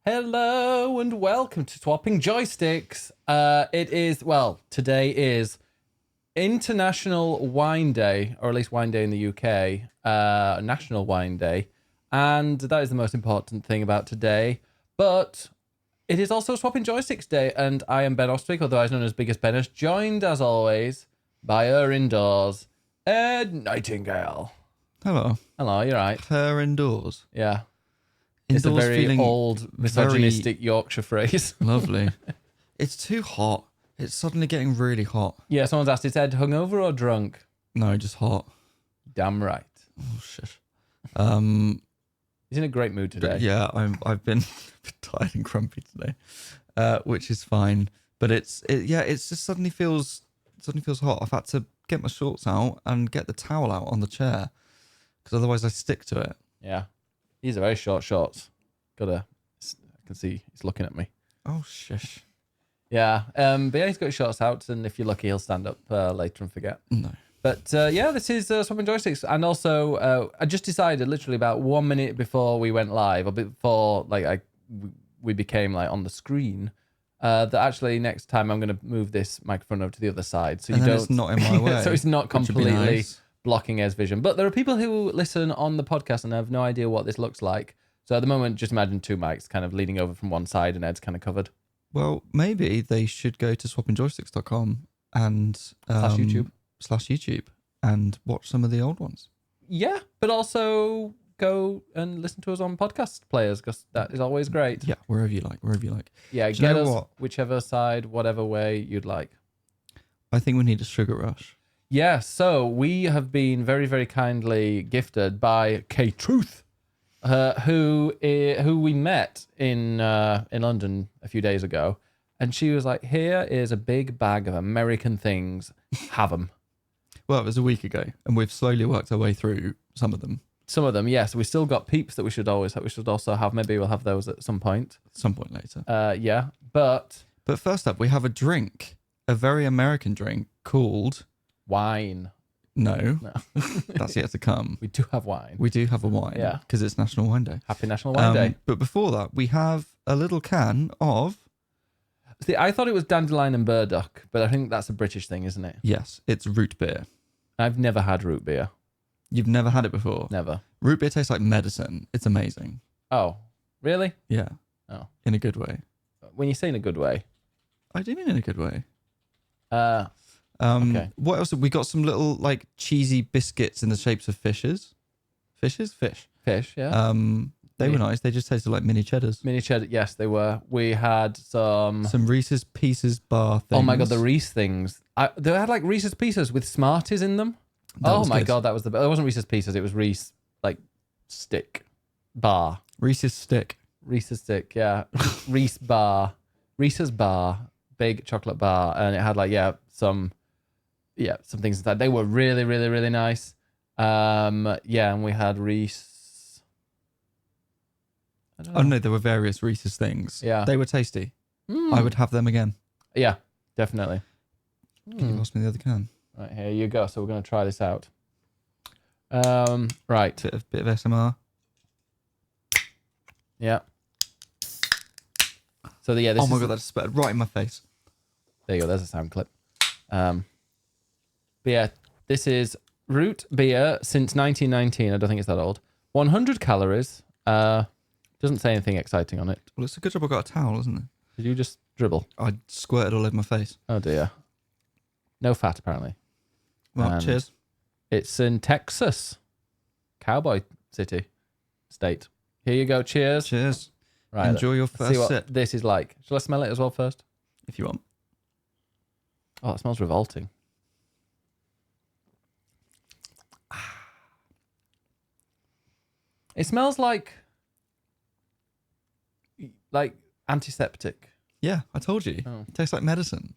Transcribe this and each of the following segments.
Hello and welcome to Swapping Joysticks. Today is International Wine Day, or at least Wine Day in the UK, National Wine Day, and that is the most important thing about today. But it is also Swapping Joysticks Day, and I am Ben Ostwick, otherwise known as Biggest Bennis, joined as always by her indoors, Ed Nightingale. Hello. Hello, you're right. Her indoors. Yeah. Indoors, It's a very feeling old, misogynistic Yorkshire phrase. lovely. It's too hot. It's suddenly getting really hot. Yeah, someone's asked, is Ed hungover or drunk? No, just hot. Damn right. Oh shit. He's in a great mood today. Yeah, I've been tired and grumpy today, which is fine. But it just suddenly feels hot. I've had to get my shorts out and get the towel out on the chair because otherwise I stick to it. Yeah. These are very short shorts. I can see he's looking at me. Oh shush. Yeah. But yeah, he's got his shorts out, and if you're lucky, he'll stand up later and forget. No. But this is Swapping Joysticks. And also, I just decided literally about 1 minute before we went live, or before we became on the screen, that actually next time I'm going to move this microphone over to the other side. So it's not in my way. So it's not completely nice. blocking Ed's vision. But there are people who listen on the podcast and have no idea what this looks like. So at the moment, just imagine two mics kind of leaning over from one side and Ed's kind of covered. Well, maybe they should go to swappingjoysticks.com and /YouTube and watch some of the old ones. Yeah, but also go and listen to us on podcast players because that is always great. Yeah, wherever you like. Yeah, get us whichever side, whatever way you'd like. I think we need a sugar rush. Yeah, so we have been very, very kindly gifted by K-Truth, who we met in London a few days ago, and she was like, "Here is a big bag of American things. Have them." Well, it was a week ago, and we've slowly worked our way through some of them. Some of them, yes. We still got peeps that we should also have. Maybe we'll have those at some point. Some point later. Yeah, but first up, we have a drink, a very American drink called wine. No. That's yet to come. We do have wine. We do have a wine. Yeah, because it's National Wine Day. Happy National Wine Day. But before that, we have a little can of. See, I thought it was dandelion and burdock, but I think that's a British thing, isn't it? Yes, it's root beer. I've never had root beer. You've never had it before? Never. Root beer tastes like medicine. It's amazing. Oh, really? Yeah. Oh. In a good way. When you say in a good way. I do mean in a good way. Okay. What else? We got some little cheesy biscuits in the shapes of fishes. Fishes? Fish. Fish, yeah. They were nice. They just tasted like mini cheddars. Mini cheddar, yes, they were. We had some Reese's Pieces bar things. Oh my God, the Reese things. They had Reese's Pieces with Smarties in them. Oh my God, that was it wasn't Reese's Pieces, it was Reese, stick bar. Reese's stick. Reese's stick, yeah. Reese bar. Reese's bar. Big chocolate bar. And it had some things inside. They were really, really, really nice. And we had Reese. Oh no, there were various Reese's things. Yeah. They were tasty. I would have them again. Yeah, definitely. Can you pass me the other can? Right, here you go. So we're going to try this out. Right. Bit of SMR. Yeah. So this oh my God, that just sputtered right in my face. There you go. There's a sound clip. But yeah, this is root beer since 1919. I don't think it's that old. 100 calories. Doesn't say anything exciting on it. Well, it's a good job I got a towel, isn't it? Did you just dribble? I squirted all over my face. Oh dear. No fat, apparently. Well, cheers. It's in Texas. Cowboy City. State. Here you go. Cheers. Cheers. Right. Enjoy your see first what sip. This is like. Shall I smell it as well first? If you want. Oh, it smells revolting. It smells like antiseptic. Yeah, I told you. Oh. It tastes like medicine.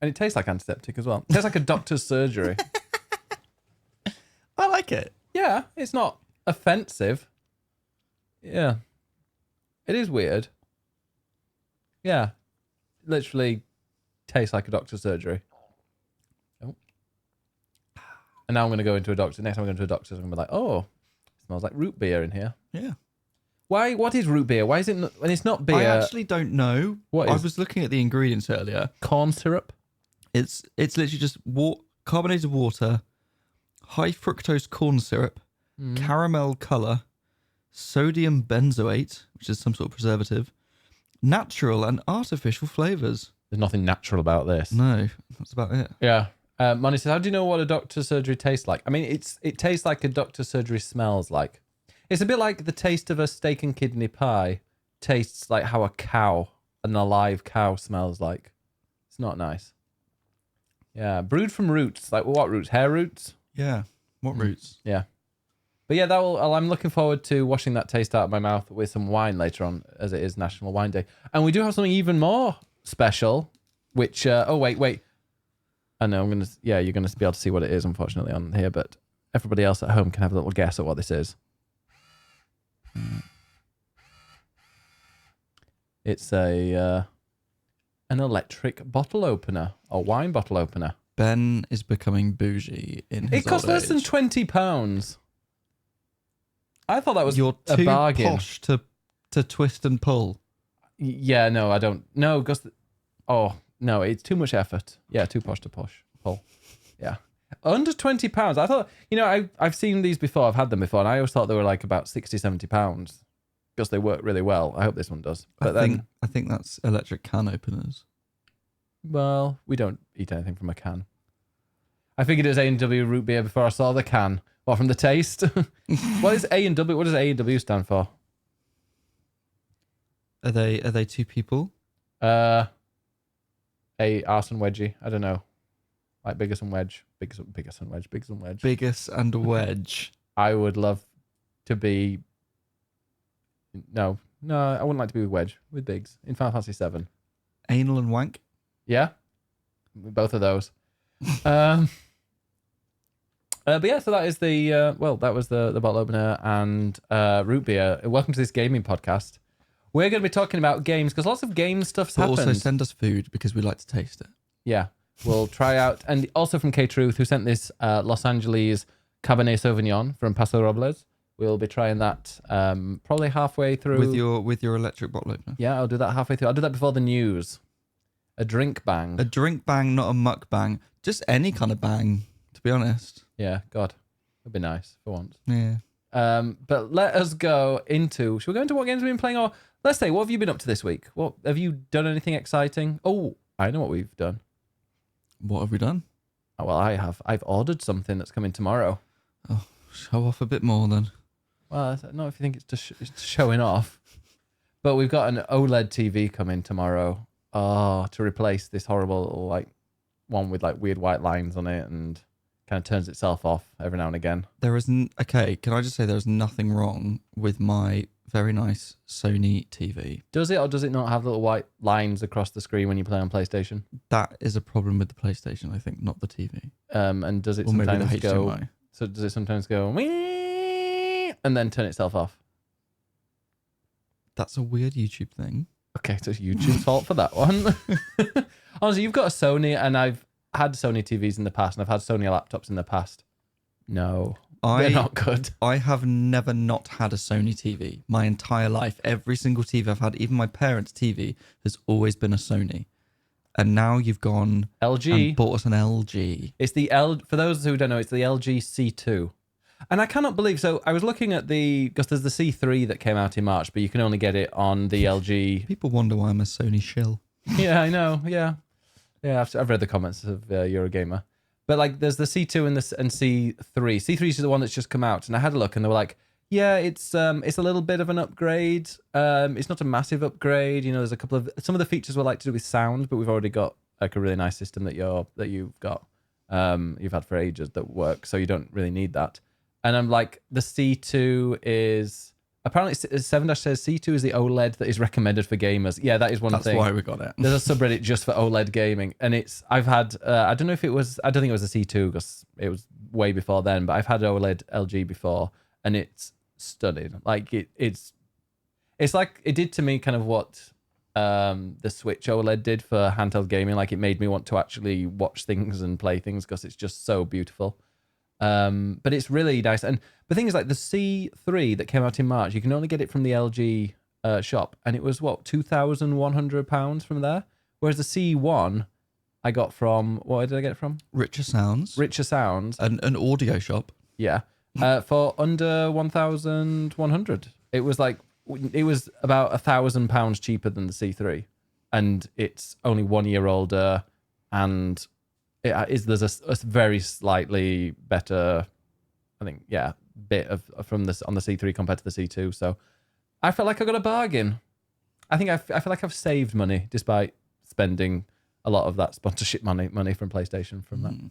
And it tastes like antiseptic as well. It tastes like a doctor's surgery. I like it. Yeah, it's not offensive. Yeah. It is weird. Yeah. Literally tastes like a doctor's surgery. Oh. And now I'm going to go into a doctor. Next time I go into a doctor's, I'm going to be like, oh, smells like root beer in here. Yeah. Why? What is root beer? Why is it not, when it's not beer? I actually don't know. What I is- was looking at the ingredients earlier. Corn syrup? It's literally just carbonated water, high fructose corn syrup, caramel color, sodium benzoate, which is some sort of preservative, natural and artificial flavors. There's nothing natural about this. No, that's about it. Yeah. Money says, how do you know what a doctor's surgery tastes like? I mean, it tastes like a doctor's surgery smells like. It's a bit like the taste of a steak and kidney pie tastes like how an alive cow smells like. It's not nice. Yeah, brewed from roots. Like what roots? Hair roots? Yeah. What roots? Yeah. But yeah, I'm looking forward to washing that taste out of my mouth with some wine later on, as it is National Wine Day. And we do have something even more special, which, wait. I know you're going to be able to see what it is, unfortunately, on here, but everybody else at home can have a little guess at what this is. It's an electric bottle opener, or wine bottle opener. Ben is becoming bougie in his It costs old less than age. £20. I thought that was You're a too bargain. posh to twist and pull. Yeah, no, I don't. No, because... Oh, no, it's too much effort. Yeah, too posh to pull. Yeah. Under £20. I thought, I've seen these before. I've had them before, and I always thought they were like about £60, £70 because they work really well. I hope this one does. But I think that's electric can openers. Well, we don't eat anything from a can. I figured it was A&W root beer before I saw the can. Or from the taste. What is A&W? What does A&W stand for? Are they two people? A arse and wedgie. I don't know. Like Biggest and Wedge. Biggest and Wedge. Biggest and Wedge. Biggest and wedge. I would love to be... No, I wouldn't like to be with Wedge. With Biggs. In Final Fantasy 7. Anal and wank. Yeah? Both of those. But yeah, so that is that was the bottle opener and root beer. Welcome to this gaming podcast. We're going to be talking about games because lots of game stuff's But happened. also send us food because we like to taste it. Yeah, we'll try out. And also from K-Truth, who sent this Los Angeles Cabernet Sauvignon from Paso Robles. We'll be trying that probably halfway through. With your electric bottle opener. Yeah, I'll do that halfway through. I'll do that before the news. A drink bang. A drink bang, not a muck bang. Just any kind of bang, to be honest. Yeah, God. It'd be nice for once. Yeah. But let us go into... Should we go into what games we've been playing? Or let's say, what have you been up to this week? What have you done anything exciting? Oh, I know what we've done. What have we done? Oh, well, I have. I've ordered something that's coming tomorrow. Oh, show off a bit more then. Well, not if you think it's just showing off. But we've got an OLED TV coming tomorrow. Oh, to replace this horrible like one with like weird white lines on it and kind of turns itself off every now and again. There isn't... Okay, can I just say there's nothing wrong with my very nice Sony TV. Does it or does it not have little white lines across the screen when you play on PlayStation? That is a problem with the PlayStation, I think, not the TV. And does it Or maybe the sometimes go... HDMI. So does it sometimes go "Wee," and then turn itself off? That's a weird YouTube thing. Okay, so it's YouTube's fault for that one. Honestly, you've got a Sony, and I've had Sony TVs in the past, and I've had Sony laptops in the past. No, they're not good. I have never not had a Sony TV my entire life. Every single TV I've had, even my parents' TV, has always been a Sony. And now you've gone LG. and bought us an LG. It's the for those who don't know, it's the LG C2. And I cannot believe, so I was looking at because there's the C3 that came out in March, but you can only get it on the LG. People wonder why I'm a Sony shill. Yeah, I know. Yeah. Yeah, I've read the comments of Eurogamer. But like there's the C2 and C3. C3 is the one that's just come out. And I had a look and they were like, yeah, it's a little bit of an upgrade. It's not a massive upgrade. There's a couple of... Some of the features were like to do with sound, but we've already got like a really nice system that you've got. You've had for ages that work, so you don't really need that. And I'm like, the C2 is... Apparently, 7 says C2 is the OLED that is recommended for gamers. Yeah, that is one thing. That's why we got it. There's a subreddit just for OLED gaming. And I've had... I don't know if it was... I don't think it was a C2 because it was way before then, but I've had OLED LG before, and it's stunning. Like, it's like it did to me kind of what the Switch OLED did for handheld gaming. Like, it made me want to actually watch things and play things because it's just so beautiful. But it's really nice. And the thing is, like the C3 that came out in March, you can only get it from the LG shop, and it was what, £2,100 from there. Whereas the C1, I got from, what did I get it from? Richer Sounds. Richer Sounds. An audio shop. Yeah. For under 1,100. It was about £1,000 cheaper than the C3, and it's only 1 year older, and there's a very slightly better, I think, bit of from this on the C3 compared to the C2. So I felt like I got a bargain. I think I feel like I've saved money despite spending a lot of that sponsorship money from PlayStation from that.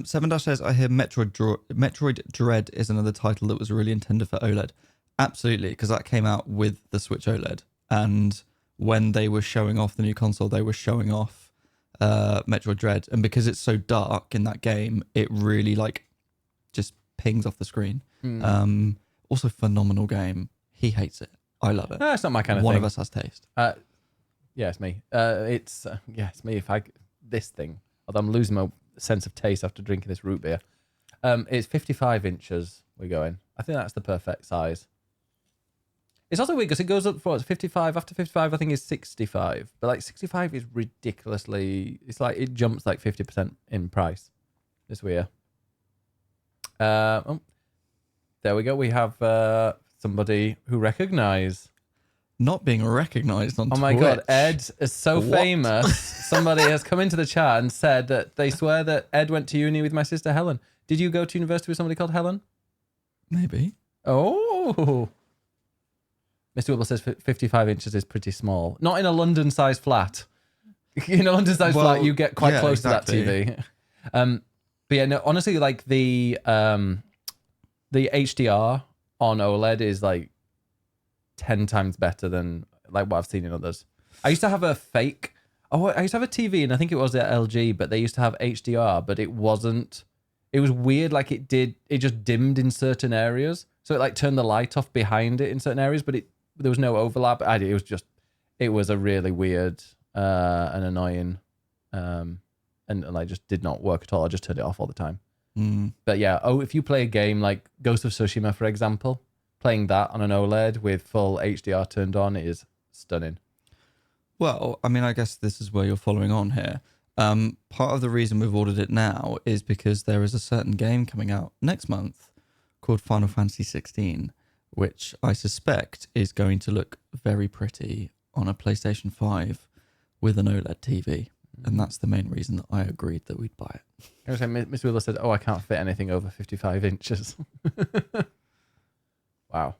Seven Dash says, I hear Metroid Dread is another title that was really intended for OLED. Absolutely, because that came out with the Switch OLED, and when they were showing off the new console, they were showing off Metroid Dread, and because it's so dark in that game, it really just pings off the screen. Also, phenomenal game. He hates it. I love it. No, it's not my kind of thing. One of us has taste. Yeah, it's me. It's me. This thing, although I'm losing my sense of taste after drinking this root beer. It's 55 inches. We're going. I think that's the perfect size. It's also weird because it goes up for 55. After 55, I think is 65. But 65 is ridiculously. It's like it jumps 50% in price. It's weird. There we go. We have somebody who recognise. Not being recognised on Twitch. Oh my God, Ed is so famous. Somebody has come into the chat and said that they swear that Ed went to uni with my sister Helen. Did you go to university with somebody called Helen? Maybe. Oh. Mr. Wibble says 55 inches is pretty small. Not in a London-sized flat. In a London-sized flat, you get quite close to that TV. But yeah, no, honestly, the HDR on OLED is 10 times better than what I've seen in others. I used to have a fake. I used to have a TV, and I think it was at LG, but they used to have HDR, but it wasn't. It was weird. It just dimmed in certain areas, so it turned the light off behind it in certain areas, but there was no overlap. It was a really weird and annoying, and just did not work at all. I just turned it off all the time. But yeah, if you play a game like Ghost of Tsushima, for example. Playing that on an OLED with full HDR turned on is stunning. Well, I mean, I guess this is where you're following on here. Part of the reason we've ordered it now is because there is a certain game coming out next month called Final Fantasy 16, which I suspect is going to look very pretty on a PlayStation 5 with an OLED TV. And that's the main reason that I agreed that we'd buy it. Mr. Wheeler said, I can't fit anything over 55 inches. Wow.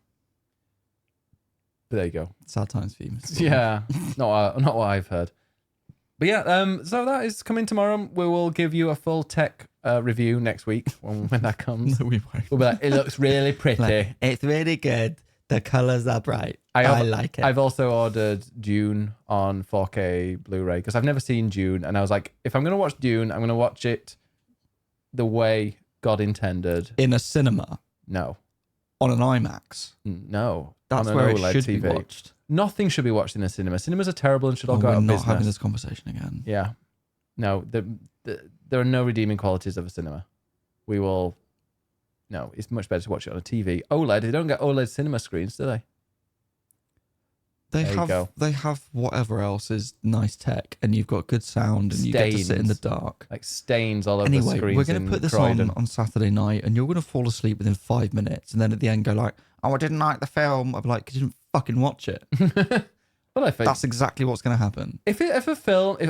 But there you go. Sad times for you, Mr. Yeah, not what I've heard. But yeah, so that is coming tomorrow. We will give you a full tech review next week when that comes. No, we won't. We'll be like, it looks really pretty. It's really good. The colours are bright. I like it. I've also ordered Dune on 4K Blu-ray because I've never seen Dune, and I was like, if I'm going to watch Dune, I'm going to watch it the way God intended. In a cinema? No. On an IMAX? No. That's where it should be watched. Nothing should be watched in a cinema. Cinemas are terrible and should all go out of business. business. We're not having this conversation again. Yeah. No, there are no redeeming qualities of a cinema. No, it's much better to watch it on a TV. OLED, they don't get OLED cinema screens, do they? They have whatever else is nice tech, and you've got good sound, and you get to sit in the dark. Stains all over the screens. Anyway, we're going to put this on Saturday night, and you're going to fall asleep within 5 minutes, and then at the end go I didn't like the film. I'm like, 'cause you didn't fucking watch it. Well, that's exactly what's going to happen. If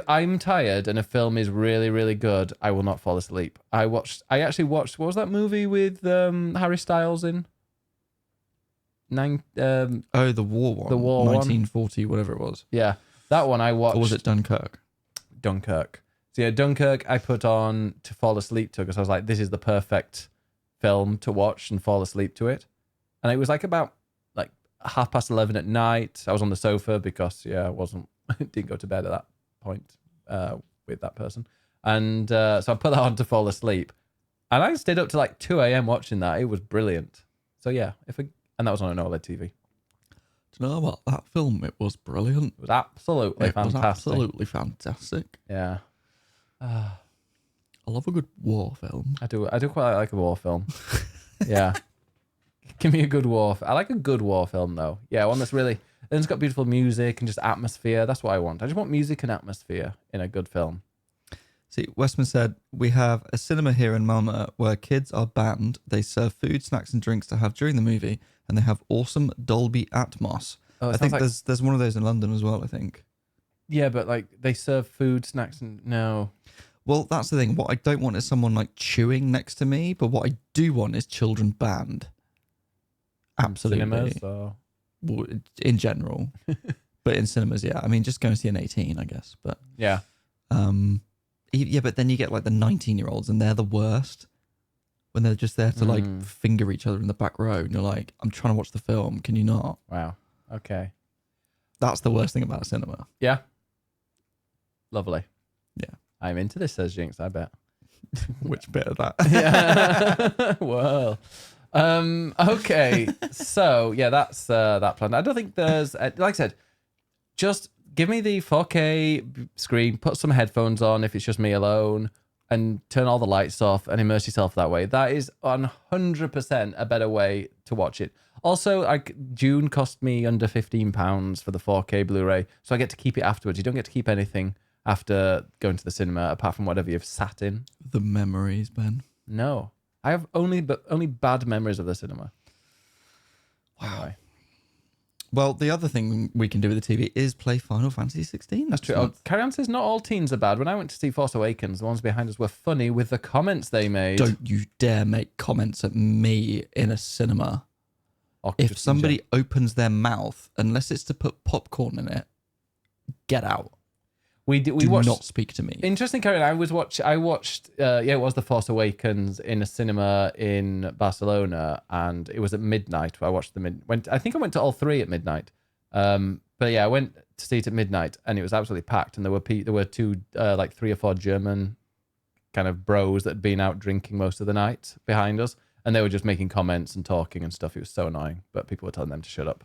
I'm tired and a film is really, really good, I will not fall asleep. I actually watched, what was that movie with Harry Styles in? The war one. The war 1940, whatever it was. Yeah, that one I watched. Or was it Dunkirk? Dunkirk. So yeah, Dunkirk I put on to fall asleep to because I was like, this is the perfect film to watch and fall asleep to it. And it was about 11:30 at night. I was on the sofa because I didn't go to bed at that point with that person. And so I put that on to fall asleep. And I stayed up to 2 a.m. watching that. It was brilliant. So yeah, and that was on an OLED TV. Do you know what? That film, it was brilliant. It was absolutely fantastic. It was absolutely fantastic. Yeah. I love a good war film. I do quite like a war film. Yeah. Give me a good war. I like a good war film though. Yeah, one that's really, and it's got beautiful music and just atmosphere. That's what I want. I just want music and atmosphere in a good film. See, Westman said, we have a cinema here in Malmö where kids are banned. They serve food, snacks and drinks to have during the movie, and they have awesome Dolby Atmos. Oh, I think there's one of those in London as well, I think. Yeah, but like they serve food, snacks, and no. Well, that's the thing. What I don't want is someone like chewing next to me, but what I do want is children banned. Absolutely. Cinemas or... Well, in general. But in cinemas, yeah. I mean, just go and see an 18, I guess. But yeah. Yeah, but then you get like the 19-year-olds and they're the worst when they're just there to like finger each other in the back row. And you're like, I'm trying to watch the film. Can you not? Wow. Okay. That's the worst thing about cinema. Yeah. Lovely. Yeah. I'm into this, says Jinx, I bet. Which bit of that? Yeah. Well. Okay. So, yeah, that's that plan. I don't think there's, like I said, just give me the 4K screen, put some headphones on if it's just me alone, and turn all the lights off and immerse yourself that way. That is 100% a better way to watch it. Also, like June cost me under £15 for the 4K Blu-ray, so I get to keep it afterwards. You don't get to keep anything after going to the cinema apart from whatever you've sat in. The memories, Ben. No, I have only bad memories of the cinema. Wow. Anyway. Well, the other thing we can do with the TV is play Final Fantasy 16. That's true. Carry on says not all teens are bad. When I went to see Force Awakens, the ones behind us were funny with the comments they made. Don't you dare make comments at me in a cinema. If somebody opens their mouth, unless it's to put popcorn in it, get out. We Do watched, not speak to me. Interesting, Karen. I watched. It was the Force Awakens in a cinema in Barcelona, and it was at midnight. I watched I think I went to all three at midnight. But yeah, I went to see it at midnight, and it was absolutely packed. And there were two, like 3 or 4 German kind of bros that had been out drinking most of the night behind us, and they were just making comments and talking and stuff. It was so annoying, but people were telling them to shut up.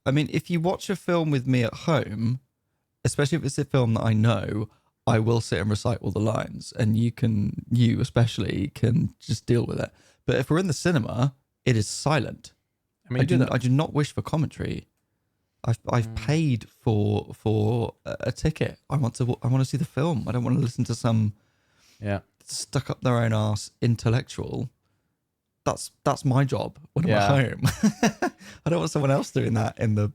I mean, if you watch a film with me at home, especially if it's a film that I know, I will sit and recite all the lines, and you especially can just deal with it. But if we're in the cinema, it is silent. I mean, I do not wish for commentary. I've paid for a ticket. I want to see the film. I don't want to listen to some stuck up their own arse intellectual. That's my job when I'm at home. I don't want someone else doing that in the.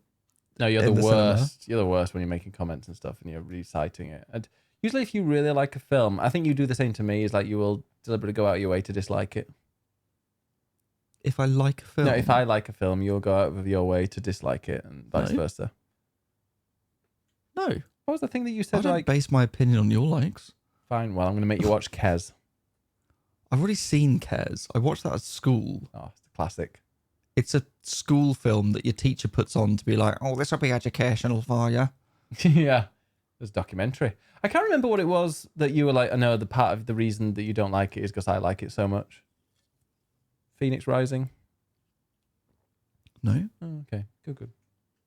No, you're the worst. You're the worst when you're making comments and stuff and you're reciting it. And usually if you really like a film, I think you do the same to me, is like you will deliberately go out of your way to dislike it. If I like a film? No, if I like a film, you'll go out of your way to dislike it and vice versa. No. What was the thing that you said? I don't base my opinion on your likes. Fine, well, I'm going to make you watch Kes. I've already seen Kes. I watched that at school. Oh, it's a classic. It's a school film that your teacher puts on to be like, oh, this will be educational for you. Yeah, it was a documentary. I can't remember what it was that you were like, I know the part of the reason that you don't like it is because I like it so much. Phoenix Rising? No. Oh, okay,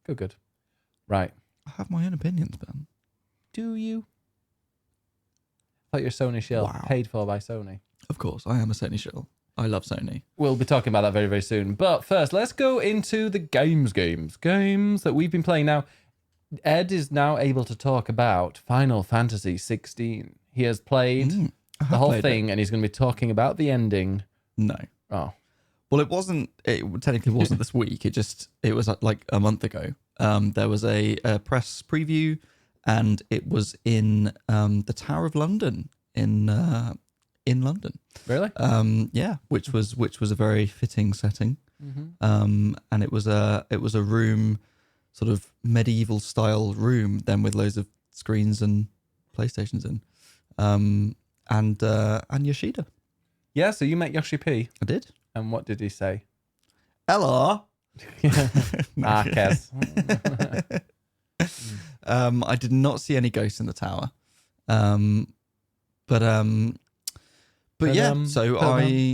good. Right. I have my own opinions, Ben. Do you? I thought you're Sony shill, paid for by Sony. Of course, I am a Sony shill. I love Sony. We'll be talking about that very, very soon. But first, let's go into the games that we've been playing. Now, Ed is now able to talk about Final Fantasy 16. He has played the whole thing, and he's going to be talking about the ending. No. Oh. Well, it technically wasn't this week. It was like a month ago. There was a press preview, and it was in the Tower of London in London. Really? Yeah, which was a very fitting setting. Mm-hmm. And it was a room, sort of medieval style room, then with loads of screens and PlayStations in. And Yoshida. Yeah, so you met Yoshi P. I did. And what did he say? Ella. Kes. I did not see any ghosts in the tower. But yeah, so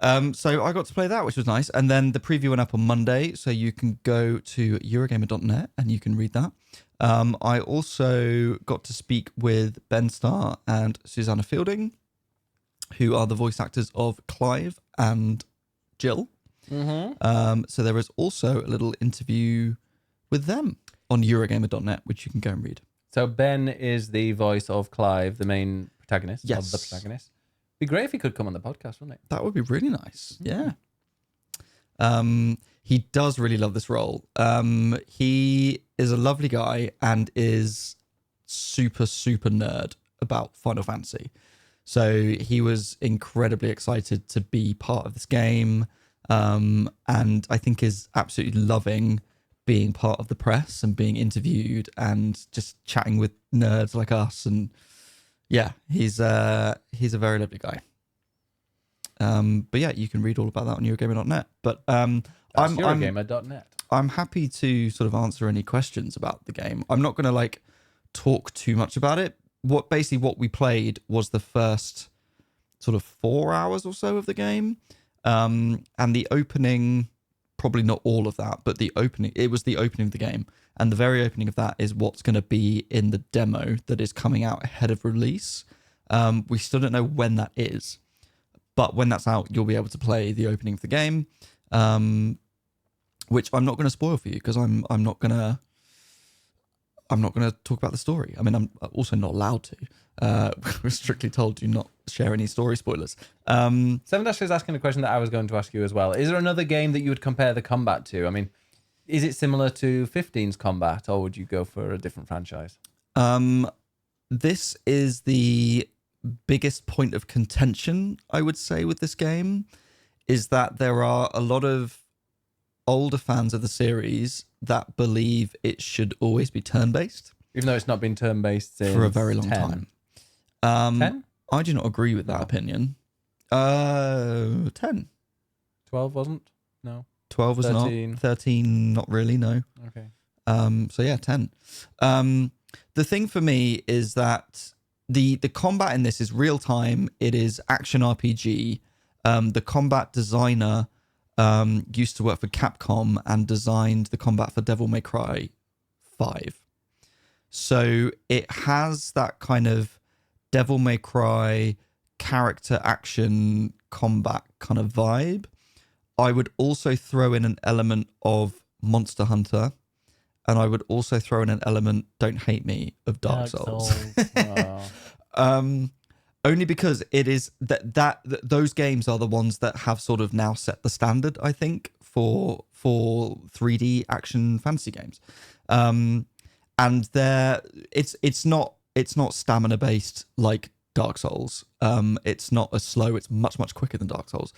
So I got to play that, which was nice. And then the preview went up on Monday, so you can go to Eurogamer.net and you can read that. I also got to speak with Ben Starr and Susanna Fielding, who are the voice actors of Clive and Jill. So there is also a little interview with them on Eurogamer.net, which you can go and read. So Ben is the voice of Clive, the main protagonist. Yes. Of the protagonist. Be great if he could come on the podcast, wouldn't it? That would be really nice. Yeah. He does really love this role. He is a lovely guy and is super, super nerd about Final Fantasy. So he was incredibly excited to be part of this game. And I think is absolutely loving being part of the press and being interviewed and just chatting with nerds like us. And yeah, he's a very lovely guy. But yeah, you can read all about that on Eurogamer.net. But Eurogamer.net. I'm happy to sort of answer any questions about the game. I'm not going to talk too much about it. What we played was the first sort of 4 hours or so of the game. And the opening, probably not all of that, but it was the opening of the game. And the very opening of that is what's going to be in the demo that is coming out ahead of release. We still don't know when that is, but when that's out, you'll be able to play the opening of the game, which I'm not going to spoil for you because I'm not going to talk about the story. I mean, I'm also not allowed to. We're strictly told do not share any story spoilers. Seven Dash is asking a question that I was going to ask you as well. Is there another game that you would compare the combat to? I mean, is it similar to 15's combat, or would you go for a different franchise? This is the biggest point of contention, I would say, with this game, is that there are a lot of older fans of the series that believe it should always be turn-based. Even though it's not been turn-based since for a very long 10. time. 10? I do not agree with that opinion. 10. 12 wasn't? No. 12 was 13. not. 13, not really, no. Okay. So yeah, 10. The thing for me is that the combat in this is real time. It is action RPG. The combat designer used to work for Capcom and designed the combat for Devil May Cry 5. So it has that kind of Devil May Cry character action combat kind of vibe. I would also throw in an element of Monster Hunter, and I would also throw in an element, don't hate me, of Dark Souls. Oh. Only because it is that those games are the ones that have sort of now set the standard, I think, for 3D action fantasy games. And it's not stamina based like Dark Souls. It's not as slow. It's much quicker than Dark Souls.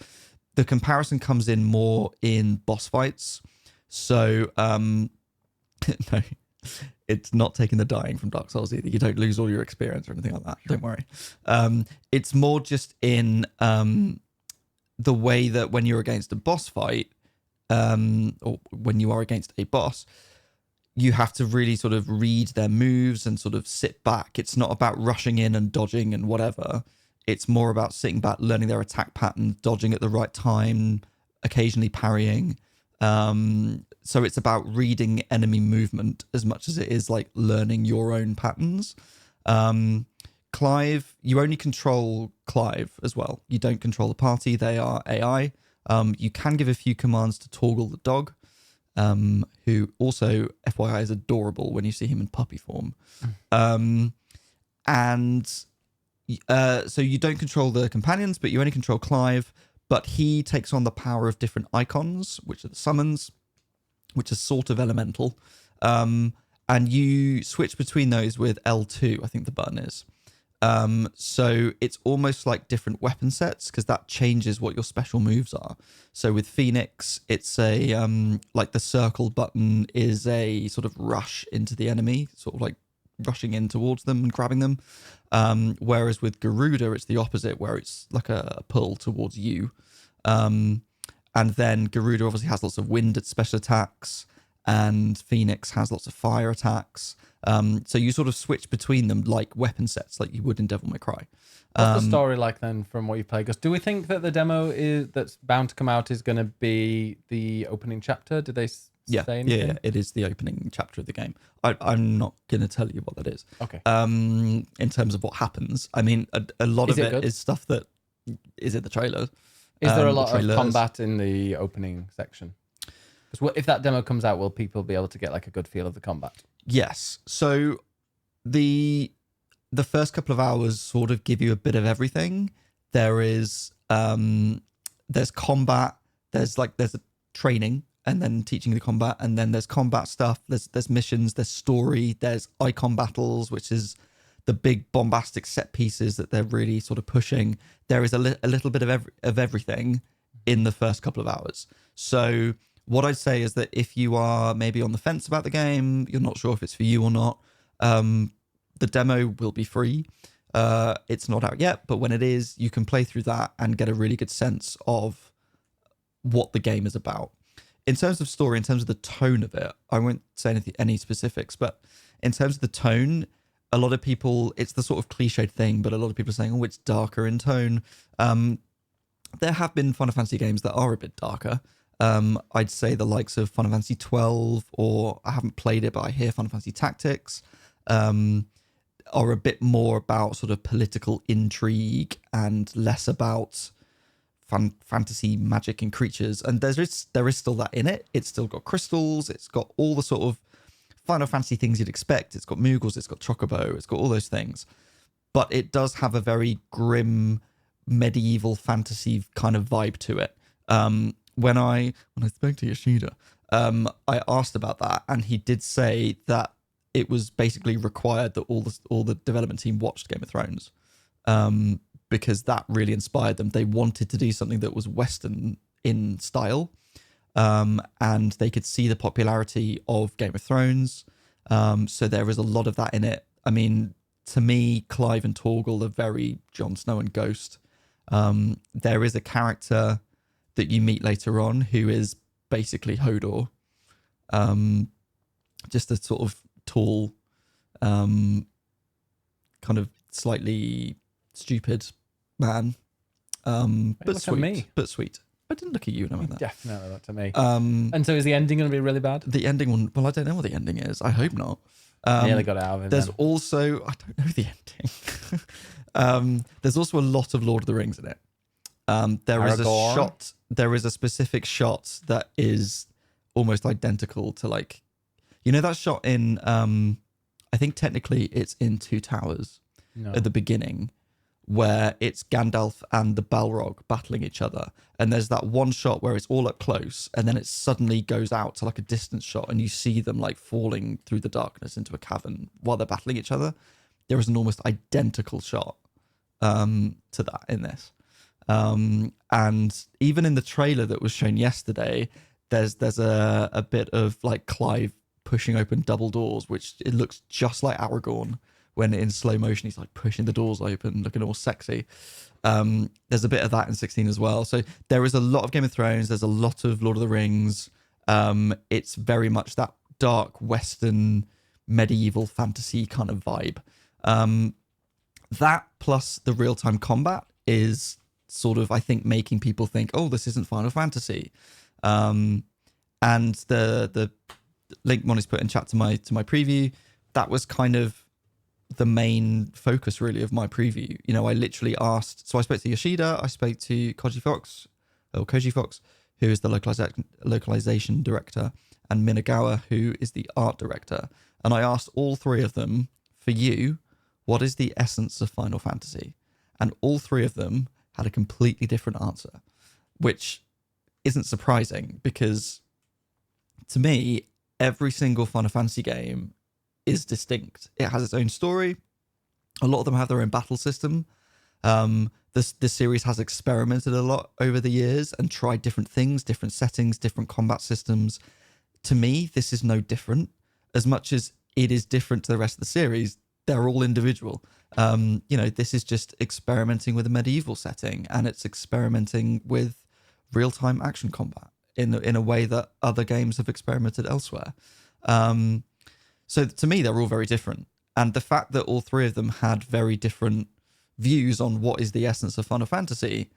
The comparison comes in more in boss fights. So no, it's not taking the dying from Dark Souls either. You don't lose all your experience or anything like that. Don't worry. It's more just in the way that when you're against a boss fight, or when you are against a boss, you have to really sort of read their moves and sort of sit back. It's not about rushing in and dodging and whatever. It's more about sitting back, learning their attack pattern, dodging at the right time, occasionally parrying. So it's about reading enemy movement as much as it is like learning your own patterns. Clive, you only control Clive as well. You don't control the party. They are AI. You can give a few commands to Torgal the dog, who also, FYI, is adorable when you see him in puppy form. So you don't control the companions, but you only control Clive. But he takes on the power of different icons, which are the summons, which are sort of elemental. And you switch between those with L2, I think the button is. So it's almost like different weapon sets because that changes what your special moves are. So with Phoenix, it's a like the circle button is a sort of rush into the enemy, sort of like rushing in towards them and grabbing them. Whereas with Garuda, it's the opposite, where it's like a pull towards you. And then Garuda obviously has lots of wind at special attacks. and Phoenix has lots of fire attacks. So you sort of switch between them like weapon sets, like you would in Devil May Cry. What's the story like then from what you played? Because do we think that the demo that's bound to come out is going to be the opening chapter? Did they say anything? Yeah, it is the opening chapter of the game. I'm not going to tell you what that is. Okay. In terms of what happens, I mean, a lot Is of it it good? is stuff that is in the trailer. Is there a the lot of trailers. combat in the opening section? Because if that demo comes out, will people be able to get like a good feel of the combat? Yes. So the first couple of hours sort of give you a bit of everything. There's combat, there's a training and then teaching the combat, and then there's combat stuff, there's missions, there's story, there's icon battles, which is the big bombastic set pieces that they're really sort of pushing. There is a little bit of everything in the first couple of hours. So what I'd say is that if you are maybe on the fence about the game, you're not sure if it's for you or not, the demo will be free. It's not out yet, but when it is, you can play through that and get a really good sense of what the game is about. In terms of story, in terms of the tone of it, I won't say any specifics, but in terms of the tone, a lot of people, it's the sort of cliched thing, but a lot of people are saying, oh, it's darker in tone. There have been Final Fantasy games that are a bit darker. I'd say the likes of Final Fantasy 12, or I haven't played it, but I hear Final Fantasy Tactics, are a bit more about sort of political intrigue and less about fantasy magic and creatures. And there is still that in it. It's still got crystals. It's got all the sort of Final Fantasy things you'd expect. It's got Moogles. It's got Chocobo. It's got all those things. But it does have a very grim medieval fantasy kind of vibe to it. When I spoke to Yoshida, I asked about that, and he did say that it was basically required that all the development team watched Game of Thrones, because that really inspired them. They wanted to do something that was Western in style, and they could see the popularity of Game of Thrones. So there is a lot of that in it. I mean, to me, Clive and Torgal are very Jon Snow and Ghost. There is a character that you meet later on who is basically Hodor, just a sort of tall, kind of slightly stupid man, but sweet. Me. But sweet. I didn't look at you when I meant that. Definitely looked at me. And so is the ending going to be really bad? The ending one. Well, I don't know what the ending is. I hope not. Nearly got it out of him. There's then. also, I don't know the ending. There's also a lot of Lord of the Rings in it. There is a Aragorn. shot. There is a specific shot that is almost identical to, like, you know, that shot in. I think technically it's in Two Towers at the beginning, where it's Gandalf and the Balrog battling each other, and there's that one shot where it's all up close, and then it suddenly goes out to like a distance shot, and you see them like falling through the darkness into a cavern while they're battling each other. There is an almost identical shot to that in this. And even in the trailer that was shown yesterday, there's a bit of like Clive pushing open double doors, which it looks just like Aragorn when in slow motion he's like pushing the doors open, looking all sexy. There's a bit of that in 16 as well. So there is a lot of Game of Thrones. There's a lot of Lord of the Rings. It's very much that dark Western medieval fantasy kind of vibe. That plus the real-time combat is sort of, I think, making people think, oh, this isn't Final Fantasy. And the link Moni's put in chat to my preview, that was kind of the main focus really of my preview. You know, I literally asked, so I spoke to Yoshida, I spoke to Koji Fox, who is the localization director, and Minagawa, who is the art director. And I asked all three of them, for you, what is the essence of Final Fantasy? And all three of them had a completely different answer, which isn't surprising because to me, every single Final Fantasy game is distinct. It has its own story. A lot of them have their own battle system. This series has experimented a lot over the years and tried different things, different settings, different combat systems. To me, this is no different. As much as it is different to the rest of the series, they're all individual. You know, this is just experimenting with a medieval setting, and it's experimenting with real-time action combat. in a way that other games have experimented elsewhere. So to me, they're all very different. And the fact that all three of them had very different views on what is the essence of Final Fantasy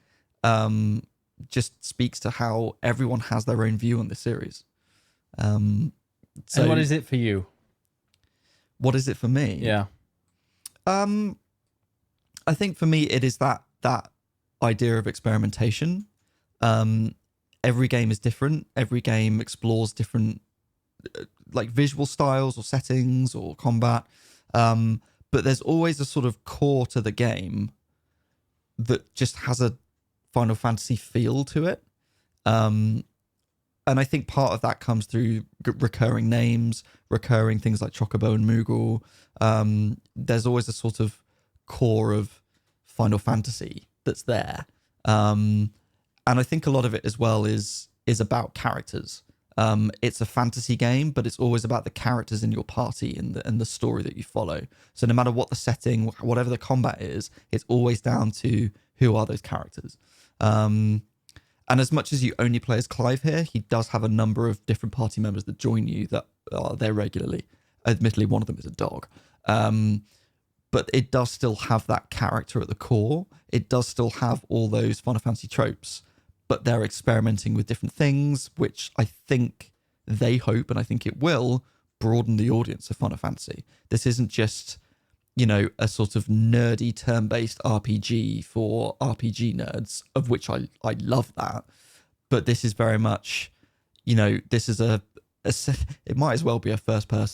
just speaks to how everyone has their own view on this series. So and what is it for you? What is it for me? Yeah. I think for me, it is that idea of experimentation. Every game is different. Every game explores different like visual styles or settings or combat. But there's always a sort of core to the game that just has a Final Fantasy feel to it. And I think part of that comes through recurring names, recurring things like Chocobo and Moogle. There's always a sort of core of Final Fantasy that's there. And I think a lot of it as well is about characters. It's a fantasy game, but it's always about the characters in your party and the story that you follow. So no matter what the setting, whatever the combat is, it's always down to who are those characters. And as much as you only play as Clive here, he does have a number of different party members that join you that are there regularly. Admittedly, one of them is a dog. But it does still have that character at the core. It does still have all those Final Fantasy tropes, but they're experimenting with different things, which I think they hope, and I think it will, broaden the audience of Final Fantasy. This isn't just, a sort of nerdy turn-based RPG for RPG nerds, of which I love that. But this is very much, this is it might as well be a first-party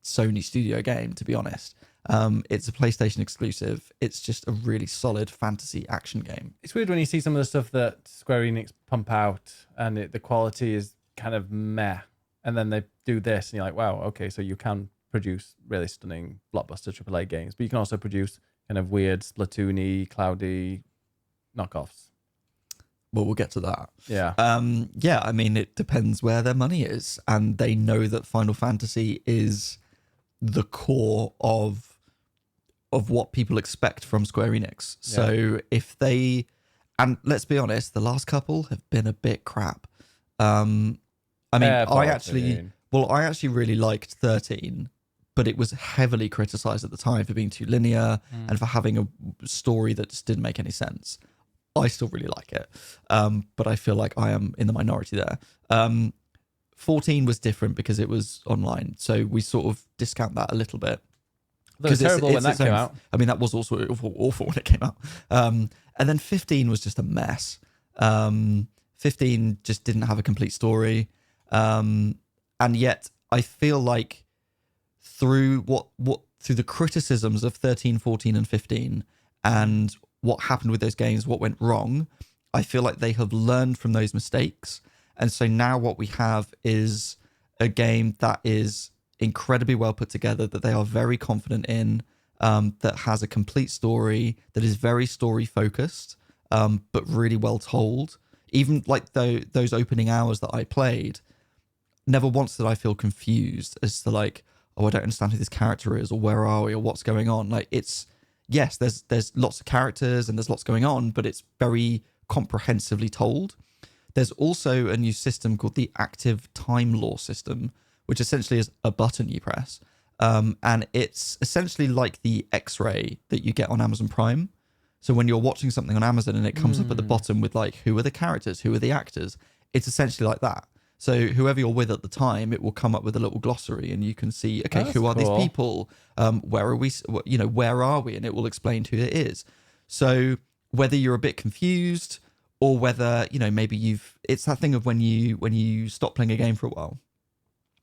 Sony studio game, to be honest. It's a PlayStation exclusive. It's just a really solid fantasy action game. It's weird when you see some of the stuff that Square Enix pump out and the quality is kind of meh. And then they do this and you're like, wow, okay, so you can produce really stunning blockbuster AAA games, but you can also produce kind of weird, Splatoony, cloudy knockoffs. Well, we'll get to that. Yeah. I mean, it depends where their money is. And they know that Final Fantasy is the core of what people expect from Square Enix. Yeah. So if they, and let's be honest, the last couple have been a bit crap. I actually really liked 13, but it was heavily criticized at the time for being too linear and for having a story that just didn't make any sense. I still really like it, but I feel like I am in the minority there. 14 was different because it was online, so we sort of discount that a little bit. That was terrible when that came out. I mean, that was also awful when it came out. And then 15 was just a mess. 15 just didn't have a complete story. And yet I feel like through through the criticisms of 13, 14 and 15 and what happened with those games, what went wrong, I feel like they have learned from those mistakes. And so now what we have is a game that is incredibly well put together, that they are very confident in, that has a complete story, that is very story focused, but really well told. Even like those opening hours that I played, never once did I feel confused as to like, oh, I don't understand who this character is, or where are we, or what's going on. Like yes, there's lots of characters and there's lots going on, but it's very comprehensively told. There's also a new system called the Active Time Law system, which essentially is a button you press. And it's essentially like the X-ray that you get on Amazon Prime. So when you're watching something on Amazon and it comes up at the bottom with like, who are the characters, who are the actors, it's essentially like that. So whoever you're with at the time, it will come up with a little glossary and you can see, okay, who are these people? Where are we? Where are we? And it will explain who it is. So whether you're a bit confused or whether, maybe it's that thing of when you stop playing a game for a while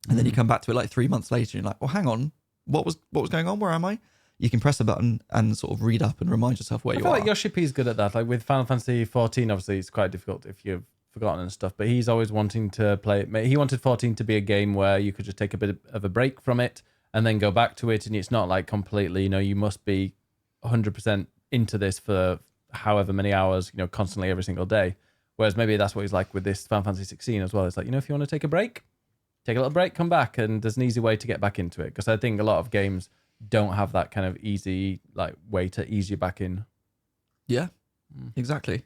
and then you come back to it like 3 months later and you're like, well, hang on, what was going on? Where am I? You can press a button and sort of read up and remind yourself where you are. I feel like Yoshi P is good at that. Like with Final Fantasy 14, obviously it's quite difficult if you've forgotten and stuff, but he's always wanting to play it. He wanted 14 to be a game where you could just take a bit of a break from it and then go back to it, and it's not like completely, you must be 100% into this for however many hours, constantly every single day. Whereas maybe that's what he's like with this Final Fantasy 16 as well. It's like, if you want to take a break, take a little break, come back, and there's an easy way to get back into it. Because I think a lot of games don't have that kind of easy way to ease you back in. Yeah, exactly.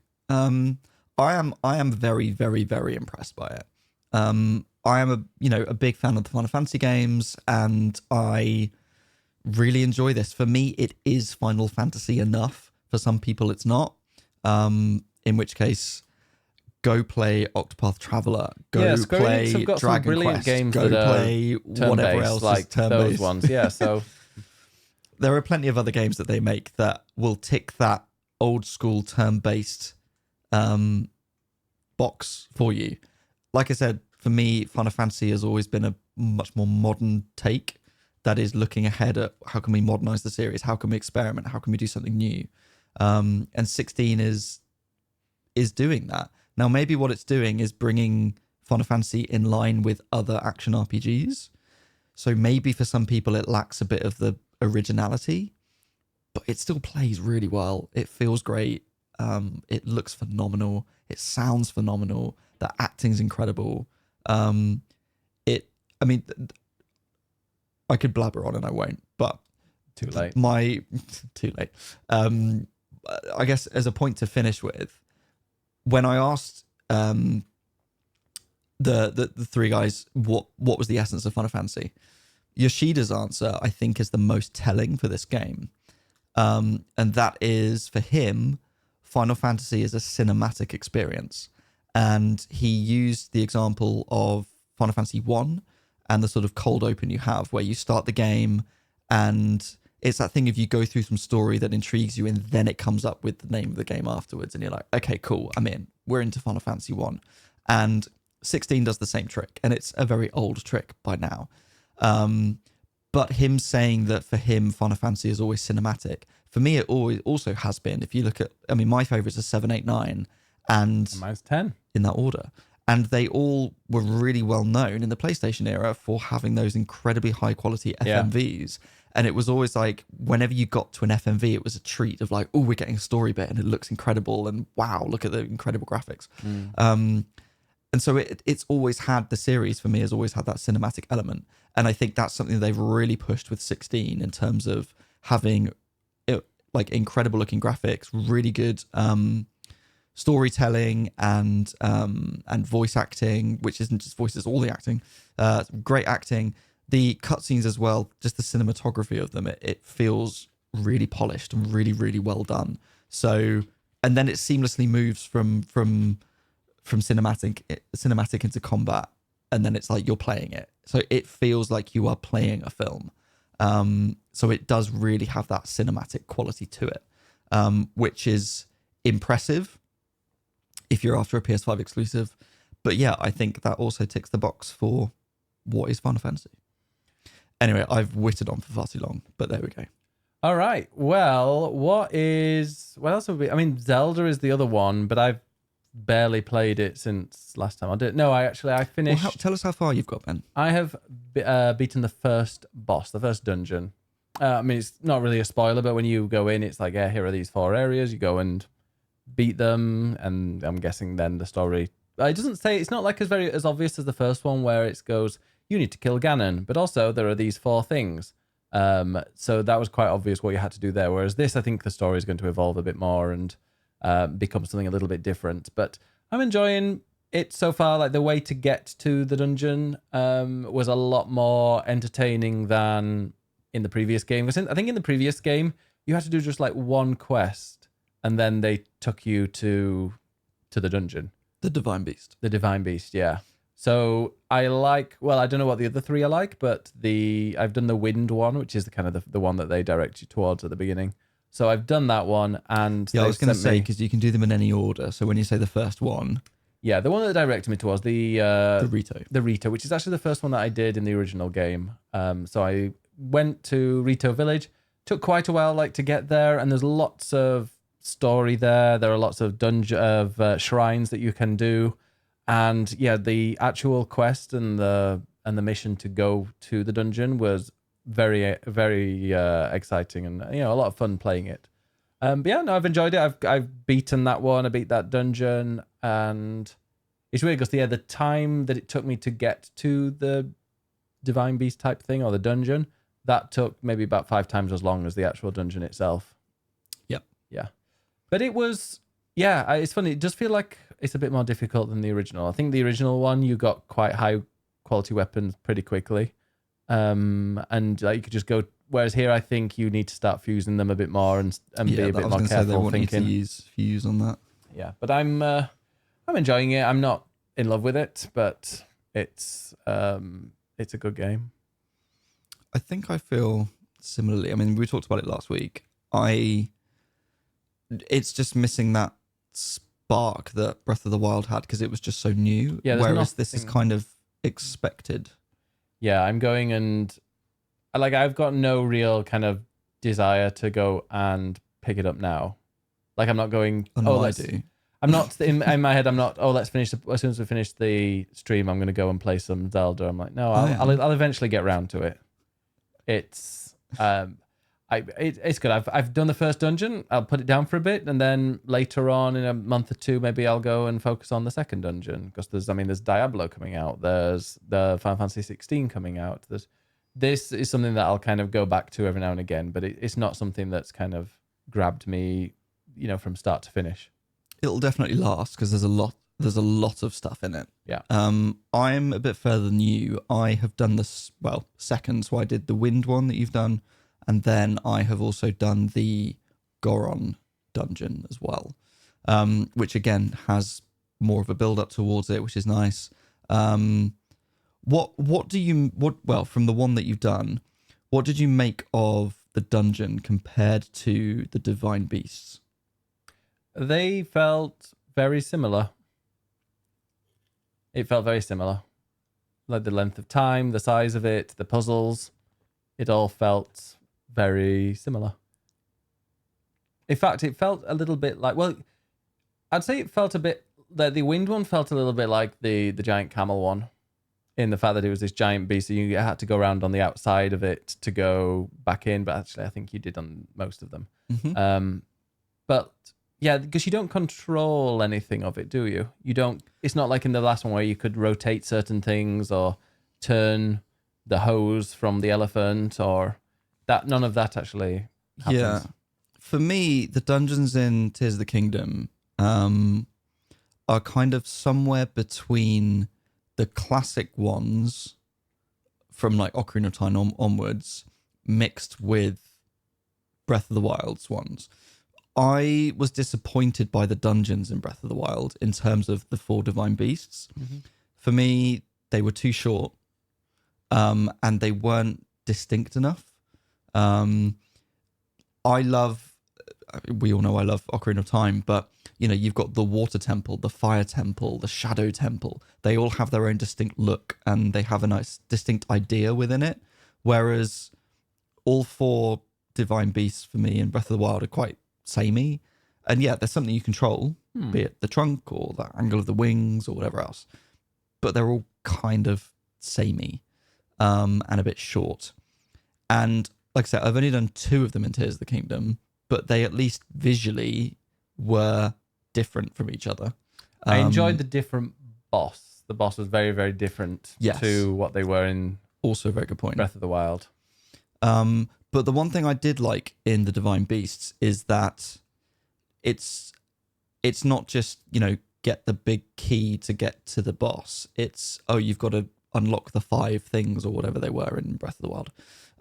I am very, very, very impressed by it. I am a big fan of the Final Fantasy games, and I really enjoy this. For me, it is Final Fantasy enough. For some people, it's not. In which case, go play Octopath Traveler. Go Square Enix have play got some Dragon brilliant Quest. games Go that are play whatever turn-based, else like is turn those based. ones. Yeah, so There are plenty of other games that they make that will tick that old school turn based box for you. Like I said, for me, Final Fantasy has always been a much more modern take that is looking ahead at how can we modernize the series, how can we experiment, how can we do something new. And 16 is doing that. Now, maybe what it's doing is bringing Final Fantasy in line with other action RPGs. So maybe for some people it lacks a bit of the originality, but it still plays really well. It feels great. It looks phenomenal. It sounds phenomenal. The acting's incredible. I mean, I could blabber on and I won't, but too late. Too late. I guess as a point to finish with, when I asked the three guys what was the essence of Final Fantasy, Yoshida's answer I think is the most telling for this game, and that is for him, Final Fantasy is a cinematic experience, and he used the example of Final Fantasy 1 and the sort of cold open you have where you start the game and it's that thing if you go through some story that intrigues you and then it comes up with the name of the game afterwards and you're like, okay, cool, I'm in. We're into Final Fantasy 1. And 16 does the same trick, and it's a very old trick by now. But him saying that for him, Final Fantasy is always cinematic. For me, it always also has been. If you look at, I mean, my favorites are 7, 8, 9, and Mine's 10. in that order. And they all were really well known in the PlayStation era for having those incredibly high quality FMVs. Yeah. And it was always like, whenever you got to an FMV, it was a treat of like, oh, we're getting a story bit and it looks incredible. And wow, look at the incredible graphics. And so it's always had, the series for me has always had that cinematic element. And I think that's something they've really pushed with 16 in terms of having like incredible looking graphics, really good storytelling and voice acting, which isn't just voices, all the acting, great acting. The cutscenes as well, just the cinematography of them, it feels really polished and really, really well done. So, and then it seamlessly moves from cinematic into combat, and then it's like you're playing it. So it feels like you are playing a film. So it does really have that cinematic quality to it, which is impressive if you're after a PS5 exclusive. But yeah, I think that also ticks the box for what is Final Fantasy. Anyway, I've whittled on for far too long, but there we go. All right. Well, what else would be? I mean, Zelda is the other one, but I've barely played it since last time I did. No, I finished. Well, tell us how far you've got, Ben. I have beaten the first boss, the first dungeon. I mean, it's not really a spoiler, but when you go in, it's like, yeah, here are these 4 areas. You go and beat them, and I'm guessing then the story. It doesn't say. It's not like as obvious as the first one, where it goes, you need to kill Ganon, but also there are these 4 things. So that was quite obvious what you had to do there. Whereas this, I think the story is going to evolve a bit more and become something a little bit different. But I'm enjoying it so far. Like the way to get to the dungeon was a lot more entertaining than in the previous game. I think in the previous game you had to do just like one quest, and then they took you to the dungeon. The Divine Beast. The Divine Beast, yeah. So I don't know what the other 3 are like, but I've done the wind one, which is the kind of the one that they direct you towards at the beginning. So I've done that one, and yeah, I was going to say, because you can do them in any order. So when you say the first one, yeah, the one that directed me towards the Rito, which is actually the first one that I did in the original game. So I went to Rito Village. Took quite a while, like, to get there, and there's lots of story there. There are lots of shrines that you can do. And yeah, the actual quest and the mission to go to the dungeon was very, very exciting, and a lot of fun playing it. But yeah, no, I've enjoyed it. I've beaten that one. I beat that dungeon, and it's weird because the time that it took me to get to the Divine Beast type thing or the dungeon, that took maybe about 5 times as long as the actual dungeon itself. Yep. Yeah, but it was. Yeah, it's funny. It does feel like it's a bit more difficult than the original. I think the original one you got quite high quality weapons pretty quickly, and like, you could just go. Whereas here, I think you need to start fusing them a bit more and be a bit more careful. They want thinking. you to use fuse on that. Yeah, but I'm enjoying it. I'm not in love with it, but it's a good game. I think I feel similarly. I mean, we talked about it last week. It's just missing that spark that Breath of the Wild had because it was just so new. Yeah, whereas this is kind of expected. Yeah, I'm going and I've got no real kind of desire to go and pick it up now. Like I'm not going. I do. I'm not in my head. I'm not. Oh, let's finish. As soon as we finish the stream, I'm going to go and play some Zelda. I'm like, no, I'll eventually get round to it. It's it's good. I've done the first dungeon. I'll put it down for a bit, and then later on in a month or two, maybe I'll go and focus on the second dungeon because there's Diablo coming out. There's the Final Fantasy 16 coming out. This is something that I'll kind of go back to every now and again, but it's not something that's kind of grabbed me, from start to finish. It'll definitely last because there's a lot of stuff in it. Yeah. I'm a bit further than you. I have done this second, so I did the wind one that you've done, and then I have also done the Goron dungeon as well, which again has more of a build up towards it, which is nice. From the one that you've done, what did you make of the dungeon compared to the Divine Beasts? They felt very similar. It felt very similar. Like the length of time, the size of it, the puzzles, it all felt very similar. In fact, it felt a little bit like, I'd say it felt a bit, the wind one felt a little bit like the giant camel one, in the fact that it was this giant beast, so you had to go around on the outside of it to go back in, but actually I think you did on most of them. Mm-hmm. But yeah, because you don't control anything of it, do you? You don't. It's not like in the last one where you could rotate certain things or turn the hose from the elephant or that. None of that actually happens. Yeah. For me, the dungeons in Tears of the Kingdom are kind of somewhere between the classic ones from like Ocarina of Time onwards, mixed with Breath of the Wild's ones. I was disappointed by the dungeons in Breath of the Wild in terms of the 4 divine beasts. Mm-hmm. For me, they were too short, and they weren't distinct enough. We all know I love Ocarina of Time, but you've got the water temple, the fire temple, the shadow temple. They all have their own distinct look and they have a nice distinct idea within it. Whereas all 4 divine beasts for me in Breath of the Wild are quite samey. And yeah, there's something you control, be it the trunk or the angle of the wings or whatever else. But they're all kind of samey and a bit short. And like I said, I've only done 2 of them in Tears of the Kingdom, but they at least visually were different from each other. I enjoyed the different boss. The boss was very, very different to what they were in also a very good point. Breath of the Wild. But the one thing I did like in the Divine Beasts is that it's not just, get the big key to get to the boss. It's, you've got to unlock the 5 things or whatever they were in Breath of the Wild.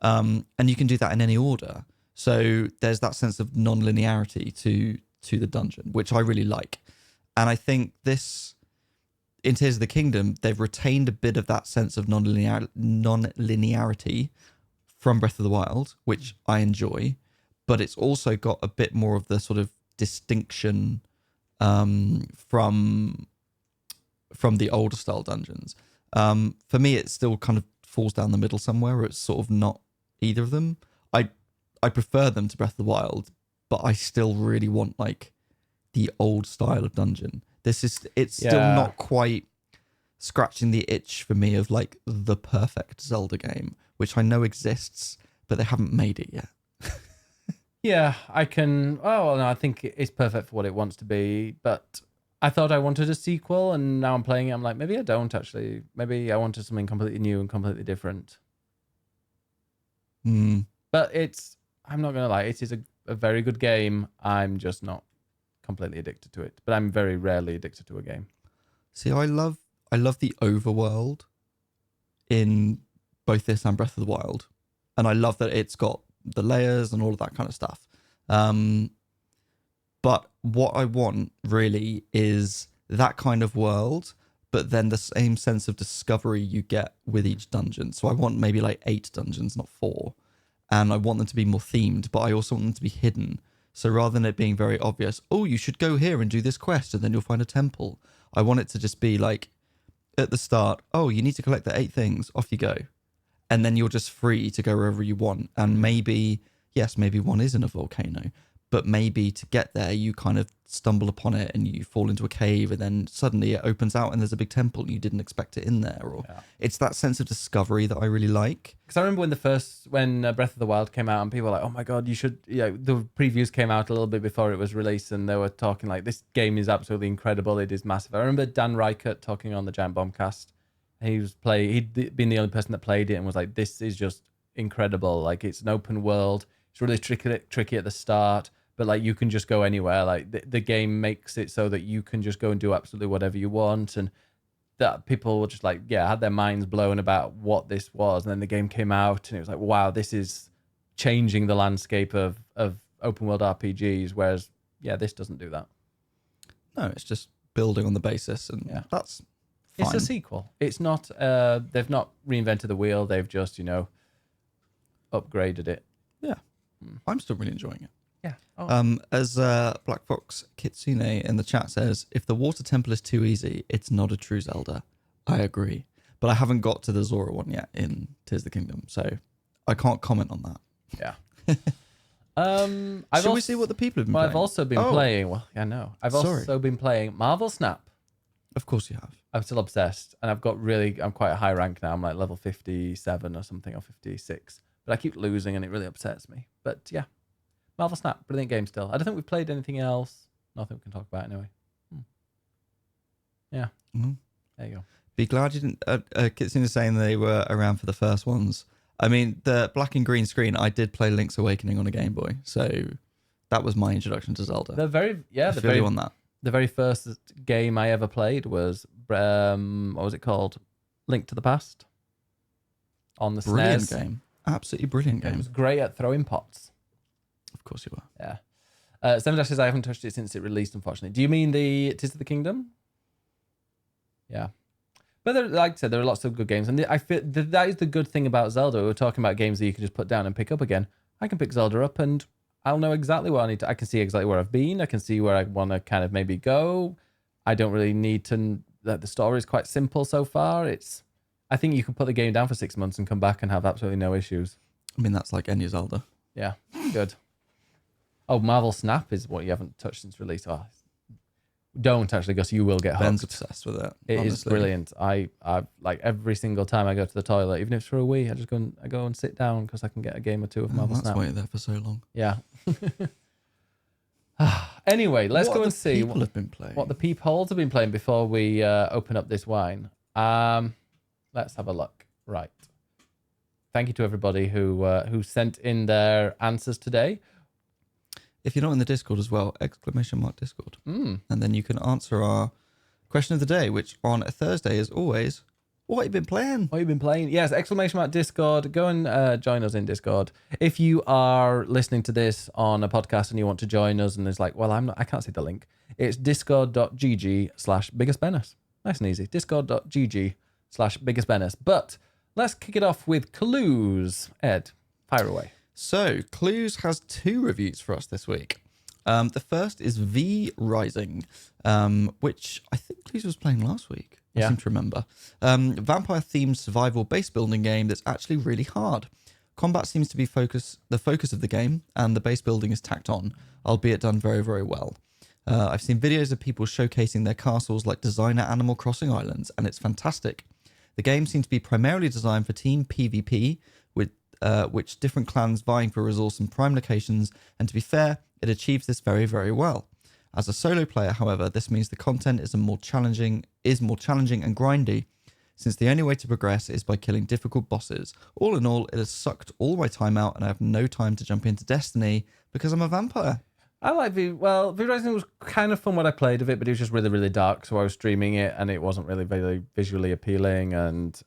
And you can do that in any order. So there's that sense of non-linearity to the dungeon, which I really like. And I think this, in Tears of the Kingdom, they've retained a bit of that sense of non-linearity from Breath of the Wild, which I enjoy, but it's also got a bit more of the sort of distinction from the older style dungeons. For me, it still kind of falls down the middle somewhere, where it's sort of not either of them. I prefer them to Breath of the Wild, but I still really want like the old style of dungeon. It's still not quite scratching the itch for me of like the perfect Zelda game, which I know exists, but they haven't made it yet. Yeah, I can. Oh, well, no, I think it's perfect for what it wants to be, but I thought I wanted a sequel, and now I'm playing it. I'm like, maybe I don't actually. Maybe I wanted something completely new and completely different. But I'm not going to lie, it is a very good game. I'm just not completely addicted to it. But I'm very rarely addicted to a game. See, I love the overworld in both this and Breath of the Wild, and I love that it's got the layers and all of that kind of stuff. But what I want really is that kind of world, but then the same sense of discovery you get with each dungeon. So I want maybe like 8 dungeons, not 4. And I want them to be more themed, but I also want them to be hidden. So rather than it being very obvious, oh, you should go here and do this quest and then you'll find a temple. I want it to just be like at the start, oh, you need to collect the 8 things, off you go. And then you're just free to go wherever you want. And maybe, yes, maybe one is in a volcano, but maybe to get there, you kind of stumble upon it and you fall into a cave and then suddenly it opens out and there's a big temple and you didn't expect it in there. Or it's that sense of discovery that I really like. Because I remember when Breath of the Wild came out and people were like, oh my God, you should, the previews came out a little bit before it was released and they were talking like, this game is absolutely incredible. It is massive. I remember Dan Reichert talking on the Giant Bombcast. He'd been the only person that played it and was like, this is just incredible. Like, it's an open world. It's really tricky at the start, but like you can just go anywhere. Like the game makes it so that you can just go and do absolutely whatever you want. And that people were just like, had their minds blown about what this was. And then the game came out and it was like, wow, this is changing the landscape of open world RPGs. Whereas, this doesn't do that. No, it's just building on the basis, and that's fine. It's a sequel. It's not, they've not reinvented the wheel. They've just, upgraded it. Yeah. I'm still really enjoying it. Yeah. Oh. As Black Fox Kitsune in the chat says, if the water temple is too easy, it's not a true Zelda. I agree. But I haven't got to the Zora one yet in Tears of the Kingdom, so I can't comment on that. Yeah. Shall we see what the people have been playing? I've also been playing, I've also been playing Marvel Snap. Of course you have. I'm still obsessed, and I'm quite a high rank now. I'm like level 57 or something, or 56. But I keep losing, and it really upsets me. But yeah, Marvel Snap, brilliant game still. I don't think we've played anything else. Nothing we can talk about anyway. Yeah. Mm-hmm. There you go. Be glad you didn't. Kitsune is saying they were around for the first ones. I mean, the black and green screen, I did play Link's Awakening on a Game Boy. So that was my introduction to Zelda. The very first game I ever played was, what was it called? Link to the Past. On the brilliant SNES. Game. Absolutely brilliant game. It was great at throwing pots. Of course you were. Yeah. Seven Dash says, I haven't touched it since it released, unfortunately. Do you mean the Tears of the Kingdom? Yeah. But like I said, there are lots of good games. And I feel that is the good thing about Zelda. We were talking about games that you can just put down and pick up again. I can pick Zelda up and I'll know exactly what I need to. I can see exactly where I've been. I can see where I want to kind of maybe go. I don't really need to. The story is quite simple so far. I think you can put the game down for 6 months and come back and have absolutely no issues. I mean, that's like any Zelda. Yeah, good. Oh, Marvel Snap is what you haven't touched since release. Oh, don't actually, Gus. You will get hooked. Ben's obsessed with it. It is brilliant. I like every single time I go to the toilet, even if it's for a wee, I go and sit down because I can get a game or two of Marvel Snap. That's why you're there for so long. Yeah. Anyway, let's go and see what have been playing. What the peepholes have been playing before we open up this wine. Let's have a look. Right. Thank you to everybody who sent in their answers today. If you're not in the Discord as well, !Discord. And then you can answer our question of the day, which on a Thursday is always, what have you been playing? What have you been playing? Yes, !Discord. Go and join us in Discord. If you are listening to this on a podcast and you want to join us and it's like, well, I can't see the link. It's discord.gg/biggestbennis. Nice and easy. discord.gg/biggestbennis. But let's kick it off with clues. Ed, fire away. So, Clues has 2 reviews for us this week. The first is V Rising, which I think Clues was playing last week. I seem to remember. Vampire-themed survival base building game that's actually really hard. Combat seems to be the focus of the game, and the base building is tacked on, albeit done very, very well. I've seen videos of people showcasing their castles like designer Animal Crossing islands, and it's fantastic. The game seems to be primarily designed for team PvP, with which different clans vying for resource and prime locations, and to be fair, it achieves this very, very well. As a solo player, however, this means the content is more challenging and grindy, since the only way to progress is by killing difficult bosses. All in all, it has sucked all my time out, and I have no time to jump into Destiny because I'm a vampire. I like Voodoo Rising was kind of fun when I played of it, but it was just really, really dark. So I was streaming it, and it wasn't really very visually appealing, and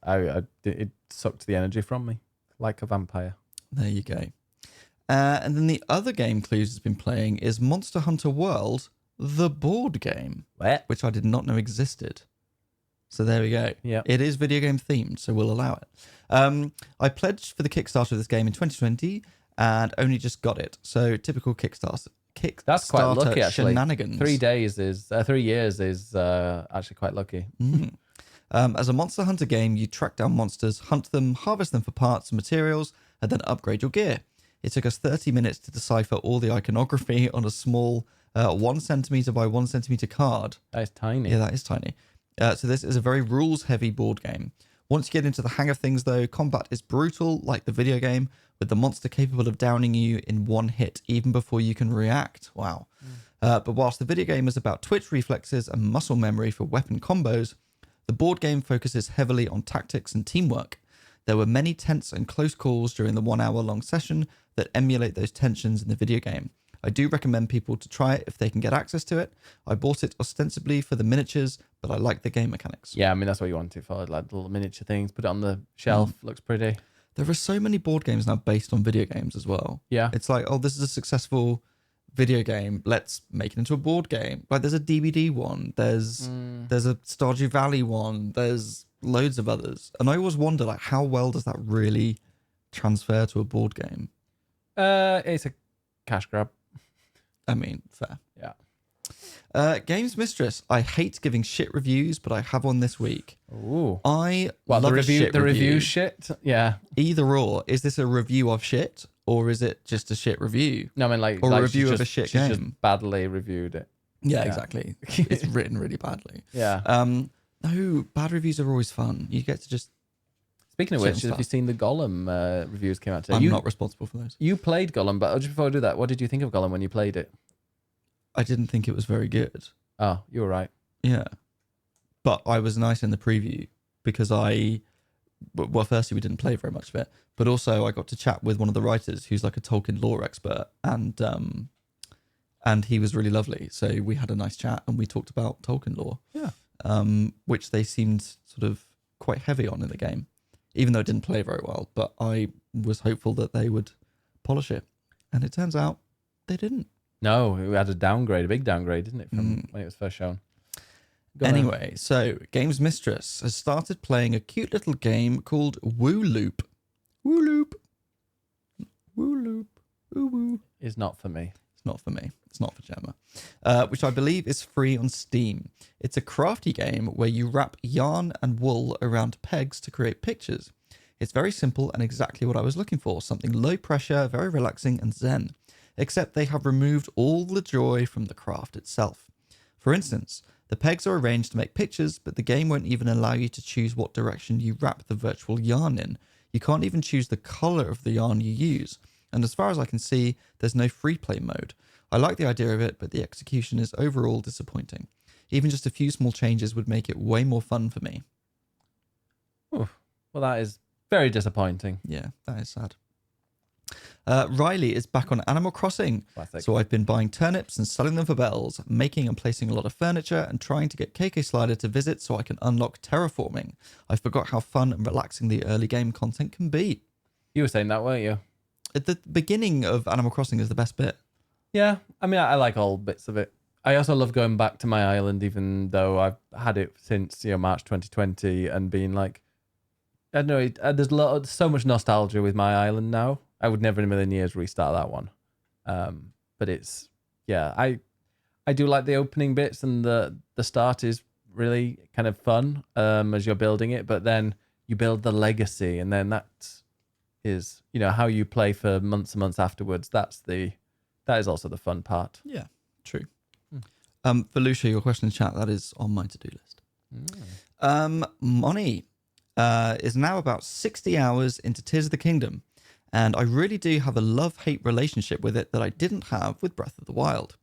it sucked the energy from me like a vampire. There you go. And then the other game Clues has been playing is Monster Hunter World, the board game, which I did not know existed. So there we go. Yeah, it is video game themed, so we'll allow it. I pledged for the Kickstarter of this game in 2020 and only just got it. So typical Kickstarter. That's quite lucky, actually. Shenanigans. 3 years is actually quite lucky. As a Monster Hunter game, you track down monsters, hunt them, harvest them for parts and materials, and then upgrade your gear. It took us 30 minutes to decipher all the iconography on a small 1 centimeter by 1 centimeter card. That is tiny. Yeah, that is tiny. So this is a very rules-heavy board game. Once you get into the hang of things, though, combat is brutal, like the video game, with the monster capable of downing you in one hit, even before you can react. Wow. But whilst the video game is about twitch reflexes and muscle memory for weapon combos, the board game focuses heavily on tactics and teamwork. There were many tense and close calls during the 1 hour long session that emulate those tensions in the video game. I do recommend people to try it if they can get access to it. I bought it ostensibly for the miniatures, but I like the game mechanics. Yeah, I mean, that's what you want it for, like little miniature things. Put it on the shelf, looks pretty. There are so many board games now based on video games as well. Yeah. It's like, oh, this is a successful video game. Let's make it into a board game. Like there's a DVD one. There's a Stardew Valley one. There's loads of others. And I always wonder, like, how well does that really transfer to a board game? It's a cash grab. I mean, fair. Yeah. Games Mistress. I hate giving shit reviews, but I have one this week. Ooh. I love the a review. shit The review. review shit. Yeah. Either or. Is this a review of shit, or is it just a shit review? No, I mean like Or like a review she's of a just- shit she's game. just badly reviewed it. Yeah, Yeah. exactly. It's written really badly. Yeah. No, bad reviews are always fun. You get to just. Speaking of certain which, have stuff. you seen the Gollum reviews came out today? I'm not responsible for those. You played Gollum, but just before I do that, what did you think of Gollum when you played it? I didn't think it was very good. Oh, you were right. Yeah. But I was nice in the preview because well, firstly, we didn't play very much of it, but also I got to chat with one of the writers who's like a Tolkien lore expert, and he was really lovely. So we had a nice chat and we talked about Tolkien lore. Yeah. Which they seemed sort of quite heavy on in the game, even though it didn't play very well. But I was hopeful that they would polish it, and it turns out they didn't. No, we had a big downgrade, didn't it, from when it was first shown? Go on. Anyway, so Games Mistress has started playing a cute little game called Woo Loop. Woo Loop. Woo Loop. Woo Woo. It's not for me. It's not for me. It's not for Gemma. Which I believe is free on Steam. It's a crafty game where you wrap yarn and wool around pegs to create pictures. It's very simple and exactly what I was looking for. Something low pressure, very relaxing and zen. Except they have removed all the joy from the craft itself. For instance, the pegs are arranged to make pictures, but the game won't even allow you to choose what direction you wrap the virtual yarn in. You can't even choose the colour of the yarn you use. And as far as I can see, there's no free play mode. I like the idea of it, but the execution is overall disappointing. Even just a few small changes would make it way more fun for me. Oof. Well, that is very disappointing. Yeah, that is sad. Riley is back on Animal Crossing. Classic. So I've been buying turnips and selling them for bells, making and placing a lot of furniture, and trying to get KK Slider to visit so I can unlock terraforming. I forgot how fun and relaxing the early game content can be. You were saying that, weren't you? At the beginning of Animal Crossing is the best bit. Yeah, I mean, I like all bits of it. I also love going back to my island, even though I've had it since March 2020, and being like, I don't know, there's so much nostalgia with my island now. I would never in a million years restart that one. But it's, yeah, I do like the opening bits, and the start is really kind of fun as you're building it. But then you build the legacy, and then that is, how you play for months and months afterwards. That is also the fun part. Yeah, true. Volusia, your question in chat, that is on my to-do list. Moni is now about 60 hours into Tears of the Kingdom, and I really do have a love-hate relationship with it that I didn't have with Breath of the Wild.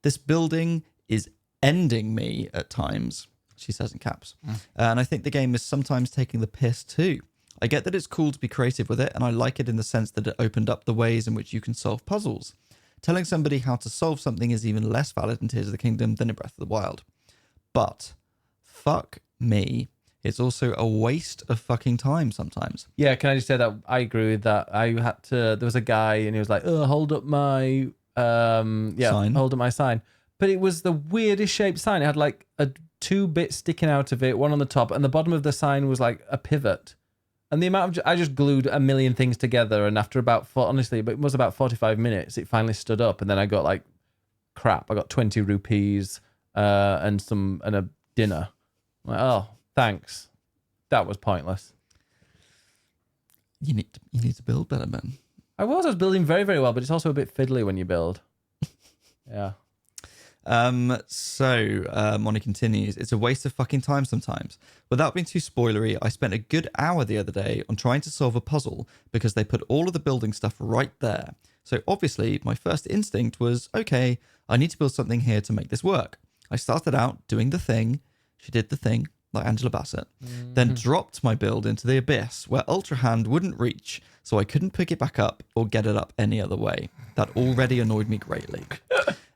This building is ending me at times, she says in caps. And I think the game is sometimes taking the piss too. I get that it's cool to be creative with it, and I like it in the sense that it opened up the ways in which you can solve puzzles. Telling somebody how to solve something is even less valid in Tears of the Kingdom than in Breath of the Wild. But fuck me, it's also a waste of fucking time sometimes. Yeah, can I just say that I agree with that. There was a guy and he was like, "Oh, hold up my Sign. hold up my sign." But it was the weirdest shaped sign. It had like two bits sticking out of it, one on the top, and the bottom of the sign was like a pivot. And the amount of I just glued a million things together, and after honestly, but it was about 45 minutes, it finally stood up, and then I got like crap. I got 20 rupees and a dinner. I'm like, oh, thanks. That was pointless. You need to build better, man. I was building very, very well, but it's also a bit fiddly when you build. Yeah. Moni continues, it's a waste of fucking time sometimes. Without being too spoilery, I spent a good hour the other day on trying to solve a puzzle because they put all of the building stuff right there. So obviously, my first instinct was, okay, I need to build something here to make this work. I started out doing the thing. She did the thing, like Angela Bassett. Then dropped my build into the abyss where Ultra Hand wouldn't reach, so I couldn't pick it back up or get it up any other way. That already annoyed me greatly.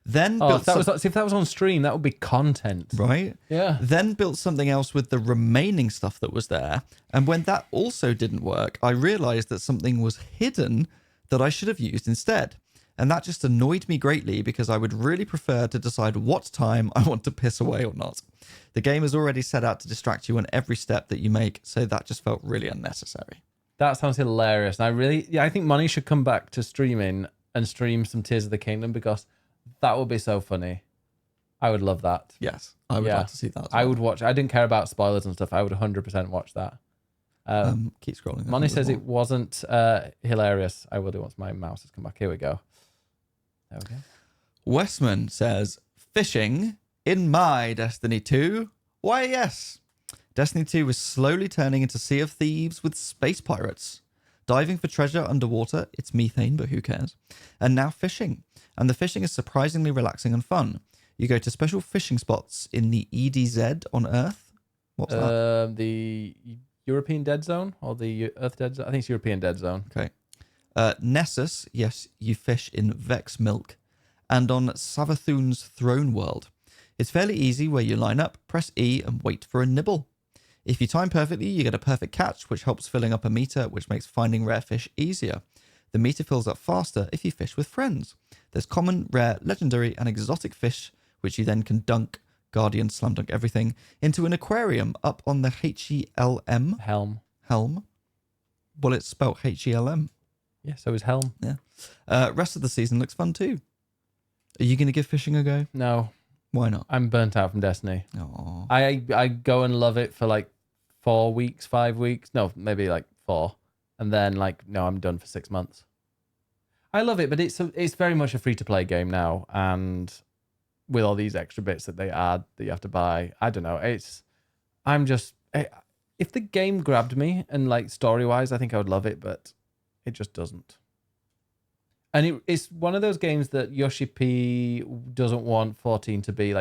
Then if that was on stream, that would be content. Right? Yeah. Then built something else with the remaining stuff that was there. And when that also didn't work, I realized that something was hidden that I should have used instead. And that just annoyed me greatly because I would really prefer to decide what time I want to piss away or not. The game is already set out to distract you on every step that you make, so that just felt really unnecessary. That sounds hilarious. And I think Money should come back to streaming and stream some Tears of the Kingdom because that would be so funny. I would love that. Yes, I would like to see that as well. I would watch. I didn't care about spoilers and stuff. I would 100% watch that. Keep scrolling. Money says it wasn't hilarious. I will do once my mouse has come back. Here we go. There we go. Westman says, fishing in my Destiny 2? Why, yes. Destiny 2 was slowly turning into Sea of Thieves with space pirates. Diving for treasure underwater, it's methane, but who cares? And now fishing. And the fishing is surprisingly relaxing and fun. You go to special fishing spots in the EDZ on Earth. What's that? The European Dead Zone or the Earth Dead Zone? I think it's European Dead Zone. Okay. Nessus, yes, you fish in Vex Milk. And on Savathun's Throne World. It's fairly easy where you line up, press E and wait for a nibble. If you time perfectly, you get a perfect catch, which helps filling up a meter, which makes finding rare fish easier. The meter fills up faster if you fish with friends. There's common, rare, legendary, and exotic fish, which you then can dunk, guardian, slam dunk everything, into an aquarium up on the HELM. Helm. Well, it's spelled HELM. Yeah, so is Helm. Yeah. Rest of the season looks fun too. Are you going to give fishing a go? No. Why not? I'm burnt out from Destiny. Aww. I go and love it for like 4 weeks, 5 weeks. No, maybe like 4. And then no, I'm done for 6 months. I love it, but it's very much a free-to-play game now. And with all these extra bits that they add that you have to buy, I don't know. If the game grabbed me and story-wise, I think I would love it, but it just doesn't. And it's one of those games that Yoshi P doesn't want 14 to be.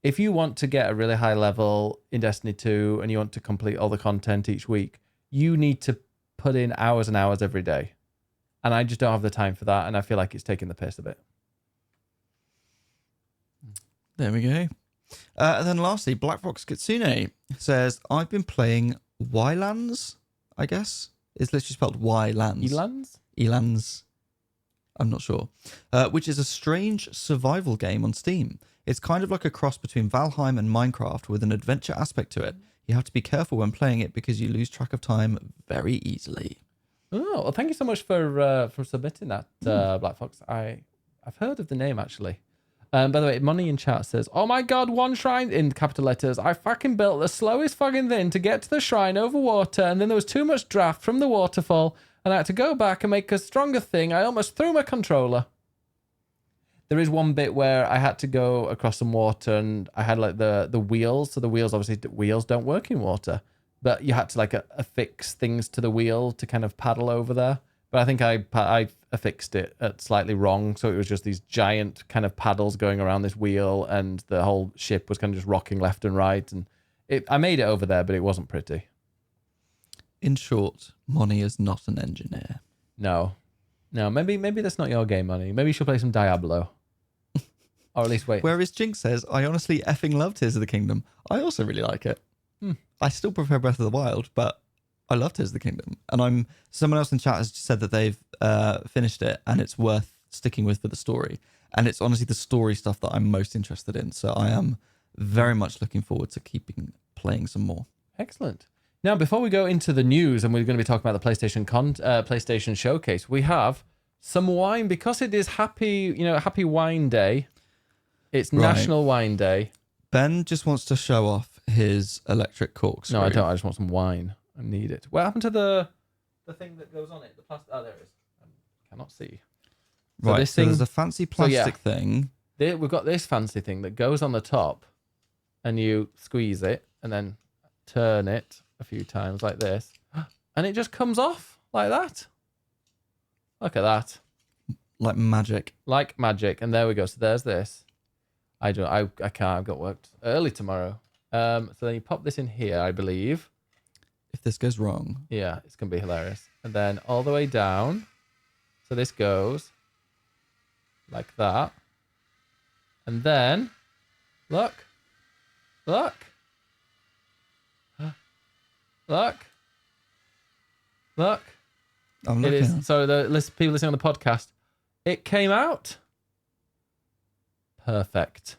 If you want to get a really high level in Destiny 2 and you want to complete all the content each week, you need to put in hours and hours every day. And I just don't have the time for that. And I feel like it's taking the piss a bit. There we go. And then lastly, Black Fox Kitsune says, I've been playing Ylands, I guess. It's literally spelled Ylands. Elands? Elands. I'm not sure. Which is a strange survival game on Steam. It's kind of like a cross between Valheim and Minecraft with an adventure aspect to it. You have to be careful when playing it because you lose track of time very easily. Oh, well, thank you so much for submitting that, Black Fox. I've heard of the name, actually. By the way, Money in chat says, oh my god, one shrine, in capital letters, I fucking built the slowest fucking thing to get to the shrine over water, and then there was too much draft from the waterfall, and I had to go back and make a stronger thing. I almost threw my controller. There is one bit where I had to go across some water, and I had the wheels, so the wheels, obviously, wheels don't work in water, but you had to affix things to the wheel to kind of paddle over there. But I think I affixed it at slightly wrong, so it was just these giant kind of paddles going around this wheel, and the whole ship was kind of just rocking left and right. And I made it over there, but it wasn't pretty. In short, Moni is not an engineer. No. No, maybe that's not your game, Money. Maybe you should play some Diablo. Or at least wait. Whereas Jinx says, I honestly effing love Tears of the Kingdom. I also really like it. I still prefer Breath of the Wild, but I love Tears of the Kingdom. And someone else in chat has said that they've finished it and it's worth sticking with for the story. And it's honestly the story stuff that I'm most interested in. So I am very much looking forward to playing some more. Excellent. Now, before we go into the news, and we're going to be talking about the PlayStation Showcase, we have some wine because it is Happy Wine Day. It's Right. National Wine Day. Ben just wants to show off his electric corkscrew. No, I don't. I just want some wine. I need it. What happened to the thing that goes on it? The plastic. Oh, there it is. I cannot see. So Right. this So thing, there's a fancy plastic thing. we've got this fancy thing that goes on the top, and you squeeze it, and then turn it a few times like this, and it just comes off like that. Look at that. Like magic. Like magic. And there we go. So there's this. I can't. I've got work early tomorrow. So then you pop this in here, I believe. If this goes wrong. Yeah, it's going to be hilarious. And then all the way down. So this goes like that. And then, look. Look. Look. Look. I'm It looking. is. So the people listening on the podcast, it came out. Perfect.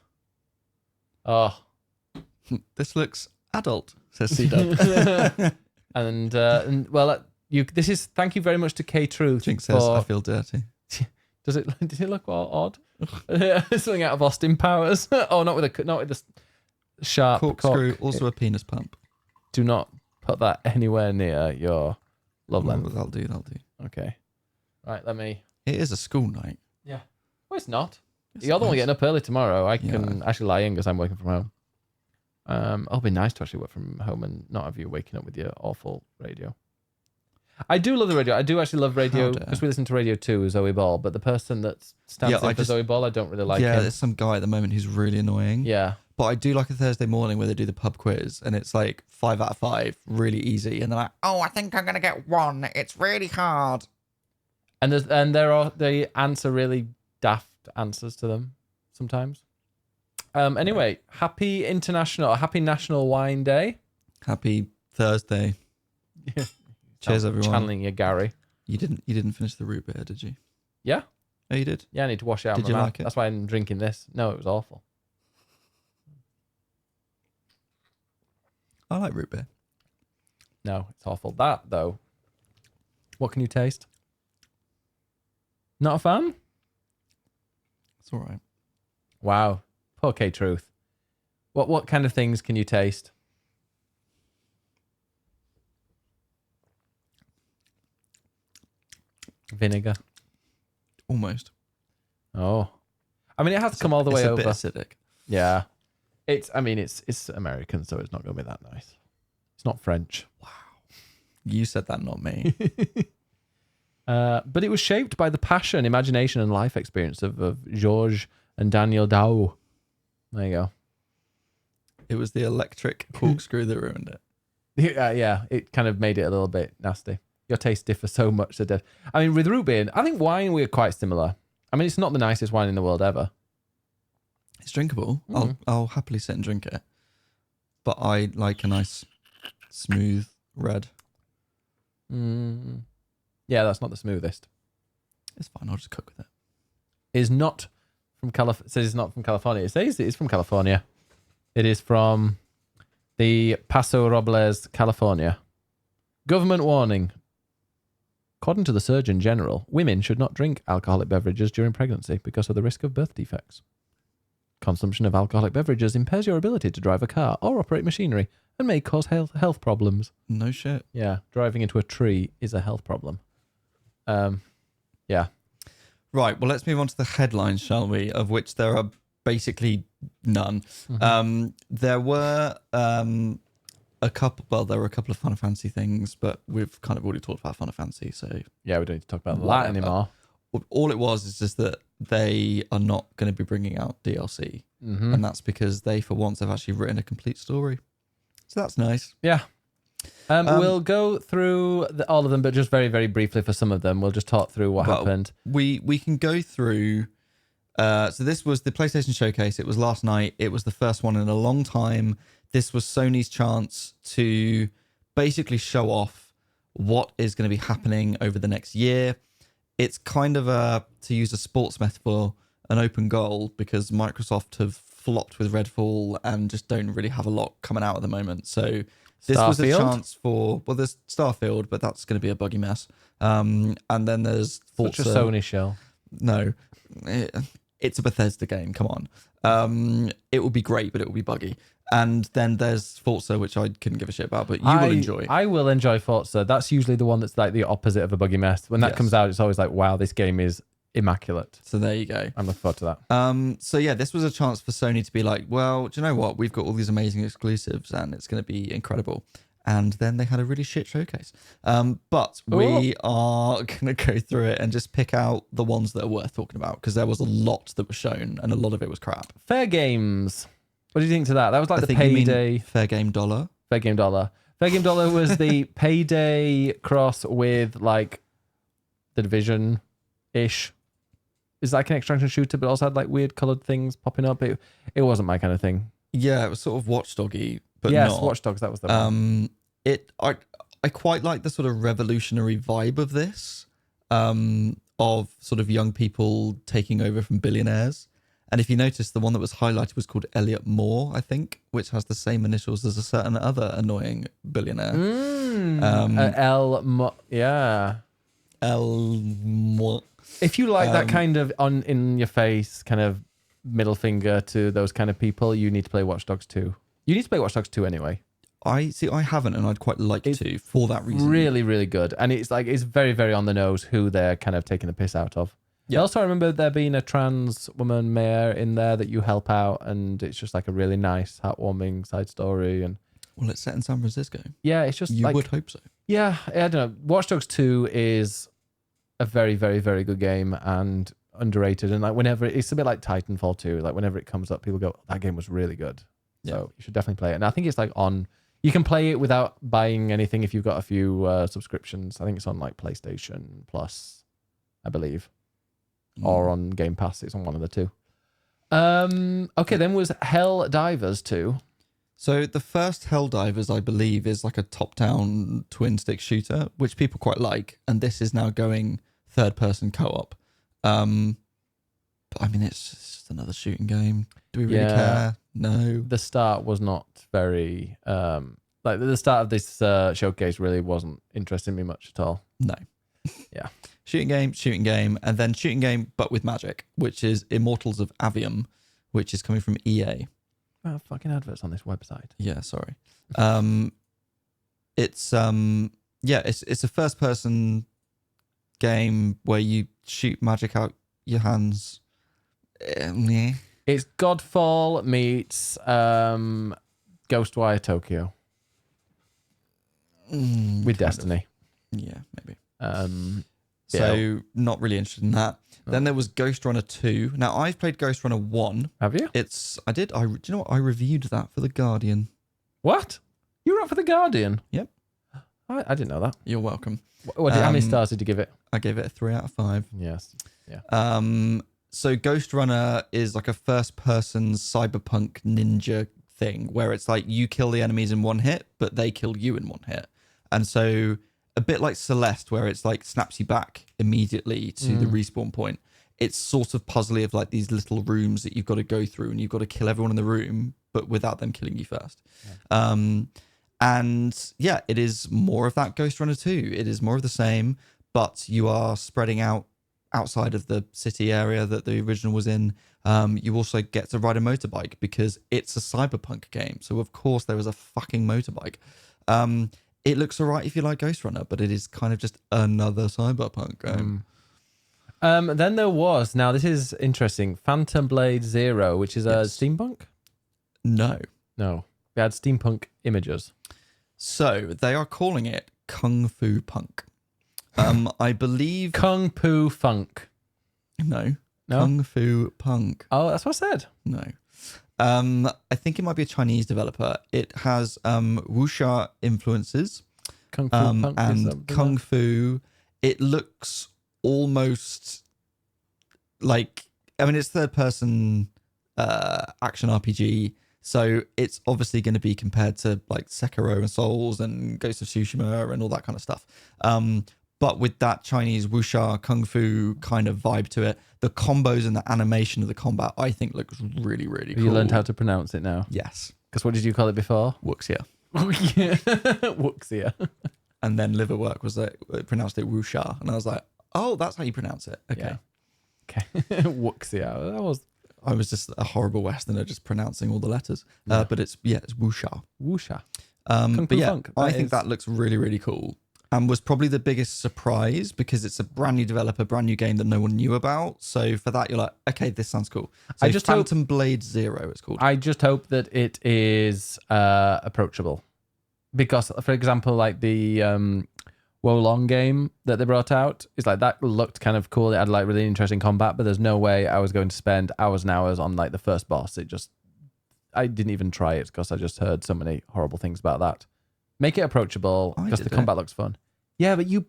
Oh. This looks adult, says C-Dub. and well, thank you very much to K Truth. Jinx says, I feel dirty. Does it look odd? Something out of Austin Powers. Oh, not with the sharp Corkscrew, cock. also a penis pump. Do not put that anywhere near your love Oh, length. that'll do. Okay. Right, let me. It is a school night. Yeah. Well, it's not. It's You're the one nice. getting up early tomorrow. I can Yeah. actually lie in because I'm working from home. It'll be nice to actually work from home and not have you waking up with your awful radio. I do love the radio. I do actually love radio How dare. because we listen to Radio 2, Zoe Ball, but the person that stands Yeah, in I for just- Zoe Ball, I don't really like yeah, him. there's some guy at the moment who's really annoying. Yeah. But I do like a Thursday morning where they do the pub quiz and it's like 5 out of 5, really easy. And they're like, oh, I think I'm going to get 1. It's really hard. And they answer really daft answers to them sometimes. Anyway, happy National Wine Day. Happy Thursday. Cheers, everyone. Channeling your Gary. You didn't finish the root beer, did you? Yeah. Oh, you did? Yeah, I need to wash it out. Did of my you mouth. like it? That's why I'm drinking this. No, it was awful. I like root beer. No, it's awful. That though. What can you taste? Not a fan? It's all right. Wow. Poor K Truth. What kind of things can you taste? Vinegar. Almost. Oh. I mean, it has to come all the way it's a over. bit acidic. Yeah. It's American, so it's not going to be that nice. It's not French. You said that, not me. But it was shaped by the passion, imagination, and life experience of Georges and Daniel Dao. There you go. It was the electric corkscrew that ruined it. Yeah, it kind of made it a little bit nasty. Your tastes differ so much. I mean, with root beer, I think wine, we're quite similar. I mean, it's not the nicest wine in the world ever. It's drinkable. I'll happily sit and drink it. But I like a nice, smooth red. Yeah, that's not the smoothest. It's fine. I'll just cook with it. Is not from California. Says it's not from California. It says it is from California. It is from the Paso Robles, California. Government warning. According to the Surgeon General, women should not drink alcoholic beverages during pregnancy because of the risk of birth defects. Consumption of alcoholic beverages impairs your ability to drive a car or operate machinery and may cause health problems. No shit. Yeah, driving into a tree is a health problem. Yeah. Right. Well, let's move on to the headlines, shall we? Of which there are basically none. There were a couple. Well, there were a couple of Final Fantasy things, but we've kind of already talked about Final Fantasy, so Yeah, we don't need to talk about that Whatever. anymore. all it was is just that they are not going to be bringing out DLC, and that's because they, for once, have actually written a complete story. So that's nice. Yeah. We'll go through all of them, but just very, very briefly for some of them. We'll just talk through what happened. We can go through. So this was the PlayStation Showcase. It was last night. It was the first one in a long time. This was Sony's chance to basically show off what is going to be happening over the next year. It's kind of to use a sports metaphor, an open goal, because Microsoft have flopped with Redfall and just don't really have a lot coming out at the moment. So this was a chance for, well, there's Starfield, but that's going to be a buggy mess. And then there's Forza. Such a Sony shell. No, it's a Bethesda game. Come on. It will be great, but it will be buggy. And then there's Forza, which I couldn't give a shit about, but you will enjoy. I will enjoy Forza. That's usually the one that's like the opposite of a buggy mess. When that comes out, it's always like, wow, this game is immaculate. So there you go. I'm looking forward to that. So yeah, this was a chance for Sony to be like, well, do you know what? We've got all these amazing exclusives and it's going to be incredible. And then they had a really shit showcase. But we are going to go through it and just pick out the ones that are worth talking about, because there was a lot that was shown and a lot of it was crap. Fair Games. What do you think to that? That was like the Payday. Fair Game Dollar. Fair Game Dollar. Fair Game Dollar was the Payday cross with like the Division-ish. It's like an extraction shooter, but also had like weird coloured things popping up. It wasn't my kind of thing. Yeah, it was sort of Watchdoggy, but yes, not. Watch Dogs, that was the one. I quite like the sort of revolutionary vibe of this, of sort of young people taking over from billionaires. And if you notice, the one that was highlighted was called Elliot Moore, I think, which has the same initials as a certain other annoying billionaire. Yeah. L Moore. If you like that kind of in your face kind of middle finger to those kind of people, you need to play Watch Dogs 2. You need to play Watch Dogs 2 anyway. I haven't, and I'd quite like to for that reason. Really, really good. And it's very, very on the nose who they're kind of taking the piss out of. Yeah. Also, I remember there being a trans woman mayor in there that you help out, and it's just like a really nice, heartwarming side story. And well, it's set in San Francisco. Yeah, it's just you would hope so. Yeah, I don't know. Watch Dogs 2 is a very, very, very good game and underrated. And like whenever it's a bit like Titanfall 2, like whenever it comes up, people go, "That game was really good." Yeah. So you should definitely play it. And I think it's like on. You can play it without buying anything if you've got a few subscriptions. I think it's on like PlayStation Plus, I believe. Or on Game Pass. It's on one of the two. Okay, then was Hell Divers 2. So the first Helldivers, I believe, is like a top-down twin-stick shooter, which people quite like. And this is now going third-person co-op. But I mean, it's just another shooting game. Do we really care? No. The start was not very... like the start of this showcase really wasn't interesting me much at all. No. Yeah. Shooting game, and then shooting game, but with magic, which is Immortals of Avium, which is coming from EA. Oh, fucking adverts on this website. Yeah, sorry. It's a first person game where you shoot magic out your hands. It's Godfall meets Ghostwire Tokyo. With Destiny. Yeah, maybe. So not really interested in that. Oh. Then there was Ghost Runner 2. Now I've played Ghost Runner 1. Have you? I did. Do you know what? I reviewed that for The Guardian. What? You wrote for The Guardian? Yep. I didn't know that. You're welcome. How many stars did you give it? I gave it a 3 out of 5. Yes. Yeah. So Ghost Runner is like a first person cyberpunk ninja thing where it's like you kill the enemies in one hit, but they kill you in one hit. And so a bit like Celeste, where it's like snaps you back immediately to the respawn point. It's sort of puzzly of like these little rooms that you've got to go through, and you've got to kill everyone in the room, but without them killing you first. Yeah. And yeah, it is more of that Ghost Runner 2. It is more of the same, but you are spreading out outside of the city area that the original was in. You also get to ride a motorbike because it's a cyberpunk game. So of course there is a fucking motorbike. It looks alright if you like Ghost Runner, but it is kind of just another cyberpunk game. Then there was, now this is interesting, Phantom Blade Zero, which is a steampunk? No. They had steampunk images. So they are calling it Kung Fu Punk. I believe... Kung Fu Funk. No. Kung Fu Punk. Oh, that's what I said. No. I think it might be a Chinese developer. It has wuxia influences Kung Fu Punk or and something kung like fu. It looks almost like, I mean, it's third person action RPG. So it's obviously going to be compared to like Sekiro and Souls and Ghost of Tsushima and all that kind of stuff. But with that Chinese wuxia kung fu kind of vibe to it, the combos and the animation of the combat, I think looks really, really that. cool. You learned how to pronounce it now. Yes. Because what did you call it before? Wuxia. Wuxia. And then Liverwork was like, it pronounced it wuxia. And I was like, oh, that's how you pronounce it. Okay. Yeah. Okay. Wuxia. That was I was just a horrible Westerner just pronouncing all the letters. Yeah. But it's wuxia. Wuxia. Kung But Fu yeah, Funk. I That think is- that looks really, really cool. And was probably the biggest surprise because it's a brand new developer, brand new game that no one knew about. So for that, you're like, okay, this sounds cool. So I just hope- Phantom Blade Zero, it's called. I just hope that it is approachable. Because, for example, like the Wolong game that they brought out, is like that looked kind of cool. It had like really interesting combat, but there's no way I was going to spend hours and hours on like the first boss. I didn't even try it because I just heard so many horrible things about that. Make it approachable I because did the it. combat looks fun. Yeah, but you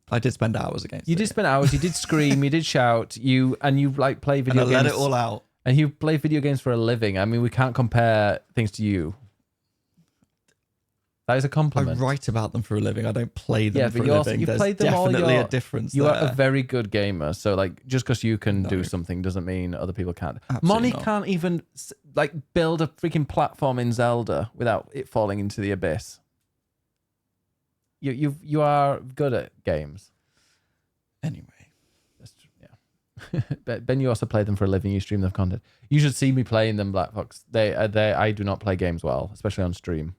I did spend hours against you it. did spend hours. You did scream. You did shout. You like play And video I games. let it all out. And you play video games for a living. I mean, we can't compare things to you. That is a I compliment. write about them for a living. I don't play them Yeah, for but a you also- living. you There's played them all definitely your- a difference You there. are a very good gamer. So, like, just because you can do No. something doesn't mean other people can't. Absolutely Moni not. can't even like build a freaking platform in Zelda without it falling into the abyss. You are good at games. Anyway. That's true, yeah. But Ben, you also play them for a living. You stream them content. You should see me playing them, Black Fox. I do not play games well, especially on stream.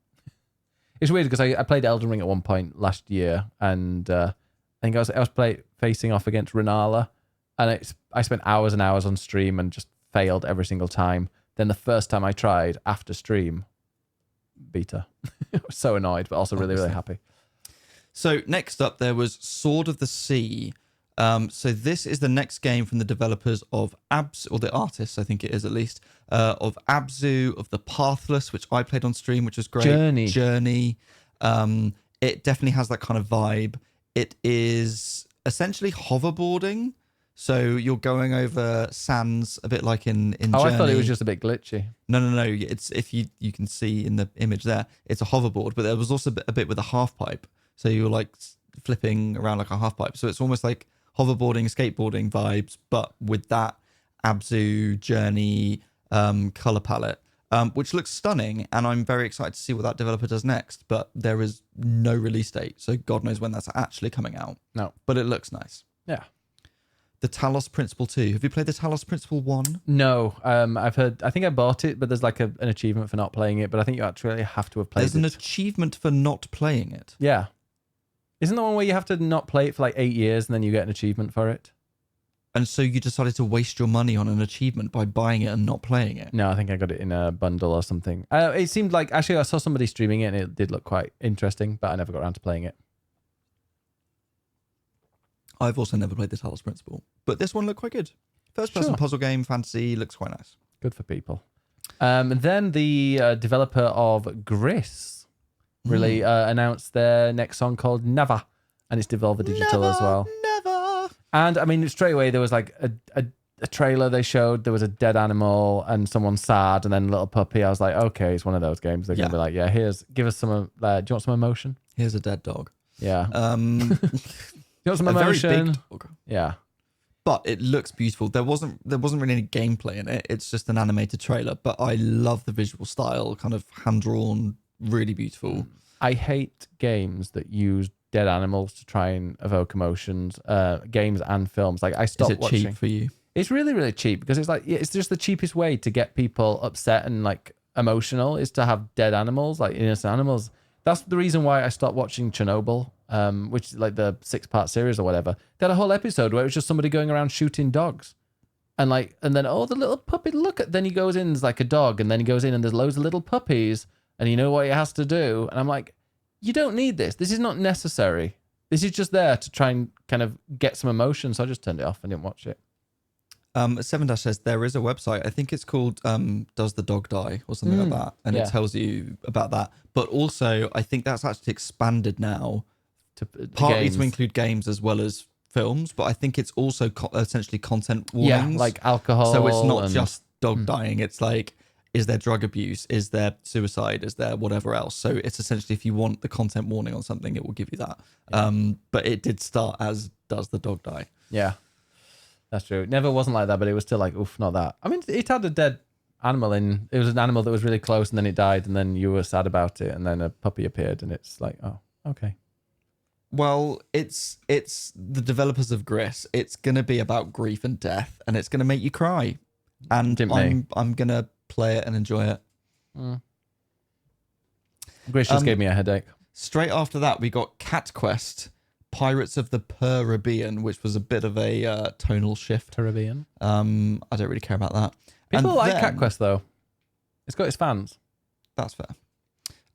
It's weird because I played Elden Ring at one point last year, and I think I was facing off against Renala, and I spent hours and hours on stream and just failed every single time. Then the first time I tried after stream, beat her. I was so annoyed, but also really, really happy. So next up, there was Sword of the Sea. So this is the next game from the developers of Abzu, or the artists, I think it is at least, of Abzu, of The Pathless, which I played on stream, which was great. Journey. It definitely has that kind of vibe. It is essentially hoverboarding. So you're going over sands, a bit like in Oh, Journey. I thought it was just a bit glitchy. No. It's, if you can see in the image there, it's a hoverboard, but there was also a bit with a half pipe. So you're like flipping around like a half pipe. So it's almost like hoverboarding, skateboarding vibes, but with that Abzu Journey color palette, which looks stunning. And I'm very excited to see what that developer does next. But there is no release date, so God knows when that's actually coming out. No. But it looks nice. Yeah. The Talos Principle 2. Have you played the Talos Principle 1? No. I've heard. I think I bought it, but there's like an achievement for not playing it. But I think you actually have to have played There's it. an achievement for not playing it. Yeah. Isn't the one where you have to not play it for like 8 years and then you get an achievement for it? And so you decided to waste your money on an achievement by buying it and not playing it. No, I think I got it in a bundle or something. It seemed like, actually, I saw somebody streaming it and it did look quite interesting, but I never got around to playing it. I've also never played the Talos Principle, but this one looked quite good. First person Sure. puzzle game, fantasy, looks quite nice. Good for people. And then the developer of Gris really announced their next song called Never, and it's Devolver Digital as well. Never. And I mean, straight away there was like a trailer they showed. There was a dead animal and someone sad, and then a little puppy. I was like, okay, it's one of those games. They're gonna be like, yeah, give us some. Do you want some emotion? Here's a dead dog. Yeah. A You want some very emotion? big dog. Yeah. But it looks beautiful. There wasn't really any gameplay in it. It's just an animated trailer. But I love the visual style, kind of hand drawn, really beautiful. I hate games that use dead animals to try and evoke emotions. Games and films. Like I Is stopped it watching. cheap for you? It's really, really cheap because it's like it's just the cheapest way to get people upset and like emotional is to have dead animals, like innocent animals. That's the reason why I stopped watching Chernobyl, which is like the 6-part series or whatever. They had a whole episode where it was just somebody going around shooting dogs. And then, oh, the little puppy, look at, then he goes in, there's like a dog, and then he goes in and there's loads of little puppies, and you know what he has to do. And I'm like, you don't need this. This is not necessary. This is just there to try and kind of get some emotion. So I just turned it off and didn't watch it. Seven Dash says there is a website. I think it's called Does the Dog Die or something like that, and it tells you about that. But also, I think that's actually expanded now To partly to include games as well as films. But I think it's also essentially content warnings, yeah, like alcohol. so it's not just dog dying. It's like, is there drug abuse? Is there suicide? Is there whatever else? So it's essentially, if you want the content warning on something, it will give you that. Yeah. But it did start as Does the Dog Die? Yeah, that's true. It never wasn't like that, but it was still like, oof, not that. I mean, it had a dead animal in. It was an animal that was really close, and then it died, and then you were sad about it, and then a puppy appeared, and it's like, oh, okay. Well, it's the developers of Gris. It's gonna be about grief and death, and it's gonna make you cry. And I'm gonna play it and enjoy it. Gris just gave me a headache. Straight after that, we got Cat Quest, Pirates of the Caribbean, which was a bit of a tonal shift. Caribbean. I don't really care about that. People like Cat Quest though. It's got its fans. That's fair.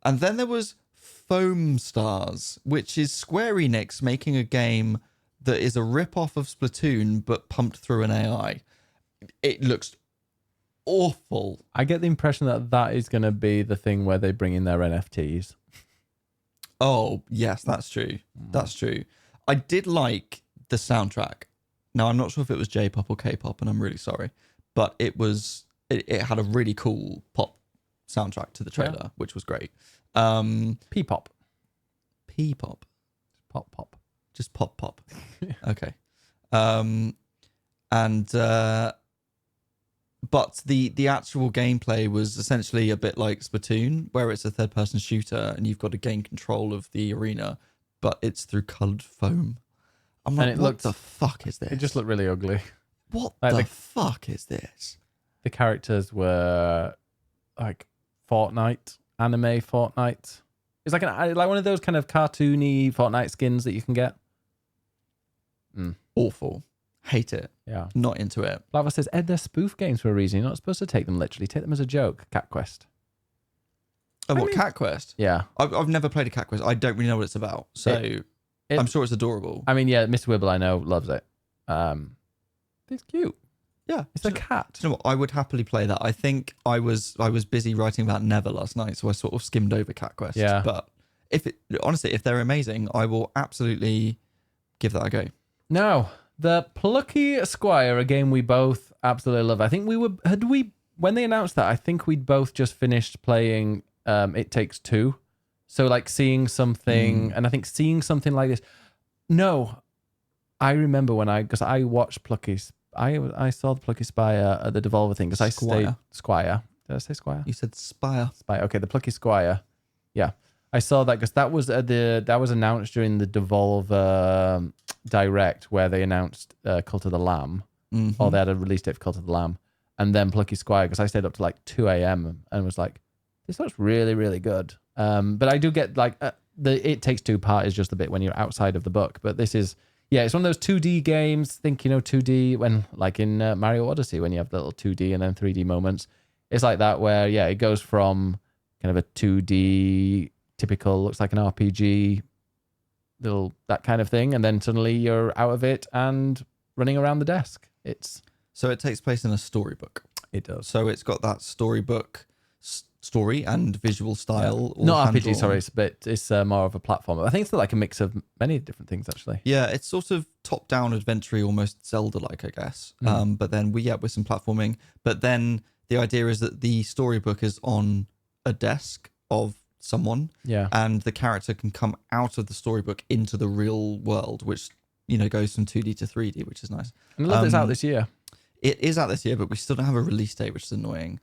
And then there was Foam Stars, which is Square Enix making a game that is a rip-off of Splatoon but pumped through an AI. It looks awful. I get the impression that that is going to be the thing where they bring in their NFTs. Oh, yes, that's true. That's true. I did like the soundtrack. Now, I'm not sure if it was J-pop or K-pop, and I'm really sorry. But it had a really cool pop soundtrack to the trailer, which was great. P-pop. P-pop. Pop. Just pop. Okay. But the actual gameplay was essentially a bit like Splatoon, where it's a third-person shooter and you've got to gain control of the arena, but it's through coloured foam. I'm like, what the fuck is this? It just looked really ugly. What the fuck is this? The characters were like Fortnite, anime Fortnite. It's like like one of those kind of cartoony Fortnite skins that you can get. Awful. Hate it. Yeah. Not into it. Lava says, Ed, they're spoof games for a reason. You're not supposed to take them literally. Take them as a joke. Cat Quest. Oh, Cat Quest? Yeah. I've never played a Cat Quest. I don't really know what it's about. So I'm sure it's adorable. I mean, yeah, Mr. Wibble, I know, loves it. It's cute. Yeah. It's a cat. Do you know what? I would happily play that. I think I was busy writing about Never last night, so I sort of skimmed over Cat Quest. Yeah. But honestly, if they're amazing, I will absolutely give that a go. Now, the Plucky Squire, a game we both absolutely love. I think when they announced that, I think we'd both just finished playing It Takes Two. So like seeing something, and I think seeing something like this. No, I remember because I watched Plucky's. I saw the Plucky Spire at the Devolver thing because I stayed Squire. Did I say Squire? You said Spire. Spire. Okay, the Plucky Squire. Yeah, I saw that because that was announced during the Devolver Direct where they announced Cult of the Lamb, or they had a release date for Cult of the Lamb, and then Plucky Squire because I stayed up to like 2 a.m. and was like, this looks really, really good. But I do get like the It Takes Two part is just a bit when you're outside of the book, but this is. Yeah, it's one of those 2D games. Think, 2D when, like in Mario Odyssey, when you have the little 2D and then 3D moments. It's like that where, yeah, it goes from kind of a 2D, typical, looks like an RPG, that kind of thing. And then suddenly you're out of it and running around the desk. So it takes place in a storybook. It does. So it's got that storybook story and visual style. Yeah. Not RPG, sorry, it's more of a platform. I think it's like a mix of many different things, actually. Yeah, it's sort of top-down adventure, almost Zelda-like, I guess. But then with some platforming. But then the idea is that the storybook is on a desk of someone, and the character can come out of the storybook into the real world, which goes from 2D to 3D, which is nice. And I love it's out this year. It is out this year, but we still don't have a release date, which is annoying.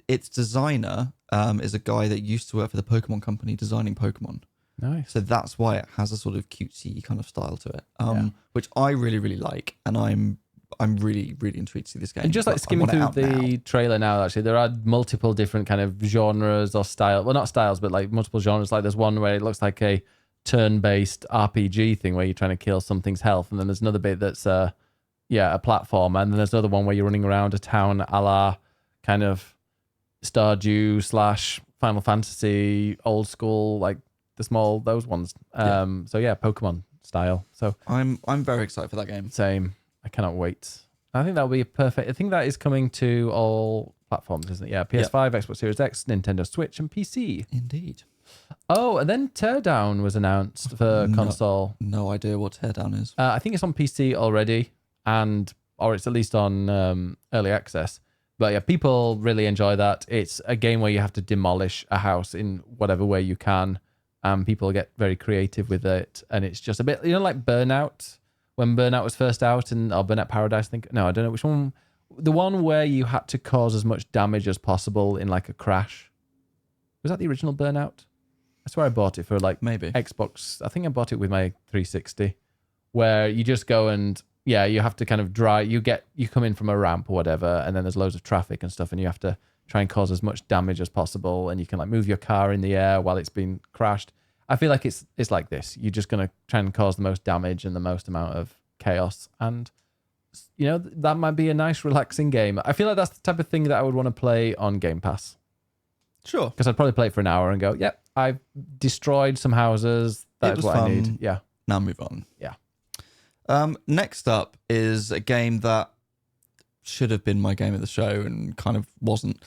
Its designer is a guy that used to work for the Pokemon company designing Pokemon. Nice. So that's why it has a sort of cutesy kind of style to it, which I really, really like, and I'm really, really intrigued to see this game. And just like skimming through the trailer now, actually, there are multiple different kind of genres or style. Well, not styles, but like multiple genres. Like there's one where it looks like a turn-based RPG thing where you're trying to kill something's health, and then there's another bit that's a platform, and then there's another one where you're running around a town a la kind of Stardew / Final Fantasy, old school, like those ones. So yeah, Pokemon style. So I'm very excited for that game. Same. I cannot wait. I think that would be perfect. I think that is coming to all platforms, isn't it? Yeah, PS5, Xbox Series X, Nintendo Switch, and PC. Indeed. Oh, and then Teardown was announced for console. No idea what Teardown is. I think it's on PC already, or it's at least on early access. But yeah, people really enjoy that. It's a game where you have to demolish a house in whatever way you can. People get very creative with it. And it's just a bit, like Burnout, when Burnout was first out, or Burnout Paradise, I think. No, I don't know which one. The one where you had to cause as much damage as possible in like a crash. Was that the original Burnout? I swear I bought it for like maybe Xbox. I think I bought it with my 360, where you just go and you have to kind of drive. You come in from a ramp or whatever, and then there's loads of traffic and stuff, and you have to try and cause as much damage as possible. And you can like move your car in the air while it's been crashed. I feel like it's like this. You're just gonna try and cause the most damage and the most amount of chaos, and that might be a nice, relaxing game. I feel like that's the type of thing that I would want to play on Game Pass. Sure. Because I'd probably play it for an hour and go, yep, I've destroyed some houses. That's what fun. I need. Yeah. Now move on. Yeah. Next up is a game that should have been my game of the show and kind of wasn't,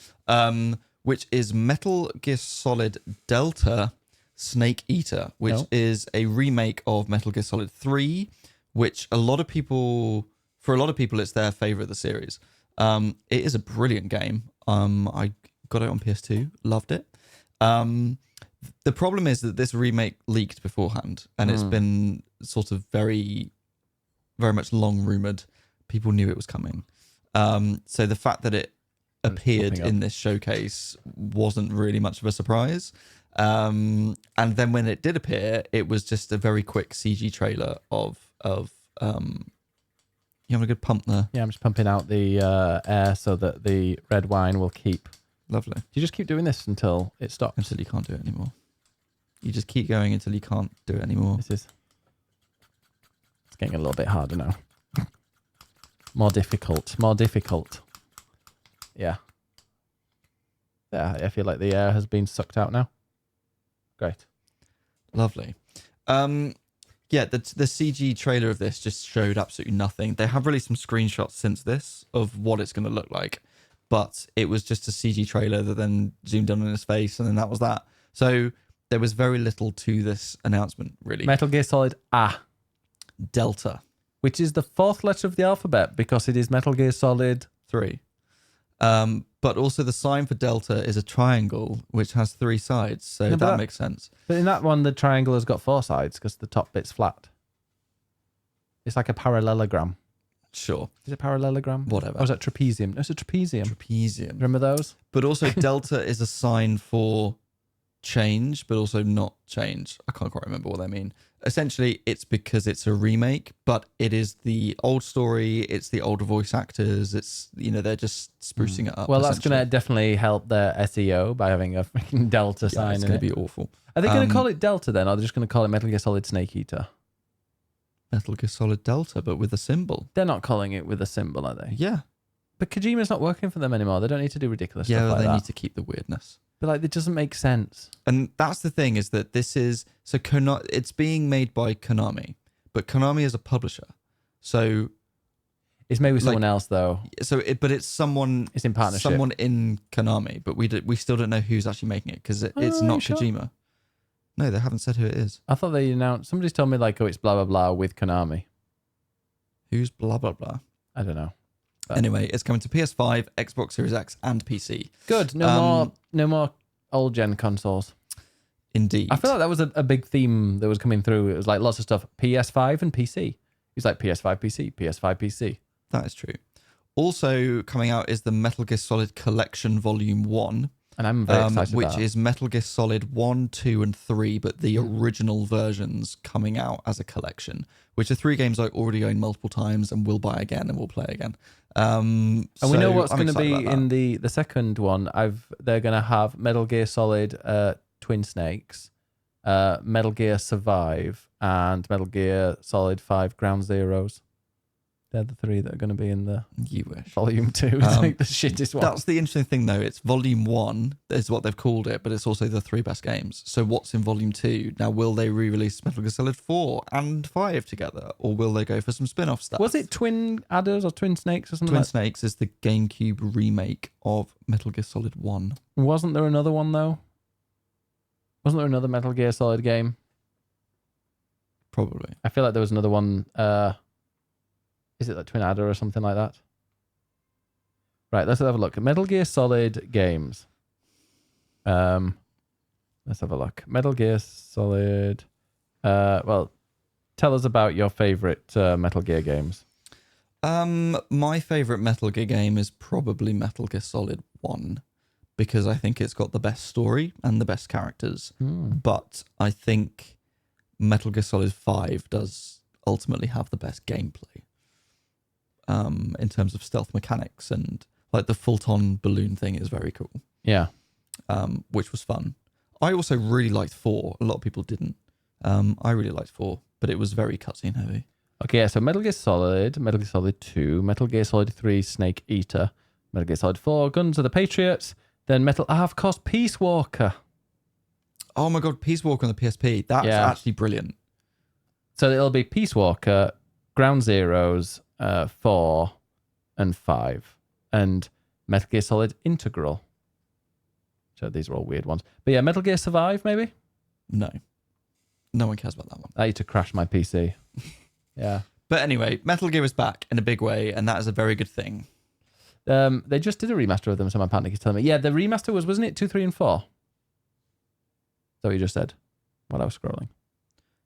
which is Metal Gear Solid Delta Snake Eater, which is a remake of Metal Gear Solid 3, which for a lot of people, it's their favorite of the series. It is a brilliant game. I got it on PS2, loved it. The problem is that this remake leaked beforehand, and it's been sort of very, very much long rumored. People knew it was coming. So the fact that it appeared in this showcase wasn't really much of a surprise. And then when it did appear, it was just a very quick CG trailer of you having a good pump there? Yeah, I'm just pumping out the air so that the red wine will keep. Lovely. You just keep doing this until it stops. Until you can't do it anymore. You just keep going until you can't do it anymore. It's getting a little bit harder now. More difficult. Yeah. Yeah, I feel like the air has been sucked out now. Great. Lovely. Yeah, the CG trailer of this just showed absolutely nothing. They have released some screenshots since this of what it's going to look like, but it was just a CG trailer that then zoomed in on his face, and then that was that. So there was very little to this announcement, really. Metal Gear Solid Delta, which is the fourth letter of the alphabet because it is Metal Gear Solid 3. But also the sign for Delta is a triangle, which has 3 sides, so that makes sense. But in that one, the triangle has got 4 sides because the top bit's flat. It's like a parallelogram. Sure. Is it parallelogram? Whatever. Or is that trapezium? No, it's a trapezium. Trapezium. Remember those? But also Delta is a sign for change, but also not change. I can't quite remember what they mean. Essentially, it's because it's a remake, but it is the old story. It's the older voice actors. It's, they're just sprucing it up. Well, that's going to definitely help their SEO by having a freaking Delta sign. It's going to be awful. Are they going to call it Delta then? Or are they just going to call it Metal Gear Solid Snake Eater? Metal Gear Solid Delta, but with a symbol. They're not calling it with a symbol, are they? Yeah. But Kojima's not working for them anymore. They don't need to do ridiculous stuff like that. Yeah, they need to keep the weirdness. But it doesn't make sense. And that's the thing, is that this is... So it's being made by Konami, but Konami is a publisher. So... It's made with someone else, though. But it's someone... It's in partnership. Someone in Konami, but we still don't know who's actually making it, because it's not sure? Kojima. No, they haven't said who it is. I thought they announced... Somebody's told me, it's blah, blah, blah with Konami. Who's blah, blah, blah? I don't know. But anyway, it's coming to PS5, Xbox Series X, and PC. Good. No more old gen consoles. Indeed. I feel like that was a big theme that was coming through. It was like lots of stuff. PS5 and PC. It's like PS5 PC, PS5 PC. That is true. Also coming out is the Metal Gear Solid Collection Volume 1. And I'm very excited which about that. is Metal Gear Solid 1, 2, and 3, but the original versions coming out as a collection, which are 3 games I already own multiple times and will buy again and will play again. And we know what's going to be in the second one. They're going to have Metal Gear Solid Twin Snakes, Metal Gear Survive, and Metal Gear Solid 5 Ground Zeroes. They're the 3 that are going to be in the You wish. volume 2. It's like the shittest one. That's the interesting thing, though. It's volume 1 is what they've called it, but it's also the 3 best games. So what's in volume 2? Now, will they re-release Metal Gear Solid 4 and 5 together, or will they go for some spin-off stuff? Was it Twin Adders or Twin Snakes or something? Twin Snakes is the GameCube remake of Metal Gear Solid 1. Wasn't there another one, though? Wasn't there another Metal Gear Solid game? Probably. I feel like there was another one. Is it like Twin Adder or something like that? Right, let's have a look. Metal Gear Solid games. Let's have a look. Metal Gear Solid. Well, tell us about your favorite Metal Gear games. My favorite Metal Gear game is probably Metal Gear Solid 1 because I think it's got the best story and the best characters. But I think Metal Gear Solid 5 does ultimately have the best gameplay in terms of stealth mechanics, and like the Fulton balloon thing is very cool. Yeah. Which was fun. I also really liked 4. A lot of people didn't. I really liked 4, but it was very cutscene heavy. Okay, yeah, so Metal Gear Solid, Metal Gear Solid 2, Metal Gear Solid 3, Snake Eater, Metal Gear Solid 4, Guns of the Patriots, then of course, Peace Walker. Oh my god, Peace Walker on the PSP. That's actually brilliant. So it'll be Peace Walker, Ground Zeroes, 4 and 5, and Metal Gear Solid Integral. So these are all weird ones. But yeah, Metal Gear Survive, maybe? No. No one cares about that one. I need to crash my PC. Yeah. But anyway, Metal Gear is back in a big way, and that is a very good thing. They just did a remaster of them, so my partner is telling me. Yeah, the remaster wasn't it 2, 3, and 4? Is that what you just said while I was scrolling?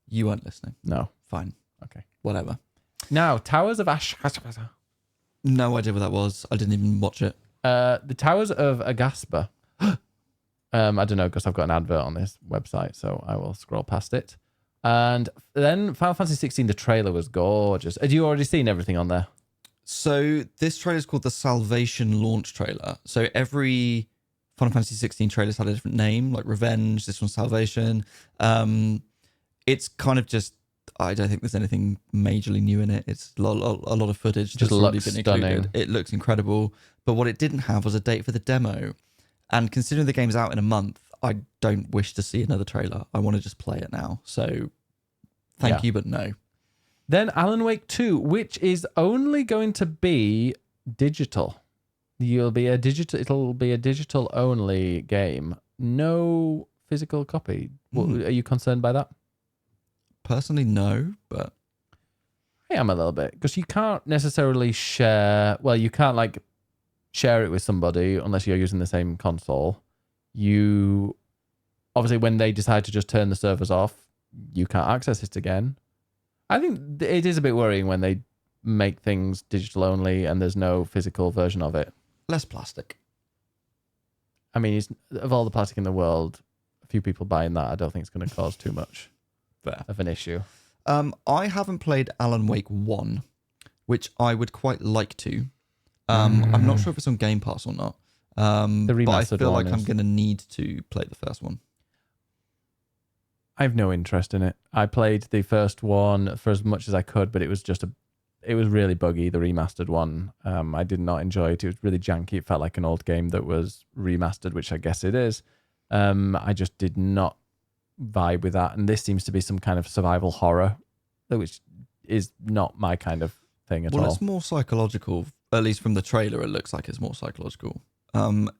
You weren't listening. No. Fine. Okay. Whatever. Now, Towers of Ash. No idea what that was. I didn't even watch it. The Towers of Agaspa. I don't know, because I've got an advert on this website, so I will scroll past it. And then Final Fantasy 16, the trailer was gorgeous. Had you already seen everything on there? So this trailer is called the Salvation launch trailer. So every Final Fantasy 16 trailer's had a different name, like Revenge, this one's Salvation. It's kind of just, I don't think there's anything majorly new in it. It's a lot of footage Just that's already looks been stunning. included. It looks incredible. But what it didn't have was a date for the demo. And considering the game's out in a month, I don't wish to see another trailer. I want to just play it now. So thank you, but no. Then Alan Wake 2, which is only going to be digital. It'll be a digital only game. No physical copy. Are you concerned by that? Personally, no, but I am a little bit, because you can't necessarily share. Well, you can't like share it with somebody unless you're using the same console. You obviously, when they decide to just turn the servers off, you can't access it again. I think it is a bit worrying when they make things digital only and there's no physical version of it. less plastic. I mean, of all the plastic in the world, a few people buying that, I don't think it's going to cause too much of an issue. I haven't played Alan Wake 1, which I would quite like to. I'm not sure if it's on Game Pass or not. But I feel like I'm going to need to play the first one. I have no interest in it. I played the first one for as much as I could, but it was it was really buggy, the remastered one. I did not enjoy it. It was really janky. It felt like an old game that was remastered, which I guess it is. I just did not vibe with that. And this seems to be some kind of survival horror, which is not my kind of thing at all. Well, it's more psychological. At least from the trailer, it looks like it's more psychological. And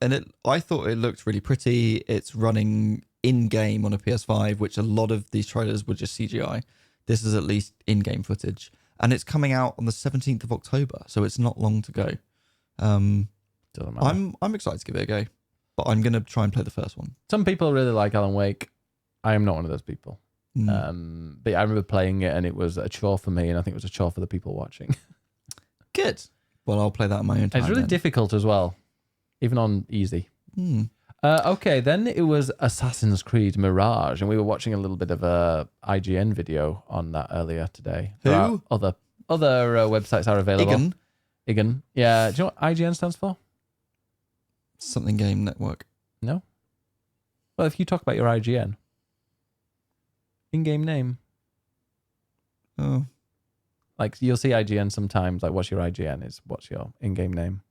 I thought it looked really pretty. It's running in-game on a PS5, which a lot of these trailers were just CGI. This is at least in-game footage. And it's coming out on the 17th of October, so it's not long to go. Doesn't matter. I'm excited to give it a go, but I'm going to try and play the first one. Some people really like Alan Wake. I am not one of those people. But I remember playing it and it was a chore for me, and I think it was a chore for the people watching. Good. Well, I'll play that on my own time. It's really difficult as well, even on easy. Okay, then it was Assassin's Creed Mirage, and we were watching a little bit of a IGN video on that earlier today. Who? Other websites are available. IGN. Yeah. Do you know what IGN stands for? Something Game Network. No? Well, if you talk about your IGN. In-game name. Oh. Like you'll see IGN sometimes. Like, what's your IGN? Is what's your in-game name?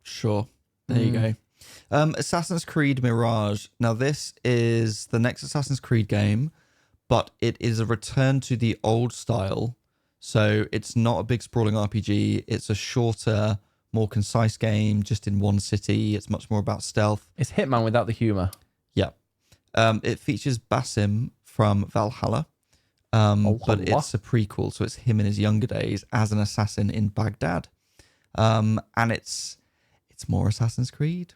Sure. There you go. Assassin's Creed Mirage. Now, this is the next Assassin's Creed game, but it is a return to the old style. So it's not a big sprawling RPG. It's a shorter, more concise game, just in one city. It's much more about stealth. It's Hitman without the humor. Yeah. It features Basim from Valhalla, but it's a prequel. So it's him in his younger days as an assassin in Baghdad. And it's more Assassin's Creed.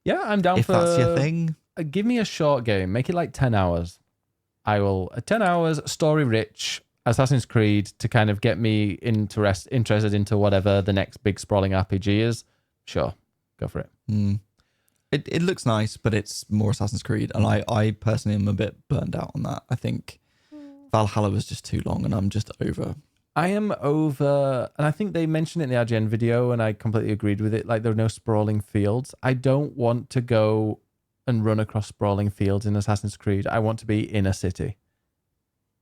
Yeah, I'm down if for... that's your thing. Give me a short game. Make it like 10 hours. I will... 10 hours, story-rich, Assassin's Creed to kind of get me interested into whatever the next big sprawling RPG is. Sure, go for it. It looks nice, but it's more Assassin's Creed. And I personally am a bit burned out on that. I think Valhalla was just too long and I'm just over... I am over, and I think they mentioned it in the IGN video, and I completely agreed with it. Like, there are no sprawling fields. I don't want to go and run across sprawling fields in Assassin's Creed. I want to be in a city.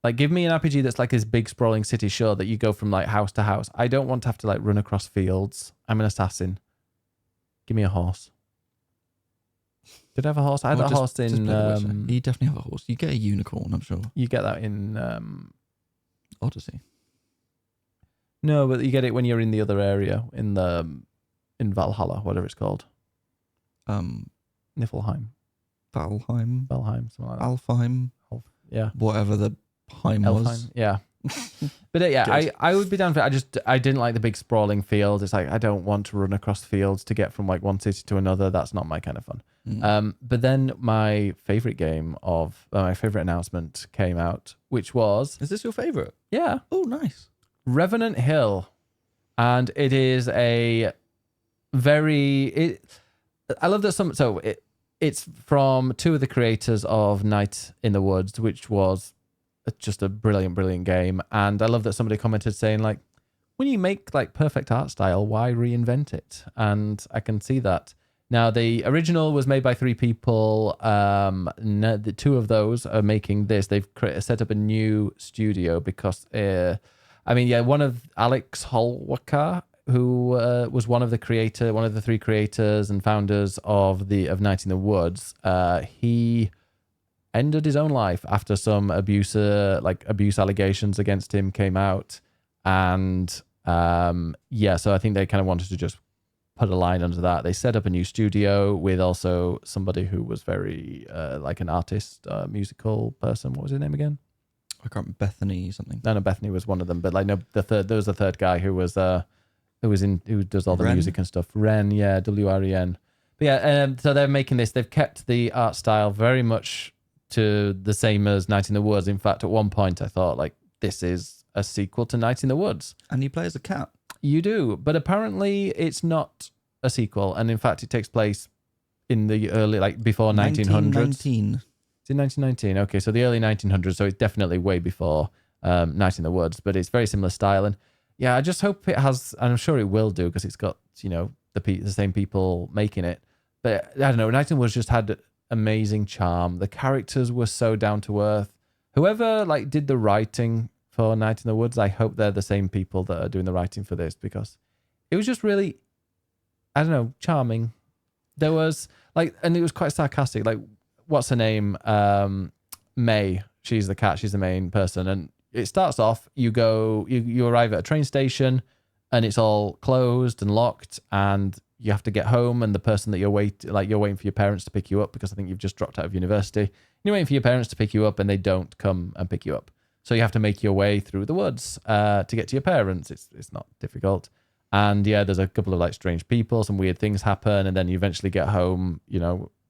Like, give me an RPG that's like this big sprawling city, sure, that you go from like house to house. I don't want to have to like run across fields. I'm an assassin. Give me a horse. Did I have a horse? I had a horse in... you definitely have a horse. You get a unicorn, I'm sure. You get that in... Odyssey. No, but you get it when you're in the other area, in Valhalla, whatever it's called. Niflheim. Valheim. Valheim, something like that. Alfheim. Yeah. Whatever the Heim was. Yeah. But yeah, I would be down for it. I didn't like the big sprawling fields. It's like, I don't want to run across fields to get from like one city to another. That's not my kind of fun. But then my favorite game my favorite announcement came out, which was... Is this your favorite? Yeah. Oh, nice. Revenant Hill. And it is a very... I love that it's from two of the creators of Night in the Woods, which was just a brilliant, brilliant game. And I love that somebody commented saying, like, when you make like perfect art style, why reinvent it? And I can see that. Now, the original was made by 3 people. The 2 of those are making this. They've set up a new studio because, one of Alex Holwaka, who was one of the 3 creators and founders of Night in the Woods, he ended his own life after some abuse allegations against him came out. And so I think they kind of wanted to just put a line under that. They set up a new studio with also somebody who was very like an artist, musical person. What was his name again? I can't remember. Bethany something. No, Bethany was one of them. But like, no, there was a third guy who does all the music and stuff. Ren, yeah, WREN. But yeah, so they're making this. They've kept the art style very much to the same as Night in the Woods. In fact, at one point I thought, like, this is a sequel to Night in the Woods. And you play as a cat. You do, but apparently it's not a sequel. And in fact, it takes place in the early, like, before 1900s. 1919. It's in 1919. Okay, so the early 1900s. So it's definitely way before Night in the Woods, but it's very similar style. And yeah, I just hope it has, and I'm sure it will do, because it's got, the same people making it. But I don't know, Night in the Woods just had amazing charm. The characters were so down to earth. Whoever like did the writing for Night in the Woods, I hope they're the same people that are doing the writing for this, because it was just really, I don't know, charming. There was like, and it was quite sarcastic. Like, what's her name? May. She's the cat. She's the main person. And it starts off, you arrive at a train station and it's all closed and locked, and you have to get home, and the person that you're waiting for your parents to pick you up, because I think you've just dropped out of university. You're waiting for your parents to pick you up and they don't come and pick you up. So you have to make your way through the woods to get to your parents. It's not difficult. And yeah, there's a couple of like strange people, some weird things happen, and then you eventually get home,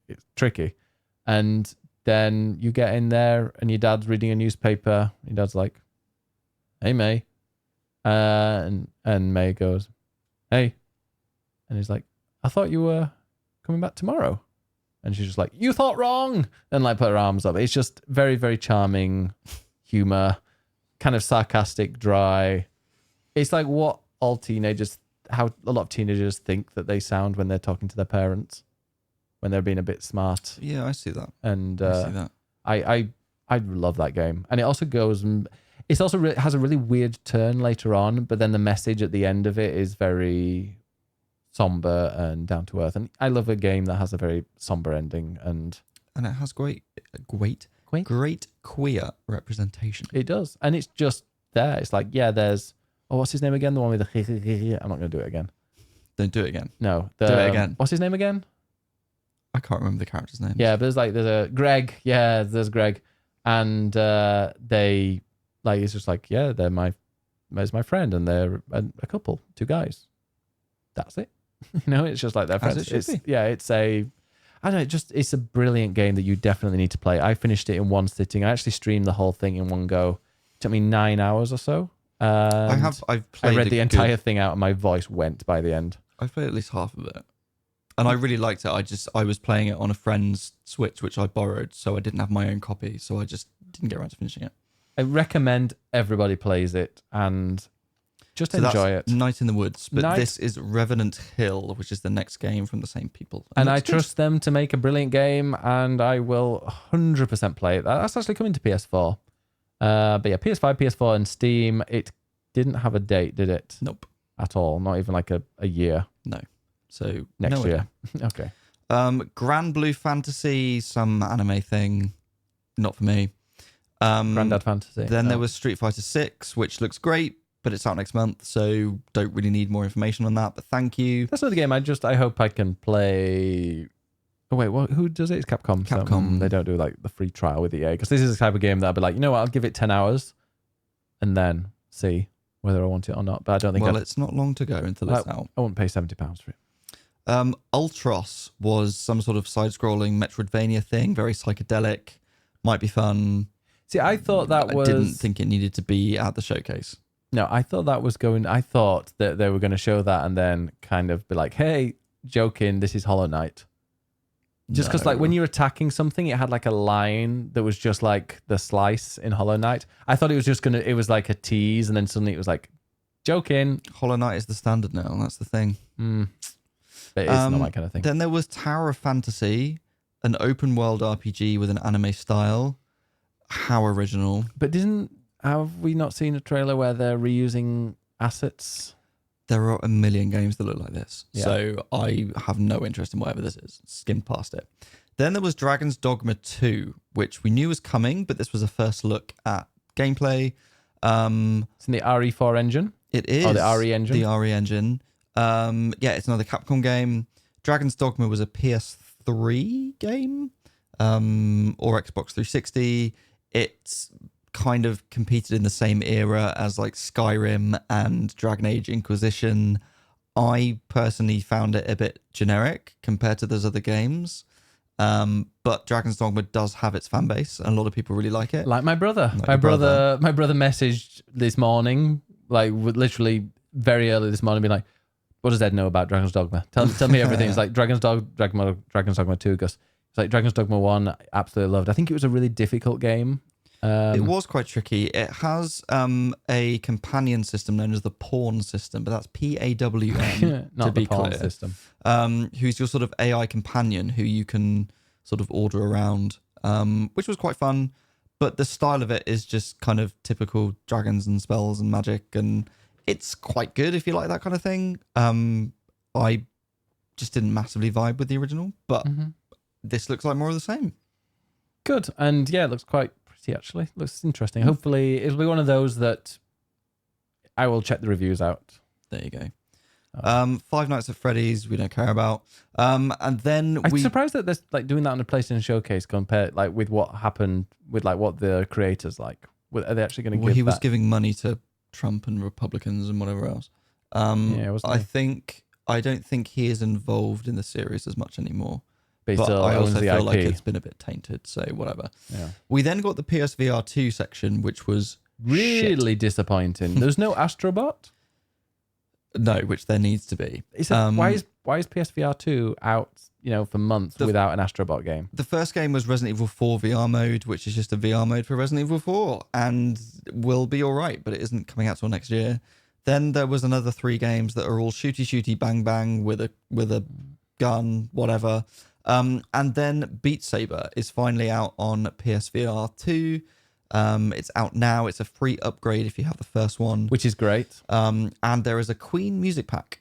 it's tricky. And then you get in there and your dad's reading a newspaper. Your dad's like, "Hey, May." And May goes, "Hey." And he's like, "I thought you were coming back tomorrow." And she's just like, "You thought wrong." And like put her arms up. It's just very, very charming humor, kind of sarcastic, dry. It's like how a lot of teenagers think that they sound when they're talking to their parents, when they're being a bit smart. Yeah, I see that. And I see that. I love that game. And it also goes, It's also has a really weird turn later on, but then the message at the end of it is very somber and down to earth. And I love a game that has a very somber ending, and it has great queer representation. it does. And it's just there. It's like, yeah, there's what's his name again? The one with the I'm not going to do it again. Don't do it again. No, do it again. What's his name again? I can't remember the character's name. Yeah, but there's a Greg. Yeah, there's Greg, and they like it's just like, yeah, there's my friend, and they're a couple, two guys. That's it. It's just like their friends. As it should be. Yeah, it's a it's a brilliant game that you definitely need to play. I finished it in one sitting. I actually streamed the whole thing in one go. It took me 9 hours or so. I've played. I read the entire thing out, and my voice went by the end. I've played at least half of it, and I really liked it. I was playing it on a friend's Switch, which I borrowed, so I didn't have my own copy, so I just didn't get around to finishing it. I recommend everybody plays it and just enjoy it. Night in the Woods, but this is Revenant Hill, which is the next game from the same people. And I trust them to make a brilliant game, and I will 100% play it. That's actually coming to PS4. But yeah, PS5, PS4, and Steam. It didn't have a date, did it? Nope. At all. Not even like a year. No. So next year. Okay. Grand Blue Fantasy, some anime thing. Not for me. Grandad Fantasy. Then there was Street Fighter 6, which looks great, but it's out next month, so don't really need more information on that, but thank you. That's another game I hope I can play. Oh wait, who does it? It's Capcom. Capcom. They don't do like the free trial with EA, because this is the type of game that I'd be like, you know what, I'll give it 10 hours and then see whether I want it or not. But I don't think it's not long to go until it's out. I wouldn't pay £70 for it. Ultros was some sort of side-scrolling Metroidvania thing, very psychedelic, might be fun. See, I thought I didn't think it needed to be at the showcase. No, I thought I thought that they were going to show that and then kind of be like, hey, joking, this is Hollow Knight. Just because like when you're attacking something, it had like a line that was just like the slice in Hollow Knight. I thought it was just it was like a tease, and then suddenly it was like, joking. Hollow Knight is the standard now, that's the thing. But it's not my kind of thing. Then there was Tower of Fantasy, an open world RPG with an anime style. How original. But have we not seen a trailer where they're reusing assets? There are a million games that look like this. Yeah. So I have no interest in whatever this is. Skimmed past it. Then there was Dragon's Dogma 2, which we knew was coming, but this was a first look at gameplay. It's in the RE4 engine? It is. Oh, the RE engine? The RE engine. Yeah, it's another Capcom game. Dragon's Dogma was a PS3 game or Xbox 360. It's kind of competed in the same era as like Skyrim and Dragon Age Inquisition. I personally found it a bit generic compared to those other games. But Dragon's Dogma does have its fan base, and a lot of people really like it. Like my brother. My brother messaged this morning, like literally very early this morning, being like, what does Ed know about Dragon's Dogma? Tell me everything. It's like Dragon's Dogma 2, Gus. It's like Dragon's Dogma 1, I absolutely loved. I think it was a really difficult game. It was quite tricky. It has a companion system known as the Pawn system, but that's PAWN, not to be the pawn clear. system. Who's your sort of AI companion who you can sort of order around, which was quite fun. But the style of it is just kind of typical dragons and spells and magic, and it's quite good if you like that kind of thing. I just didn't massively vibe with the original, but this looks like more of the same. Good. And yeah, it looks quite pretty actually. Looks interesting. Hopefully it'll be one of those that I will check the reviews out. There you go. Five Nights at Freddy's, we don't care about. And then I'm surprised that they're like doing that on the PlayStation Showcase compared like with what happened with like what the creators like. Are they actually going to give he was giving money to Trump and Republicans and whatever else. I don't think he is involved in the series as much anymore. But I also feel IP. like it's been a bit tainted, so whatever. Yeah. We then got the PSVR 2 section, which was really disappointing. There's no Astrobot? No, which there needs to be. Why is PSVR 2 out, for months without an Astrobot game? The first game was Resident Evil 4 VR mode, which is just a VR mode for Resident Evil 4, and will be all right, but it isn't coming out till next year. Then there was another 3 games that are all shooty bang bang with a gun, whatever. And then Beat Saber is finally out on PSVR 2. It's out now. It's a free upgrade if you have the first one. Which is great. And there is a Queen music pack,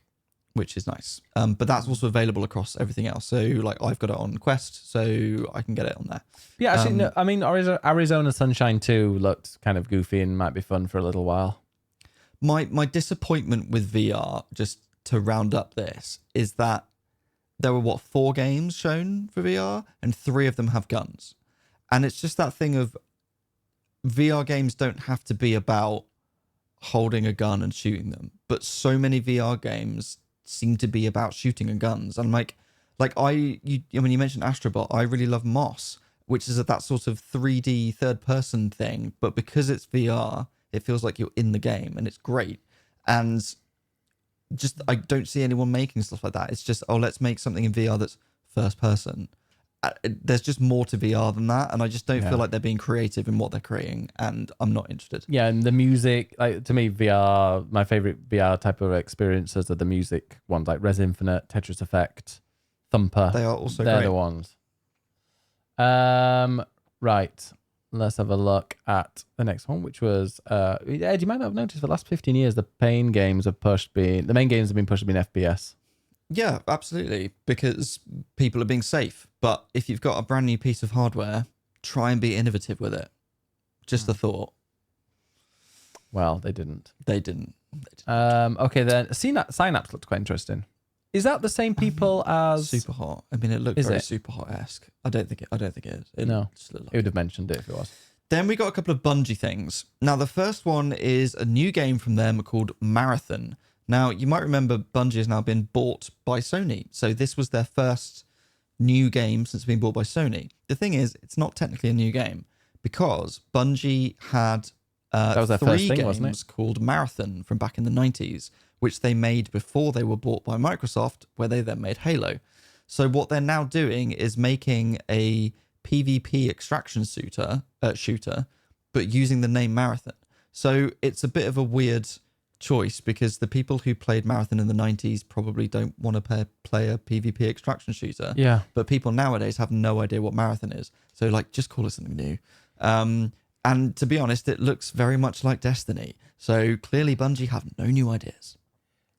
which is nice. But that's also available across everything else. So like I've got it on Quest, so I can get it on there. Yeah, actually, no, I mean, Arizona Sunshine 2 looked kind of goofy and might be fun for a little while. My disappointment with VR, just to round up this, is that there were 4 games shown for VR, and 3 of them have guns. And it's just that thing of VR games don't have to be about holding a gun and shooting them, but so many VR games seem to be about shooting and guns. And when you mentioned Astrobot, I really love Moss, which is that sort of 3D third person thing, but because it's VR, it feels like you're in the game, and it's great. And just I don't see anyone making stuff like that. It's just, let's make something in VR that's first person. There's just more to VR than that, and I just don't feel like they're being creative in what they're creating, and I'm not interested. Yeah, and the music, like to me, VR, my favorite VR type of experiences are the music ones, like Res Infinite, Tetris Effect, Thumper. They are also They're great. the ones. Right. Let's have a look at the next one, which was Ed, you might not have noticed for the last 15 years the main games have been pushed to be FPS. Yeah, absolutely, because people are being safe. But if you've got a brand new piece of hardware, try and be innovative with it. Just a thought. Well, they didn't. They didn't. Okay, then Synapse looked quite interesting. Is that the same people as Super Hot? I mean, it looked very Super Hot-esque. I don't think it is. No, just looked like it would have mentioned it if it was. Then we got a couple of Bungie things. Now, the first one is a new game from them called Marathon. Now, you might remember Bungie has now been bought by Sony. So this was their first new game since being bought by Sony. The thing is, it's not technically a new game because Bungie had that was their 3 first thing, games wasn't it? called Marathon from back in the 90s, which they made before they were bought by Microsoft, where they then made Halo. So what they're now doing is making a PvP extraction shooter, but using the name Marathon. So it's a bit of a weird choice because the people who played Marathon in the 90s probably don't want to play a PvP extraction shooter. Yeah. But people nowadays have no idea what Marathon is. So just call it something new. And to be honest, it looks very much like Destiny. So clearly Bungie have no new ideas.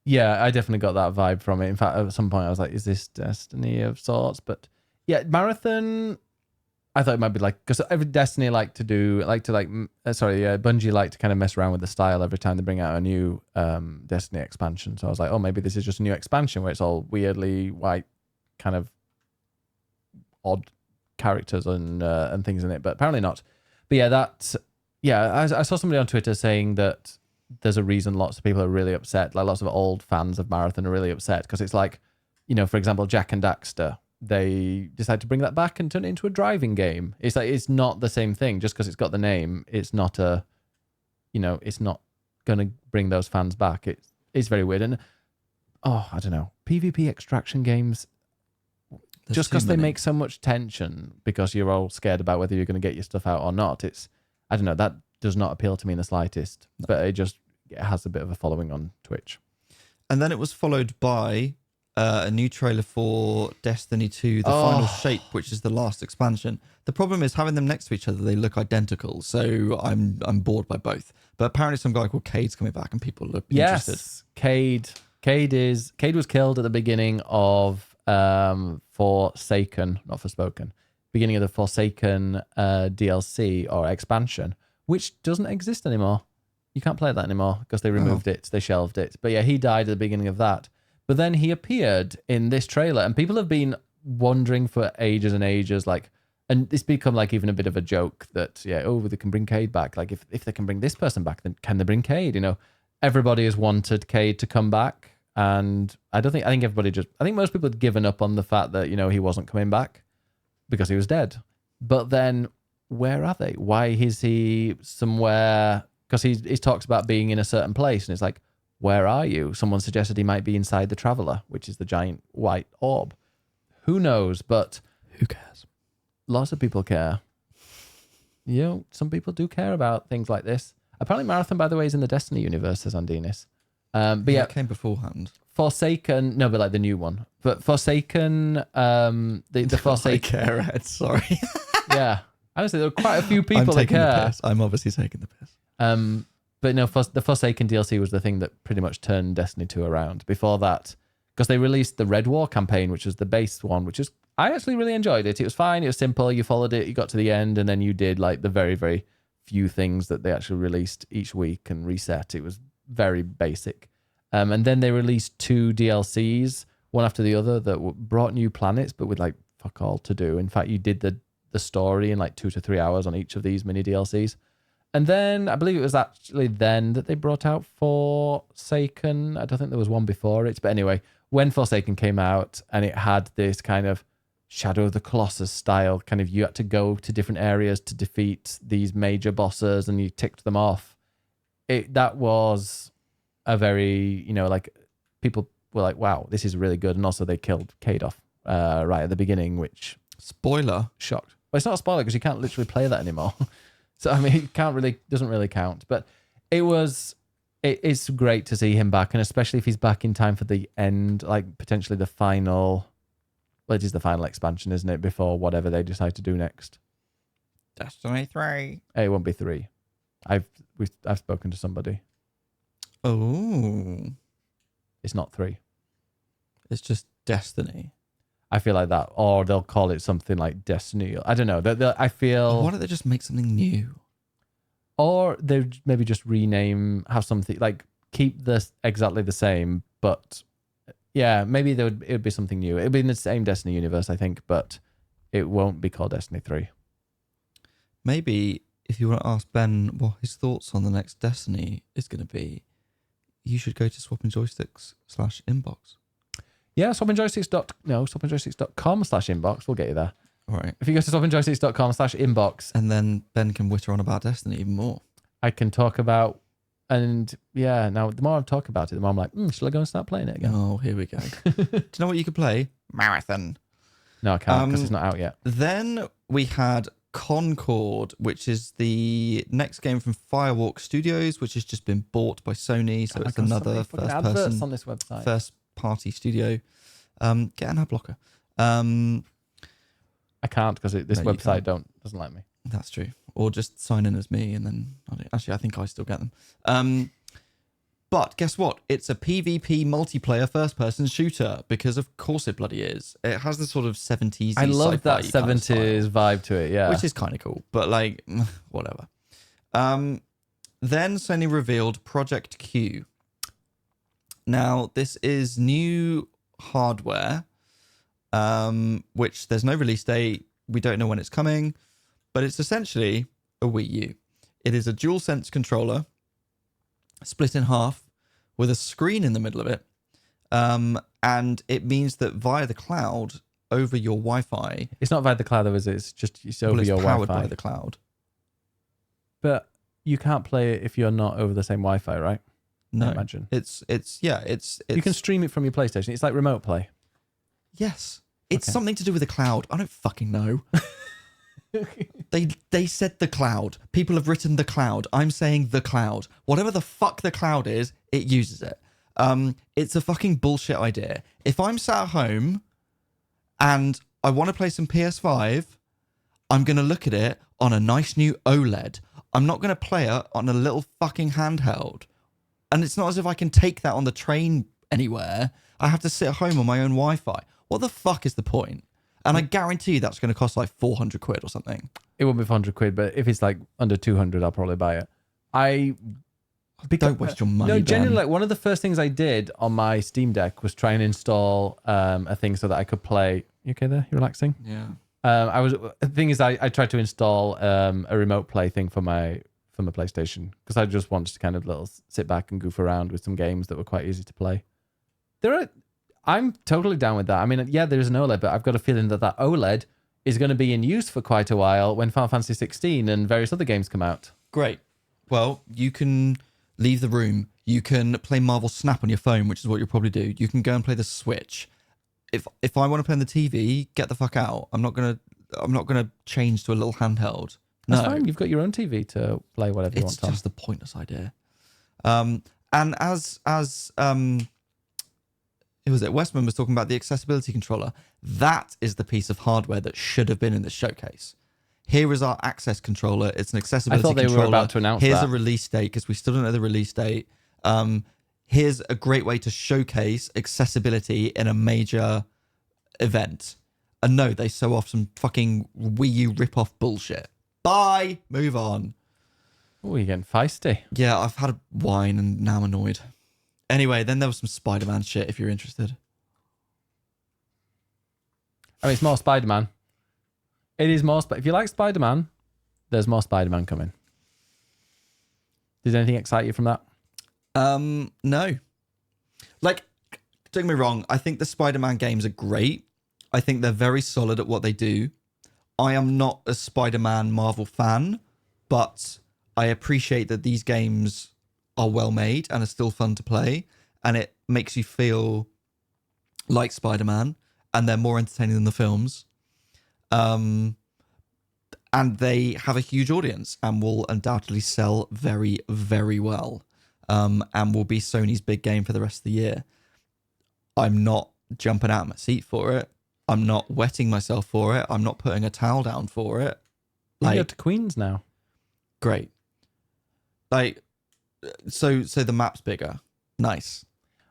Yeah, I definitely got that vibe from it. In fact, at some point I was like, is this Destiny of sorts? But yeah, Marathon, I thought it might be like, because every Destiny Bungie like to kind of mess around with the style every time they bring out a new Destiny expansion. So I was like, maybe this is just a new expansion where it's all weirdly white, kind of odd characters and things in it, but apparently not. But yeah, I saw somebody on Twitter saying that there's a reason lots of people are really upset. Like lots of old fans of Marathon are really upset because it's like, for example, Jak and Daxter, they decided to bring that back and turn it into a driving game. It's like, it's not the same thing. Just because it's got the name, it's not it's not going to bring those fans back. It's very weird. And, I don't know, PvP extraction games, just because they make so much tension because you're all scared about whether you're going to get your stuff out or not. I don't know, that does not appeal to me in the slightest, but it has a bit of a following on Twitch. And then it was followed by a new trailer for Destiny 2, The Final Shape, which is the last expansion. The problem is having them next to each other, they look identical. So I'm bored by both. But apparently some guy called Cade's coming back and people look interested. Yes, Cade was killed at the beginning of Forsaken, not Forspoken, beginning of the Forsaken DLC or expansion, which doesn't exist anymore. You can't play that anymore because they removed it, they shelved it. But yeah, he died at the beginning of that. But then he appeared in this trailer, and people have been wondering for ages and ages, and it's become like even a bit of a joke that, they can bring Cade back. Like if they can bring this person back, then can they bring Cade? Everybody has wanted Cade to come back. And I think most people had given up on the fact that, he wasn't coming back because he was dead. But then where are they? Why is he somewhere? Because he's talks about being in a certain place, and it's like, where are you? Someone suggested he might be inside the Traveler, which is the giant white orb. Who knows? But who cares? Lots of people care. Some people do care about things like this. Apparently Marathon, by the way, is in the Destiny universe, says Andinis. But yeah, it came beforehand. Forsaken, no, but like the new one. But Forsaken, the Forsaken. I care, Ed, sorry. Yeah. Honestly, there are quite a few I'm people that taking the care. piss. I'm obviously taking the piss. But no, the Forsaken DLC was the thing that pretty much turned Destiny 2 around. Before that, because they released the Red War campaign, which was the base one, which is I actually really enjoyed it. It was fine. It was simple. You followed it. You got to the end, and then you did like the very, very few things that they actually released each week and reset. It was very basic. And then they released 2 DLCs, one after the other, that brought new planets, but with like fuck all to do. In fact, you did the story in like 2 to 3 hours on each of these mini DLCs. And then I believe it was actually then that they brought out Forsaken. I don't think there was one before it. But anyway, when Forsaken came out and it had this kind of Shadow of the Colossus style, kind of you had to go to different areas to defeat these major bosses and you ticked them off. That was a very, like people were like, wow, this is really good. And also they killed Cade off right at the beginning, which... Spoiler. Shocked. Well, it's not a spoiler because you can't literally play that anymore. So, I mean, doesn't really count. But it's great to see him back. And especially if he's back in time for the end, like potentially the final... Well, it is the final expansion, isn't it? Before whatever they decide to do next. Destiny 3. It won't be 3. I've spoken to somebody. Oh. It's not 3. It's just Destiny. I feel like that. Or they'll call it something like Destiny. I don't know. I feel... Why don't they just make something new? Or they maybe just have something, like keep this exactly the same, but yeah, maybe it would be something new. It would be in the same Destiny universe, I think, but it won't be called Destiny 3. Maybe if you want to ask Ben what his thoughts on the next Destiny is going to be, you should go to swappingjoysticks/inbox. Yeah, swappingjoysticks.com/inbox. We'll get you there. All right. If you go to swappingjoysticks.com/inbox. And then Ben can witter on about Destiny even more. I can talk about, and yeah, now the more I talk about it, the more I'm like, shall I go and start playing it again? Oh, here we go. Do you know what you could play? Marathon. No, I can't because it's not out yet. Then we had Concord, which is the next game from Firewalk Studios, which has just been bought by Sony. So it's another adverts on this website. first party studio. Get an ad blocker. I can't because this website doesn't like me. That's true. Or just sign in as me and then... Actually, I think I still get them. But guess what? It's a PvP multiplayer first-person shooter because of course it bloody is. It has the sort of 70s. I love that 70s vibe to it, yeah. Which is kind of cool, but like, whatever. Then Sony revealed Project Q. Now, this is new hardware, which there's no release date. We don't know when it's coming, but it's essentially a Wii U. It is a DualSense controller split in half with a screen in the middle of it. And it means that via the cloud over your Wi-Fi... It's not via the cloud though, is it? It's just over your Wi-Fi. It's powered by the cloud. But you can't play it if you're not over the same Wi-Fi, right? No. I imagine. It's You can stream it from your PlayStation. It's like remote play. Yes. It's something to do with the cloud. I don't fucking know. They said the cloud. People have written the cloud. I'm saying the cloud. Whatever the fuck the cloud is, it uses it. It's a fucking bullshit idea. If I'm sat at home and I want to play some PS5, I'm going to look at it on a nice new OLED. I'm not going to play it on a little fucking handheld. And it's not as if I can take that on the train anywhere. I have to sit at home on my own Wi-Fi. What the fuck is the point? And I guarantee that's going to cost like 400 quid or something. It won't be 400 quid, but if it's like under 200, I'll probably buy it. Don't waste your money. No, genuinely, like one of the first things I did on my Steam Deck was try and install a thing so that I could play. You okay there? You relaxing? Yeah. The thing is, I tried to install a remote play thing for my PlayStation because I just wanted to kind of sit back and goof around with some games that were quite easy to play. I'm totally down with that. I mean, yeah, there is an OLED, but I've got a feeling that OLED is going to be in use for quite a while when Final Fantasy 16 and various other games come out. Great. Well, you can leave the room. You can play Marvel Snap on your phone, which is what you'll probably do. You can go and play the Switch. If I want to play on the TV, get the fuck out. I'm not gonna change to a little handheld. No, that's fine. You've got your own TV to play whatever you want. It's just a pointless idea. And as who was it? Westman was talking about the accessibility controller. That is the piece of hardware that should have been in the showcase. here is our access controller. It's an I accessibility thought they controller. were about to announce Here's that. a release date because we still don't know the release date. Here's a great way to showcase accessibility in a major event. And no, they show off some fucking Wii U rip-off bullshit. Bye. Move on. Oh, you're getting feisty. Yeah, I've had a wine and now I'm annoyed. Anyway, then there was some Spider-Man shit if you're interested. I mean, it's more Spider-Man. It is more... If you like Spider-Man, there's more Spider-Man coming. Did anything excite you from that? No. Like, don't get me wrong, I think the Spider-Man games are great. I think they're very solid at what they do. I am not a Spider-Man Marvel fan, but I appreciate that these games are well made and are still fun to play, and it makes you feel like Spider-Man, and they're more entertaining than the films. And they have a huge audience and will undoubtedly sell very, very well, and will be Sony's big game for the rest of the year. I'm not jumping out of my seat for it. I'm not wetting myself for it. I'm not putting a towel down for it. You Like, go to Queens now. great. Like, so the map's bigger. Nice.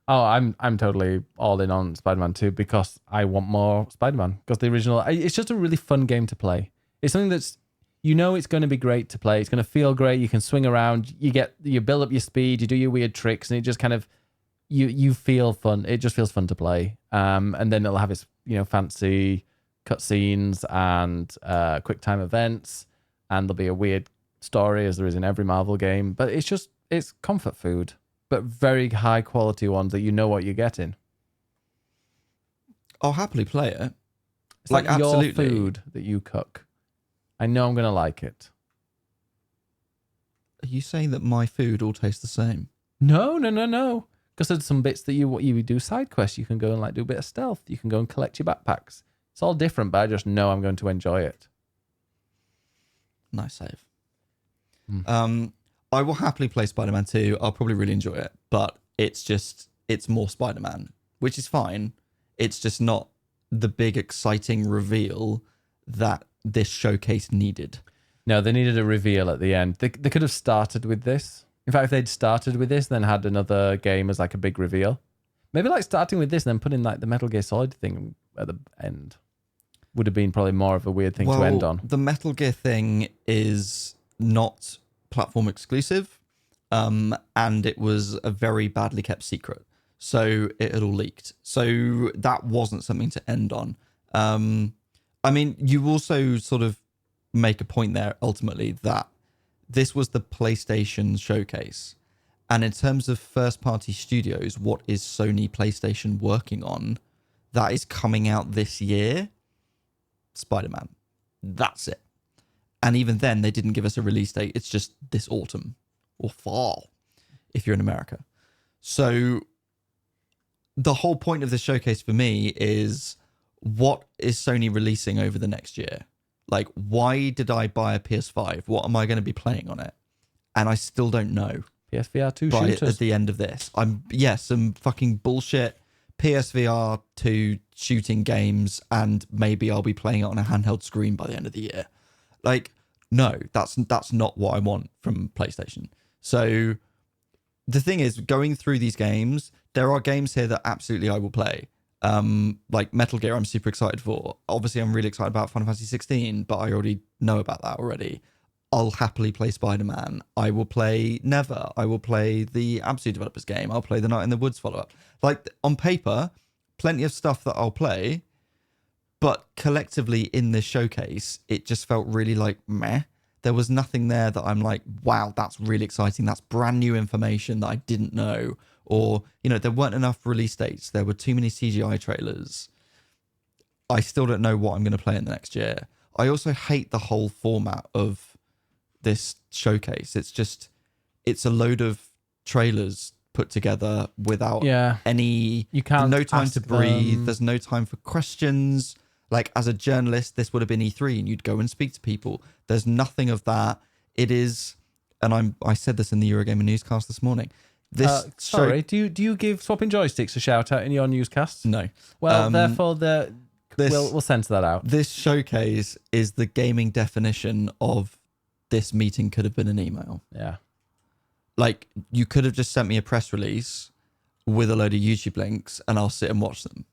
Oh, I'm totally all in on Spider-Man 2 because I want more Spider-Man. Because the original, it's just a really fun game to play. It's something that's, you know, it's going to be great to play. It's going to feel great. You can swing around. You build up your speed. You do your weird tricks, and it just kind of, you feel fun. It just feels fun to play. And then it'll have its, you know, fancy cutscenes and quick time events, and there'll be a weird story as there is in every Marvel game. But it's comfort food, but very high quality ones that you know what you're getting. I'll happily play it. It's like your absolutely. food that you cook. I know I'm going to like it. Are you saying that my food all tastes the same? No. Because there's some bits that you do side quests. You can go and like do a bit of stealth. You can go and collect your backpacks. It's all different, but I just know I'm going to enjoy it. Nice save. I will happily play Spider-Man 2. I'll probably really enjoy it, but it's more Spider-Man, which is fine. It's just not the big exciting reveal that this showcase needed. No, they needed a reveal at the end. They could have started with this. In fact, if they'd started with this, then had another game as like a big reveal. Maybe like starting with this and then putting like the Metal Gear Solid thing at the end would have been probably more of a weird thing to end on. The Metal Gear thing is not platform exclusive, and it was a very badly kept secret. So it had all leaked. So that wasn't something to end on. I mean, you also sort of make a point there ultimately that this was the PlayStation showcase. And in terms of first-party studios, what is Sony PlayStation working on that is coming out this year? Spider-Man. That's it. And even then, they didn't give us a release date. It's just this autumn or fall, if you're in America. So the whole point of this showcase for me is, what is Sony releasing over the next year? Like, why did I buy a PS5? What am I going to be playing on it? And I still don't know. PSVR 2 By shooters. at the end of this, some fucking bullshit PSVR 2 shooting games, and maybe I'll be playing it on a handheld screen by the end of the year. Like, no, that's not what I want from PlayStation. So the thing is, going through these games, there are games here that absolutely I will play. Like Metal Gear, I'm super excited for. Obviously, I'm really excited about Final Fantasy 16, but I already know about that already. I'll happily play Spider-Man. I will play Never. I will play the Absolute Developers game. I'll play the Night in the Woods follow-up. Like, on paper, plenty of stuff that I'll play, but collectively in this showcase, it just felt really like meh. There was nothing there that I'm like, wow, that's really exciting. That's brand new information that I didn't know. Or, you know, there weren't enough release dates. There were too many CGI trailers. I still don't know what I'm going to play in the next year. I also hate the whole format of this showcase. It's a load of trailers put together without any... You can't no time ask to breathe. them. There's no time for questions. Like, as a journalist, this would have been E3 and you'd go and speak to people. There's nothing of that. It is... And I said this in the Eurogamer newscast this morning. Sorry, do you give Swapping Joysticks a shout out in your newscasts? No. Well, therefore, We'll censor that out. This showcase is the gaming definition of this meeting could have been an email. Yeah. Like, you could have just sent me a press release with a load of YouTube links and I'll sit and watch them.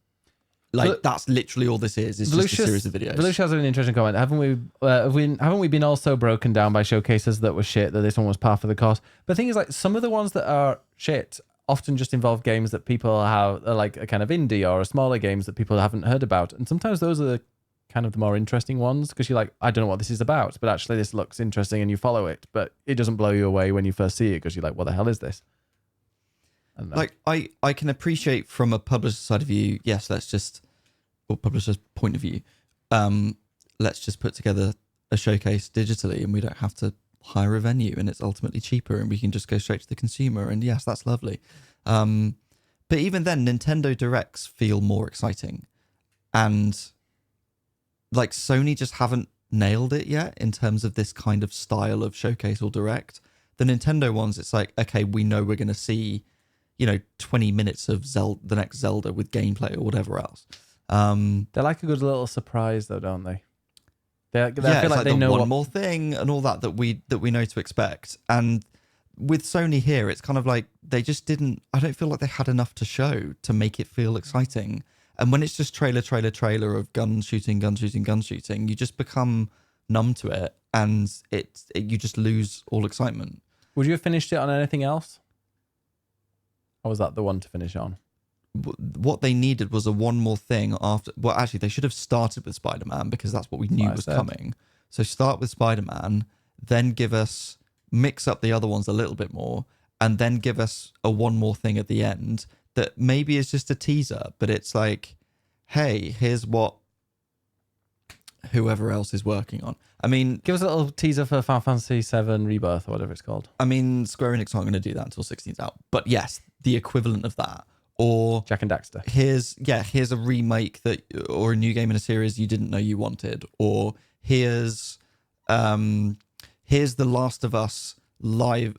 Like, that's literally all this is. It's just a series of videos. Volusia has an interesting comment. Haven't we been all so broken down by showcases that were shit that this one was par for the course? But the thing is, like, some of the ones that are shit often just involve games that people have, like a kind of indie or a smaller games that people haven't heard about. And sometimes those are the kind of the more interesting ones because you're like, I don't know what this is about, but actually this looks interesting and you follow it, but it doesn't blow you away when you first see it because you're like, what the hell is this? Like, I can appreciate from a publisher's side of view, yes, or publisher's point of view, let's just put together a showcase digitally and we don't have to hire a venue and it's ultimately cheaper and we can just go straight to the consumer, and yes, that's lovely. But even then, Nintendo Directs feel more exciting, and like Sony just haven't nailed it yet in terms of this kind of style of showcase or direct. The Nintendo ones, it's like, okay, we know we're going to see, 20 minutes of the next Zelda with gameplay or whatever else. They're like a good little surprise though, don't they? I feel it's like they know one more thing and all that we know to expect. And with Sony here, it's kind of like they just didn't. I don't feel like they had enough to show to make it feel exciting. And when it's just trailer of gun shooting, you just become numb to it, and you just lose all excitement. Would you have finished it on anything else? Or was that the one to finish on? What they needed was a one more thing after. Well, actually, they should have started with Spider-Man because that's what we knew was coming. So start with Spider-Man, then mix up the other ones a little bit more, and then give us a one more thing at the end that maybe is just a teaser, but it's like, hey, here's what whoever else is working on. I mean, give us a little teaser for Final Fantasy VII Rebirth or whatever it's called. I mean, Square Enix aren't going to do that until 16's out, but yes, the equivalent of that. Or Jack and Daxter. Here's a remake or a new game in a series you didn't know you wanted. Or here's The Last of Us live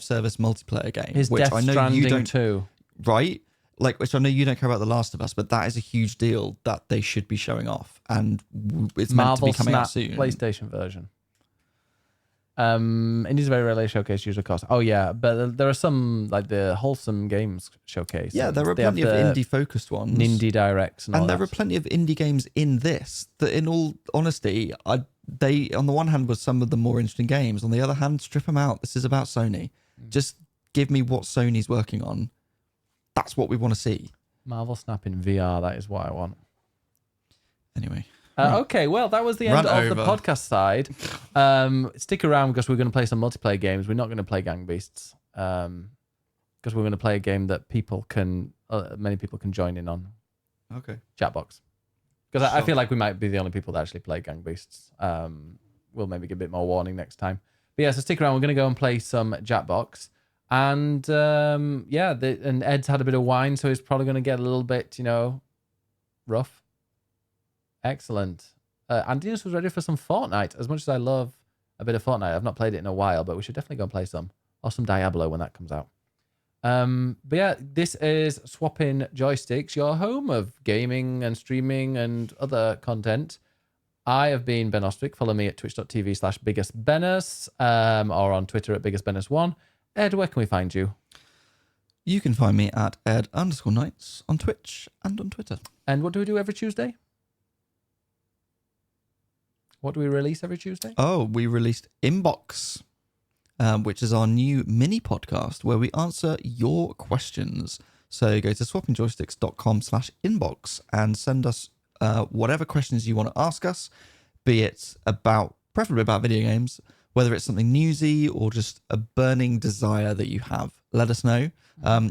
service multiplayer game. Here's which Death I know Stranding you don't, 2. Right? Like, which I know you don't care about The Last of Us, but that is a huge deal that they should be showing off, and it's meant to be coming out soon. PlayStation version. Indies very rarely showcase user cost. Oh yeah, but there are some like the Wholesome Games showcase. Yeah, there are plenty of indie focused ones, Indie Directs, and there are plenty of indie games in this. That, in all honesty, they on the one hand were some of the more interesting games. On the other hand, strip them out. This is about Sony. Just give me what Sony's working on. That's what we want to see. Marvel Snap in VR. That is what I want. Anyway. Okay, well, that was the end of the podcast side. Stick around because we're going to play some multiplayer games. We're not going to play Gang Beasts because we're going to play a game that many people can join in on. Okay. Chatbox. Because I feel like we might be the only people that actually play Gang Beasts. We'll maybe give a bit more warning next time. But yeah, so stick around. We're going to go and play some Jackbox. And and Ed's had a bit of wine, so he's probably going to get a little bit, rough. Excellent. Andinus was ready for some Fortnite. As much as I love a bit of Fortnite, I've not played it in a while, but we should definitely go and play some. Or some Diablo when that comes out. But yeah, this is Swapping Joysticks, your home of gaming and streaming and other content. I have been Ben Ostwick. Follow me at twitch.tv/biggestbennis or on Twitter at biggestbennis1. Ed, where can we find you? You can find me at ed_nights on Twitch and on Twitter. And what do we do every Tuesday? What do we release every Tuesday? Oh, we released Inbox, which is our new mini podcast where we answer your questions. So go to swappingjoysticks.com/inbox and send us whatever questions you want to ask us, be it preferably about video games, whether it's something newsy or just a burning desire that you have. Let us know.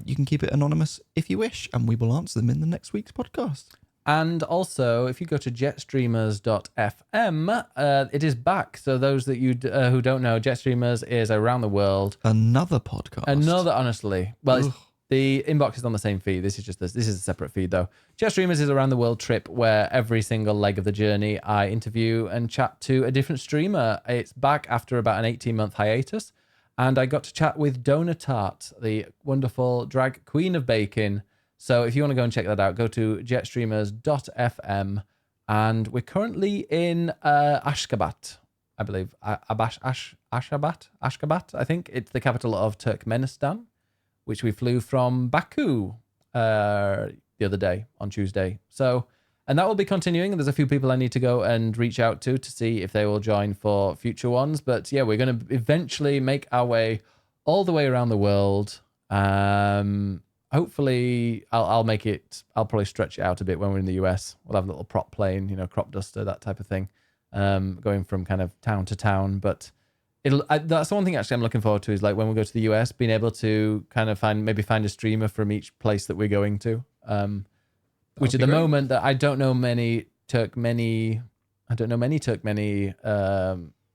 You can keep it anonymous if you wish, and we will answer them in the next week's podcast. And also, if you go to jetstreamers.fm, it is back. So those that you who don't know, Jetstreamers is around the world. Another podcast. Honestly. Well, the inbox is on the same feed. This is a separate feed, though. Jetstreamers is a around the world trip where every single leg of the journey, I interview and chat to a different streamer. It's back after about an 18-month hiatus. And I got to chat with Dona Tart, the wonderful drag queen of baking. So if you want to go and check that out, go to jetstreamers.fm and we're currently in Ashgabat, I believe. Ashgabat, I think. It's the capital of Turkmenistan, which we flew from Baku the other day on Tuesday. So, and that will be continuing. There's a few people I need to go and reach out to see if they will join for future ones. But yeah, we're going to eventually make our way all the way around the world. Hopefully, I'll make it. I'll probably stretch it out a bit when we're in the US. We'll have a little prop plane, crop duster, that type of thing, going from kind of town to town. But that's the one thing actually I'm looking forward to is like when we go to the US, being able to kind of find a streamer from each place that we're going to. Which at the moment that I don't know many Turkmeni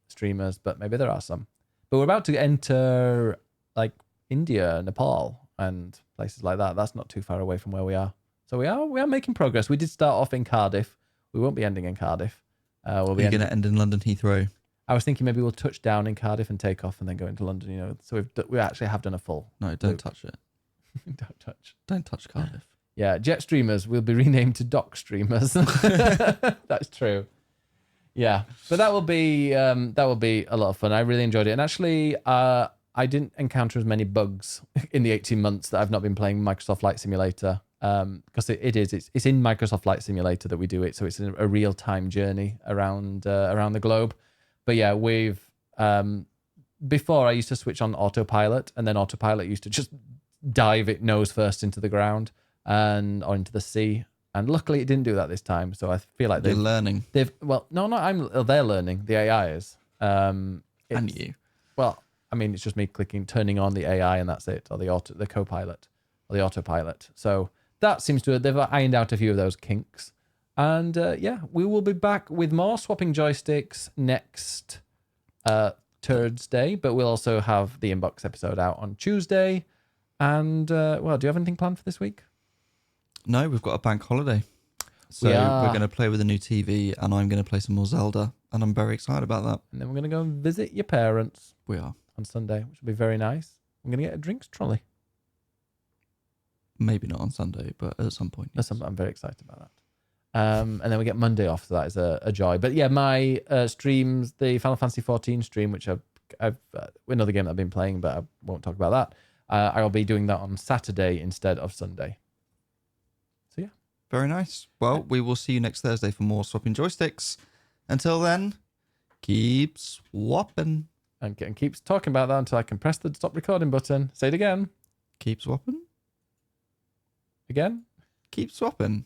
streamers, but maybe there are some. But we're about to enter like India, Nepal, and places like that. That's not too far away from where we are. So we are making progress. We did start off in Cardiff. We won't be ending in Cardiff. We'll be going to end in London Heathrow. I was thinking maybe we'll touch down in Cardiff and take off and then go into London. So we actually have done a full. No, don't touch it. Don't touch Cardiff. Yeah, jet streamers will be renamed to dock streamers. That's true. Yeah, but that will be a lot of fun. I really enjoyed it, and actually, I didn't encounter as many bugs in the 18 months that I've not been playing Microsoft Flight Simulator. Because it's in Microsoft Flight Simulator that we do it, so it's a real time journey around the globe. But yeah, we've before I used to switch on autopilot, and then autopilot used to just dive it nose first into the ground or into the sea. And luckily, it didn't do that this time. So I feel like they're learning. They're learning. The AI is. And you. Well, I mean, it's just me turning on the AI, and that's it, or the copilot, or the autopilot. So that seems to they've ironed out a few of those kinks. And yeah, we will be back with more swapping joysticks next Thursday, but we'll also have the inbox episode out on Tuesday. And well, do you have anything planned for this week? No, we've got a bank holiday. So we're going to play with a new TV, and I'm going to play some more Zelda, and I'm very excited about that. And then we're going to go and visit your parents. We are. On Sunday, which will be very nice. I'm going to get a drinks trolley. Maybe not on Sunday, but at some point. Yes. I'm very excited about that. And then we get Monday off, so that is a joy. But yeah, my streams, the Final Fantasy 14 stream, which I've another game that I've been playing, but I won't talk about that. I'll be doing that on Saturday instead of Sunday. So yeah. Very nice. Well, we will see you next Thursday for more Swapping Joysticks. Until then, keep swapping. And keeps talking about that until I can press the stop recording button. Say it again. Keep swapping. Again. Keep swapping.